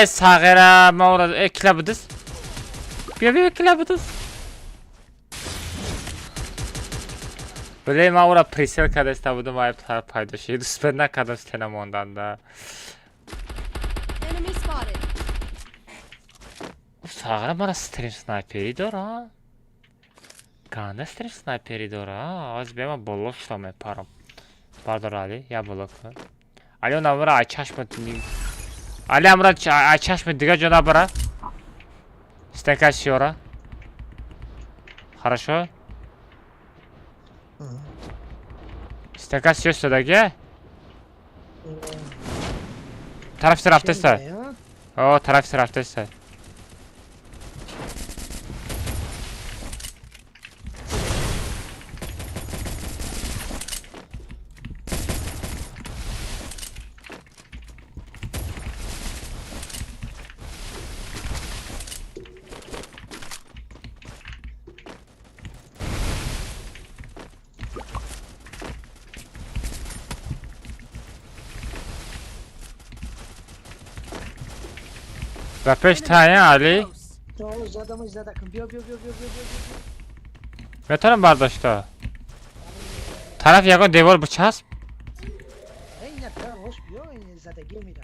ساغره ما orada کلابدız بیا کلابدız بله ما اورا پریسل کرده بودم و پیدا شد دوست بد نکردم ستنه موندن ده ساغره مرا ستریم سنایپری داره گانده ستریم سنایپری داره از بیما بلوک شدم پارم باردار علی یا بلوک کن علی اون امرا ای چشم علی امرا ای چشم دیگه جدا برا ستنکش شیورا хорошо Стакас все сюда, Taraf taraftaysa. O taraf taraftaysa. Zapeş tane Ali. Close. تو زدم کن بیا بیا بیا بیا بیا بیا Metanım bardاشتا. Taraf yakın devar bıças. این نه پر روش بیا این زدگی میره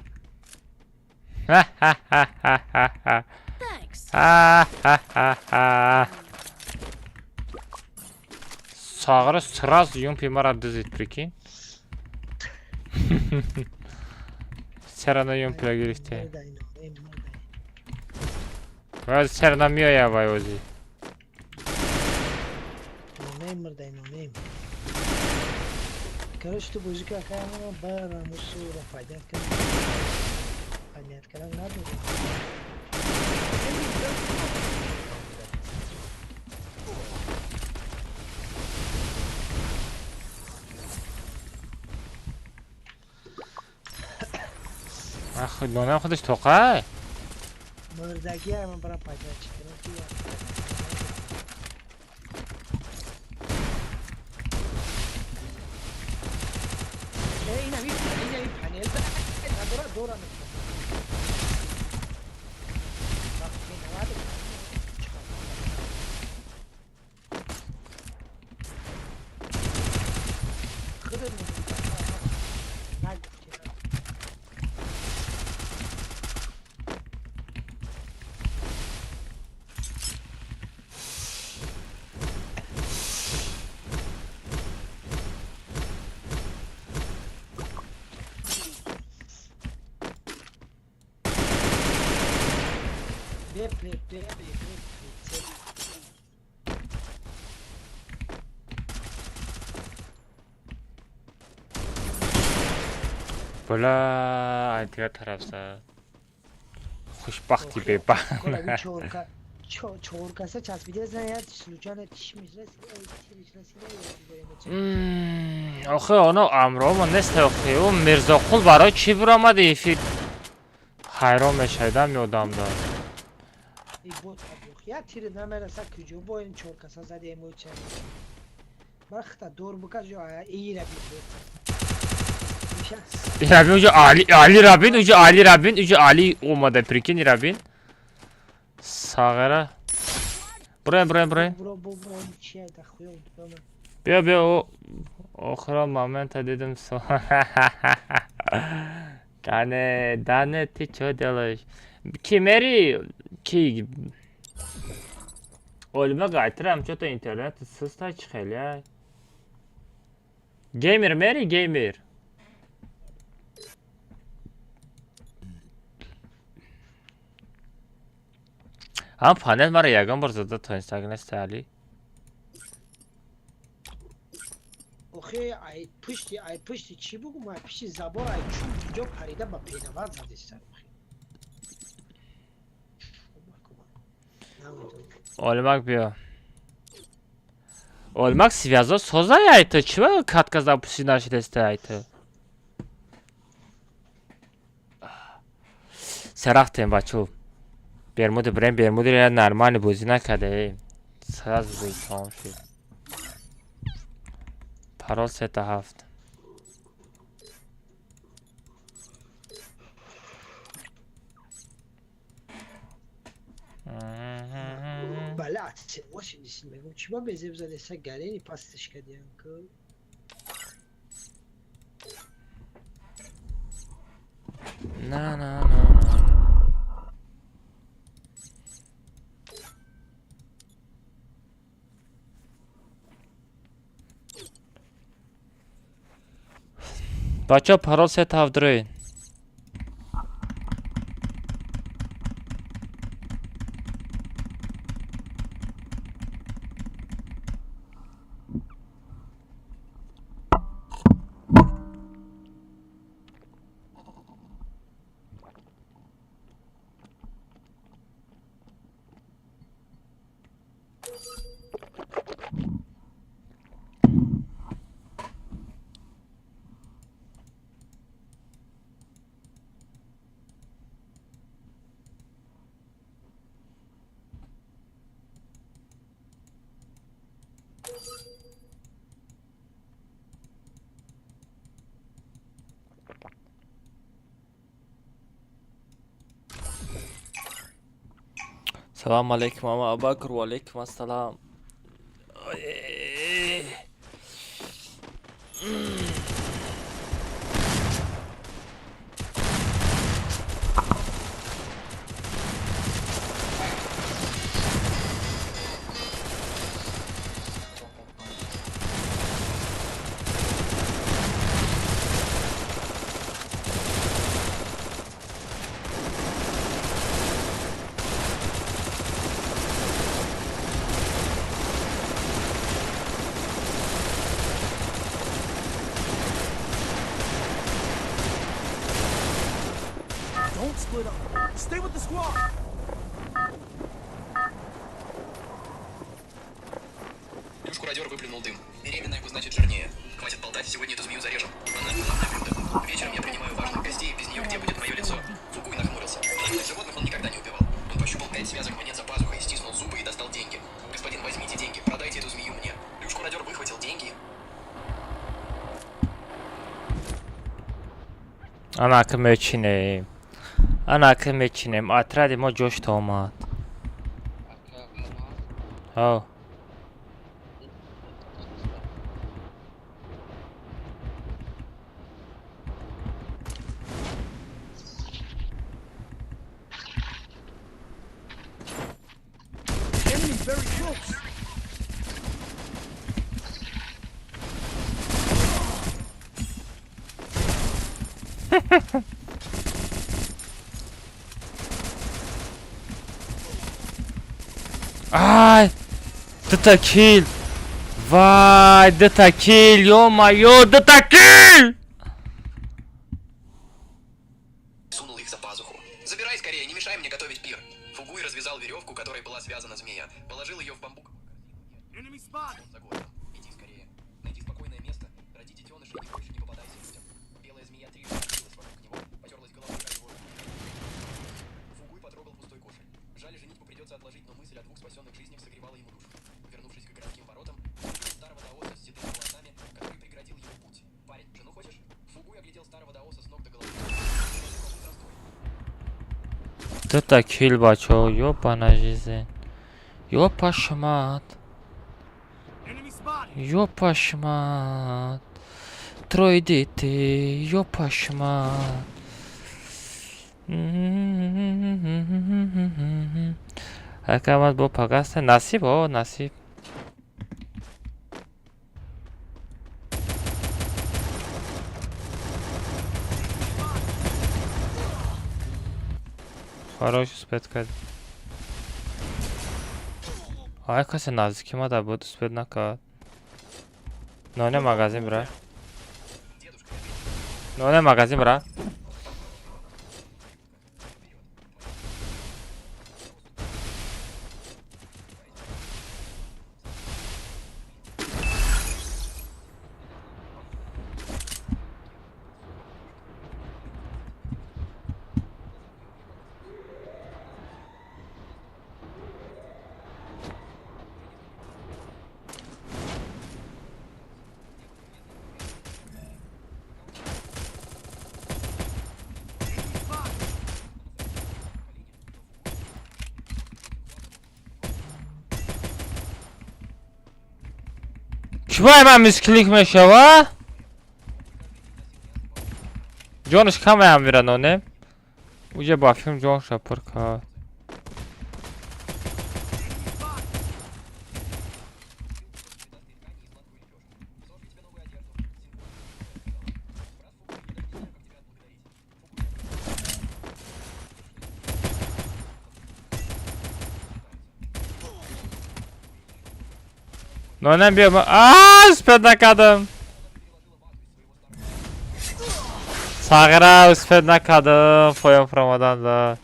Ha ha ha ha ha ha. Thanks. Ha ha ha ha. Sağırı sraz yum pimara dizit priki. Serana yum pila girişte. مرده اینا این مرده Vaz serana miyo ya vay ozi. نیم مرده اینا نیم کرش تو بوزی که اکایمون برم و سور فایدت کنم فایدت کنم نداره آخه دونم خودش توقعه. مردگی هم برام فایدت چکنم که این همی پنل نداره دورم Bula antiga tarafsa. خوشبختی به با. چهار کاسه چسبیده زنید سلوچان تیش میرسید آخه آنها امرو نیست آخه اون مرزاقل برای چی برآمده این فیلم حیران میشدم یادم داد. این بود یا تیر نمیرسه کجا با این چهار کاسه زده ایمو چه برخت دور بکش جو ای ربی Rabin ucu Ali Rabin ucu Ali Rabin ucu Ali olmadı prikin Rabin. Sağera. Buraya. Bia o xara moment dedim Dane ti çödeliş. Kimeri ki Olma gaytram çota internet sısta çıkıyor. Gamer. هم پانل مرا یگان بار زده تا اینستاگرام است علی. اوخی ای پشتی چی بگو ما پیش زبار ای چون جو پریده با پینوار زده سر Olmak bia. Olmak связал созаяйты. Чего катка запустить начали стоять? Сарахтем бачу. Бермуды я нормально бузи накаде. Сразу будет tamam şey. Parol seta haft. بلعت واش نیست میگم چی با بزرگ زده سر گلینی پاستش کردیم که نه بچه پارول ست هفدره Selam aleyküm ama Abakır ve aleyküm assalam. Ay. Don't split up. Stay with the squad. Клюшку-радер выплюнул дым. Беременная значит жирнее. Хватит болтать, сегодня эту змею зарежем. Она главное блюдо. Вечером я принимаю важных гостей, без нее где будет мое лицо? Фугуй нахмурился. Половину животных он никогда не убивал. Он пощупал 5 связок монет за пазухой, стиснул зубы и достал деньги. Господин, возьмите деньги, продайте эту змею мне. Клюшку-радер выхватил деньги. Ana akım içineyim. Ana akım içineyim. Atradi mo coş tomat. Oh. Enemy very close. Ay! Dıta kill! Vay! Dıta kill! Ё-моё! Dıta kill! Сунул их за пазуху. Забирай скорее, не мешай мне готовить пир. Фугуй развязал веревку, которой была связана змея. Положил ее в бамбук. Enemy spot. За городом. Иди скорее. Найди спокойное место. Роди детенышей и больше не попадайся людям. Белая змея трижды обвилась вокруг него. Потерлась головой о его руку. Фугуй потрогал пустой кошель. Жаль, женитьбу придется отложить, но мысль о 2 спасенных жизнях согревала ему душу. Вернувшись к городским воротам, он увидел старого даоса с седыми волосами, который преградил ему путь. Парень, жену хочешь? Фугуй оглядел старого даоса с ног до головы. Dıta kill bacho. Ёбана жизнь. Ёпашмат. Enemy spotted. Ёпашмат. Трое детей. Ёпашмат. Акамат бо пагаста. Насиб, о, насиб. Хорош успеть кад. Ай, касе наздики ма да буд успеть накад. Но не магазин бра. Но не магазин бра. Чувай, мам, мискlik мешава? Джонш камаям виранонем. Уже бафим Джон шапурка. Но не бьем. Успел накадым. Сагра успел накадым. Поем промодан да.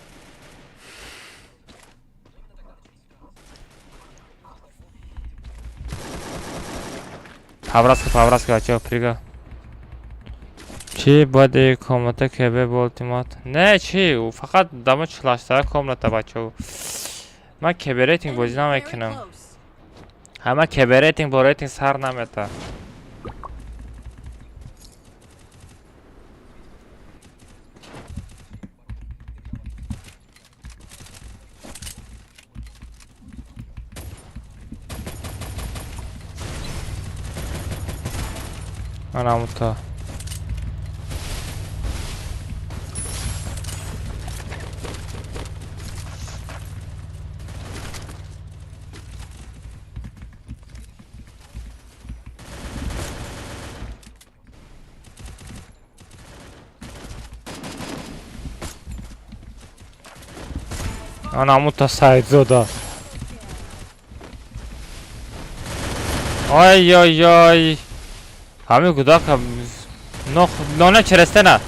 Павраска, ачо, прига. Чи баде комната кебе болтимат. Не, чи, фақат дама чилаштара комната бачо. Ман кебе рейтинг бозӣ намекунам. Ҳама кебе рейтинг бо рейтинг сар намета. Anamı ta. Anamı ta saydı da. Ay ay ay. Hami kudaka. No ne çerestena.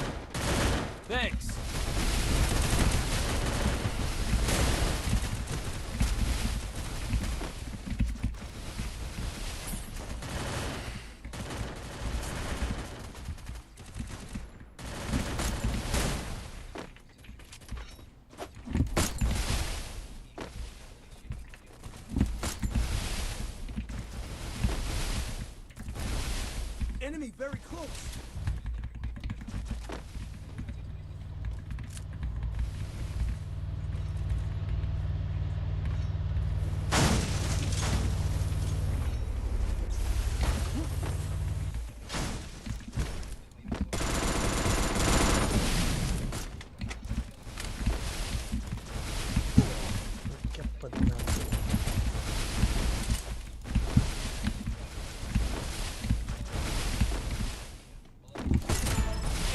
Enemy very close.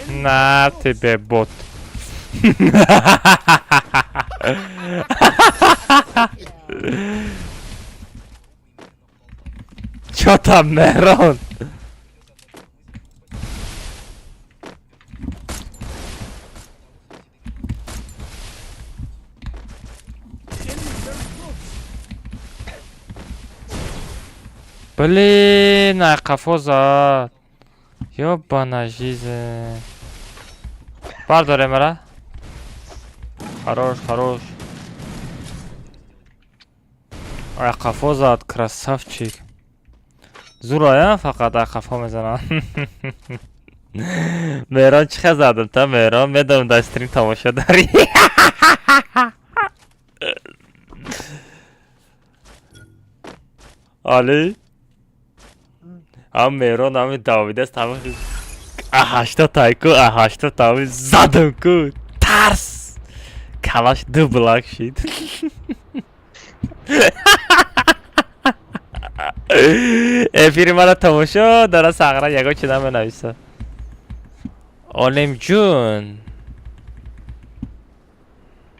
Na тебе бот. Чё там, Мирон? Блин, а кафоза. Ёбана жизнь. Бардор мера. Хорош, хорош. Ай кафо зад, красавчик. Зурая фақат ай кафо мезанам. Мерон чиқа задам та Мерон? Медам да стрим тамоша дари. Али? Ам Мерон ами Давидест ами Ahashta tayko, ahashta tabi zadım ku ters. Kalash the black shit. Firmada tamosho dara sagra yago chidam benavisa. Olim jun.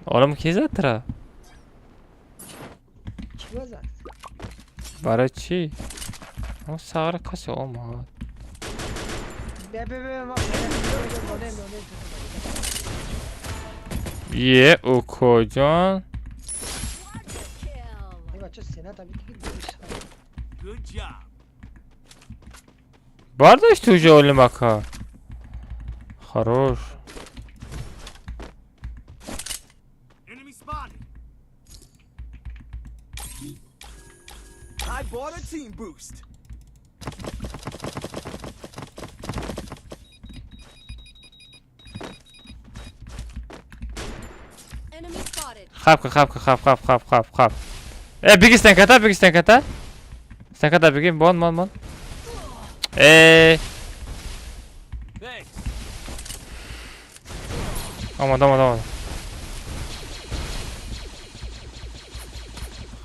Olim ki zatra? چی وزد؟ برای چی؟ اون sagra kasi olmad. به ما Ye o kocan. این بچه سینه tabii ki gidiyor. Good job. Бардаш ты уже олимака? Хорош. Enemy spotted. I bought a team boost. Enemy spotted. Хап. Беги стенката. Стенката беги, бон. Aman.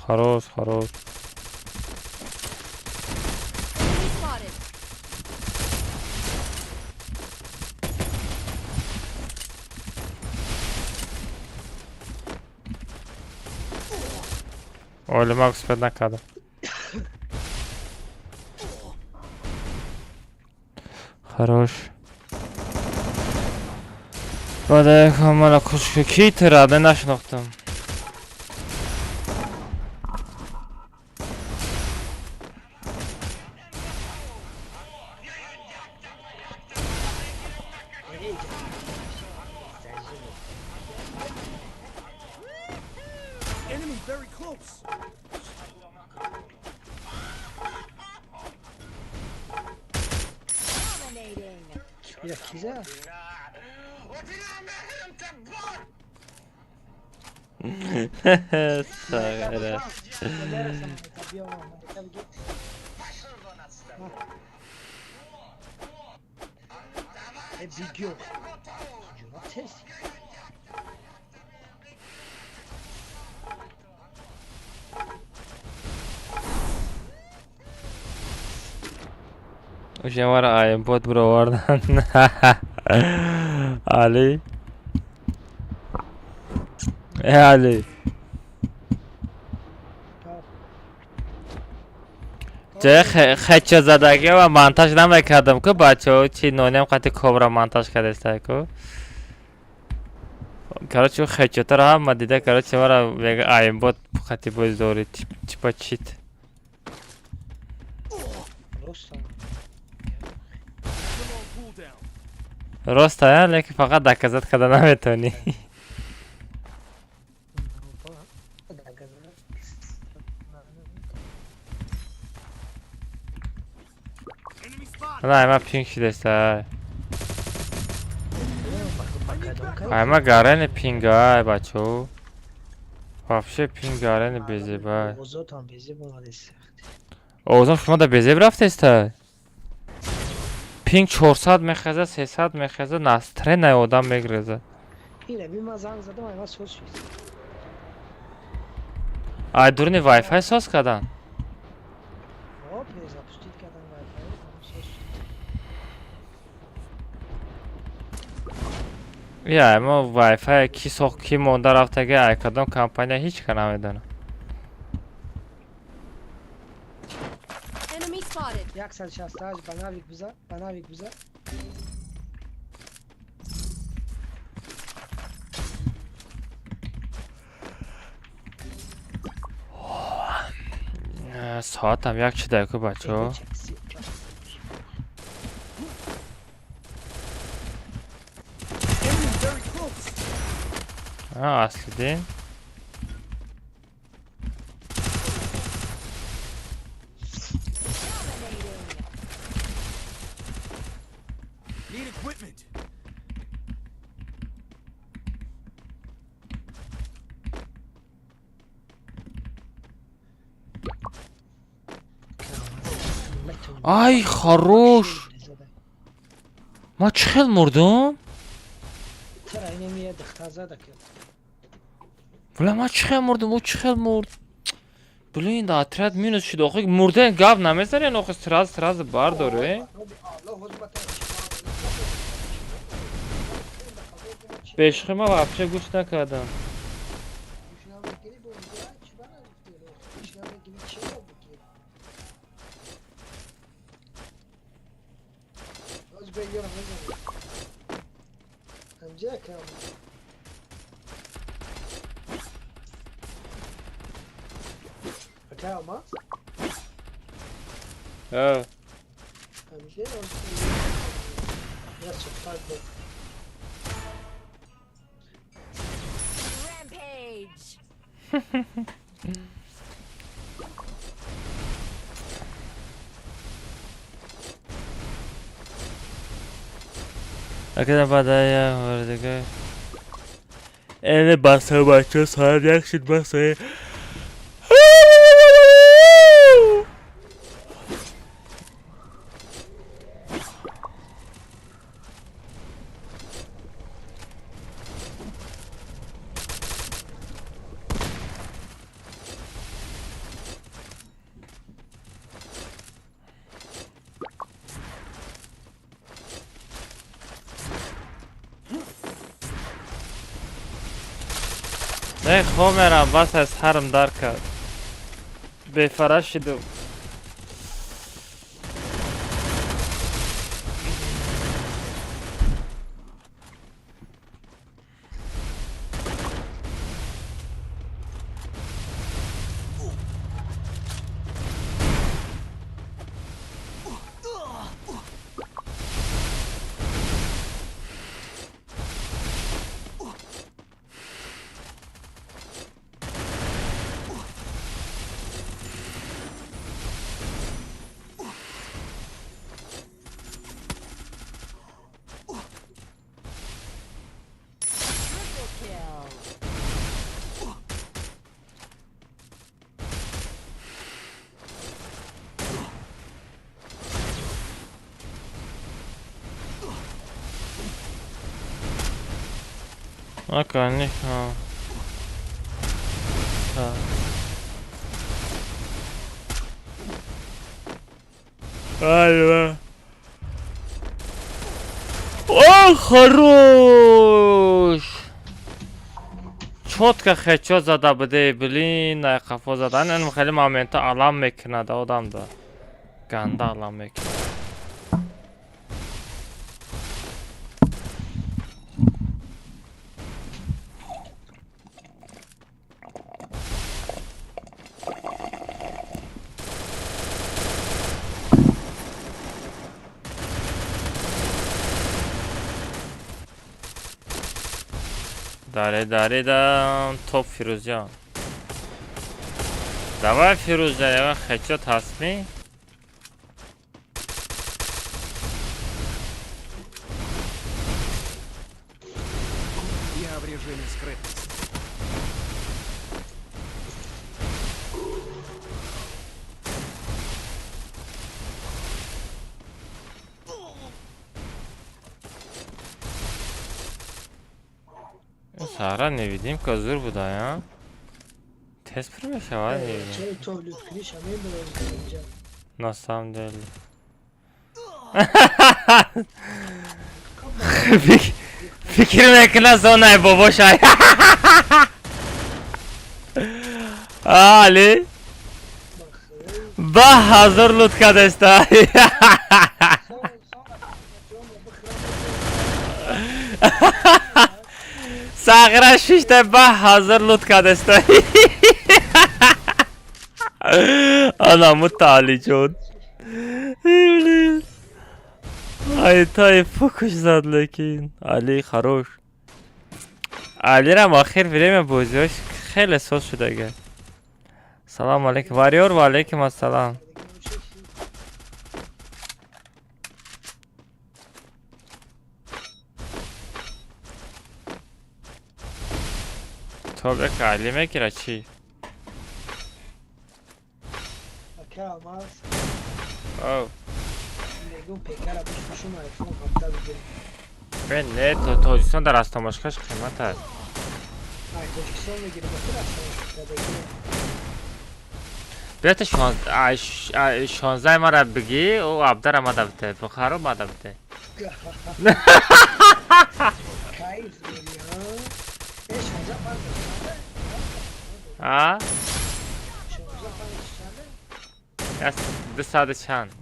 Хорош. Enemy spotted. Олимак спят на кадр. Хорош. Бадай хамала кушка китера, да нашнохтам. Enemy very close. Dominating. Bir kiza. Sagara. Big yok. Cuma test. O şey var ayım bot bro oradan. Ali. Ali. جای خچ زدگی و مانتاژ نمیکردم که بچه ها چی نونیم خطی کبرا مانتاژ کرده که کارچو خچتر هم دیده کارچو مرا میگه آیم بود خطی باز دوری چیپا چیت راست ها لیکن فقط دکزت کده نمیتونی نه اما پینگ شده سای اما گارن پینگ های بچه ها وافشه پینگ گارن بیزی بای اوزاتان بیزی بومده سخت اوزان شما دا بیزی برفته است پینگ 400 میخزه 300 میخزه نستره نه آدم میگرزه اینه بیم من زنگ زدم اما سوز شد آی دورنی وای فای ساز کردن آب نیزا پشتید کردن وای فای سوز شد یا اما وای فای کی ساخت کی مونده رفته که ای کدام کمپانی هیچ که نمیدونه Enemy spotted. 168 بناویک بزا ساعتم یک چی دقیقه بچه ها اصلی دین Need equipment. ای خروش ما چخیل مردم ترى اینه میاد دختازه دکل بله ما چخیل مردم او چخیل مرد بله این دا اتراد مینوز شد آخه مرده گاب نمیزنی این آخه تراز بار داره بشخ ما وابشه گوش نکردم اه Rampage. اگر بعدایا وردگاه اینه بسته بچه ساعت یک شد بسته نه خواه میرم بس از حرم در کرد بفرش شدم Окей, Айва. О, хорош! Четко хедшот зада буде, блин, ай кафо задан. این خیلی момента علم میکنه دا آدم دا. گنده علم میکنه. داره توپ فیروز جان. давай فیروز جان хедшот هستمی؟ Я в режиме скрытности. Sahra ne bileyim kazır bu da ya. Test pürmeşe var ne bileyim. چرا تو لوت کنیش همه برای اینجا Nasıl değil. Fikrim ekine sonra baba şay. Ali. Bah hazır loot kadesta. Sağıra şişte bah hazır loot kadesta. Anamı talicon. Ay tay fokuş zad lekin. Ali хорош. Ali ram akhir время بازیش خیلی سوس شده گه. سلام علیکم واریور و علیکم السلام. تو به علی میگیره چی؟ او ben ne Tacikistan در استاماشکش قیمت هست. بیات 16 ما را بگی او عبدر ما دبته بخارو ما دبته. ها؟ یس 2 ساعت چند؟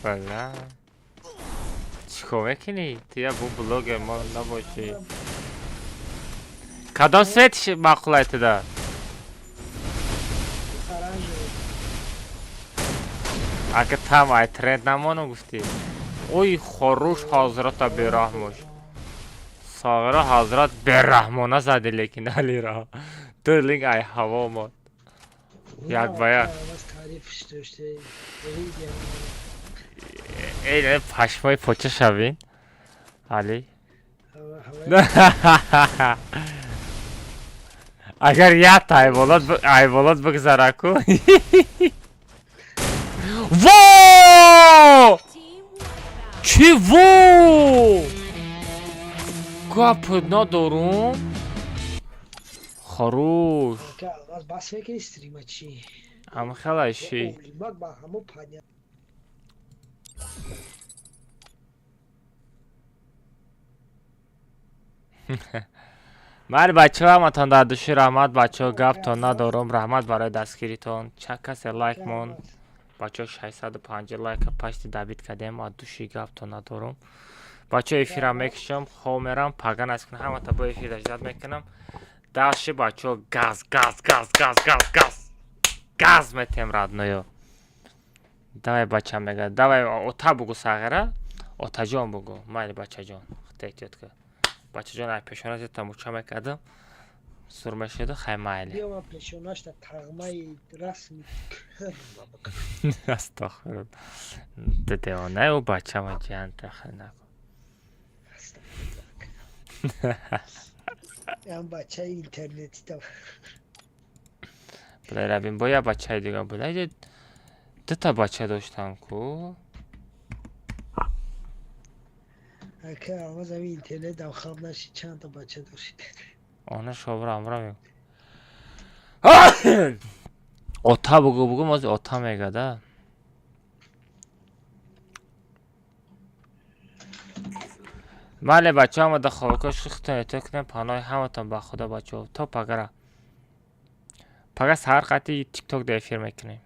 بله چیکار میکنی؟ تیا بو بلوگ ما نباشی کدام سیت مقولایت دا؟ اگه تام ای ترند نمانو گفتی اوی خروش حضرت برحمش ساغره حضرت برحمانه زده لیکن علی را تو لینگ ای هوا ماد یک باید ای پشمای پوچه شوین علی اگر یاد ایوالات بگذاره کو وو چی وو گپ ندارم خروش بس فکر استریم چی هم خیلی شی من بچه ها متان دادوشی رحمت بچه ها گفت تا ندارم رحمت برای دستگیریتون چک کسی لایک مون بچه ها 650 لایک پشت دبیت کردیم دادوشی گفت تا ندارم بچه ها افیر هم میکشم خواه میرم پاگان از کنم همه تا با افیر اجداد میکنم داشتی بچه ها گاز میتیم راد نیو دوای بچه هم میگه دوای اوتا بگو ساغره اوتا جان بگو مایل بچه جان احتیاط که بچه جان ای پیشونت تموچه میکردم سرمه شده خیلی مایلی بیا پیشونش تا تغمه رسمی استخر دیوانه او بچه ما جان تخیل نکن هم بچه اینترنتی تا بلای ربیم با یه بچه دیگه بلای دو تا بچه داشتم کو اکا آواز همین اینترنت دو خواب نشید چند تا بچه داشتید آنه شابر امرا میگم oта بگو ماز ota میگه ده بله بچه ها ما در خوابکا شختن کنیم پانای همتون با خدا بچه ها تا پگره پگه سهر قطعی تیک توک در افیر میکنیم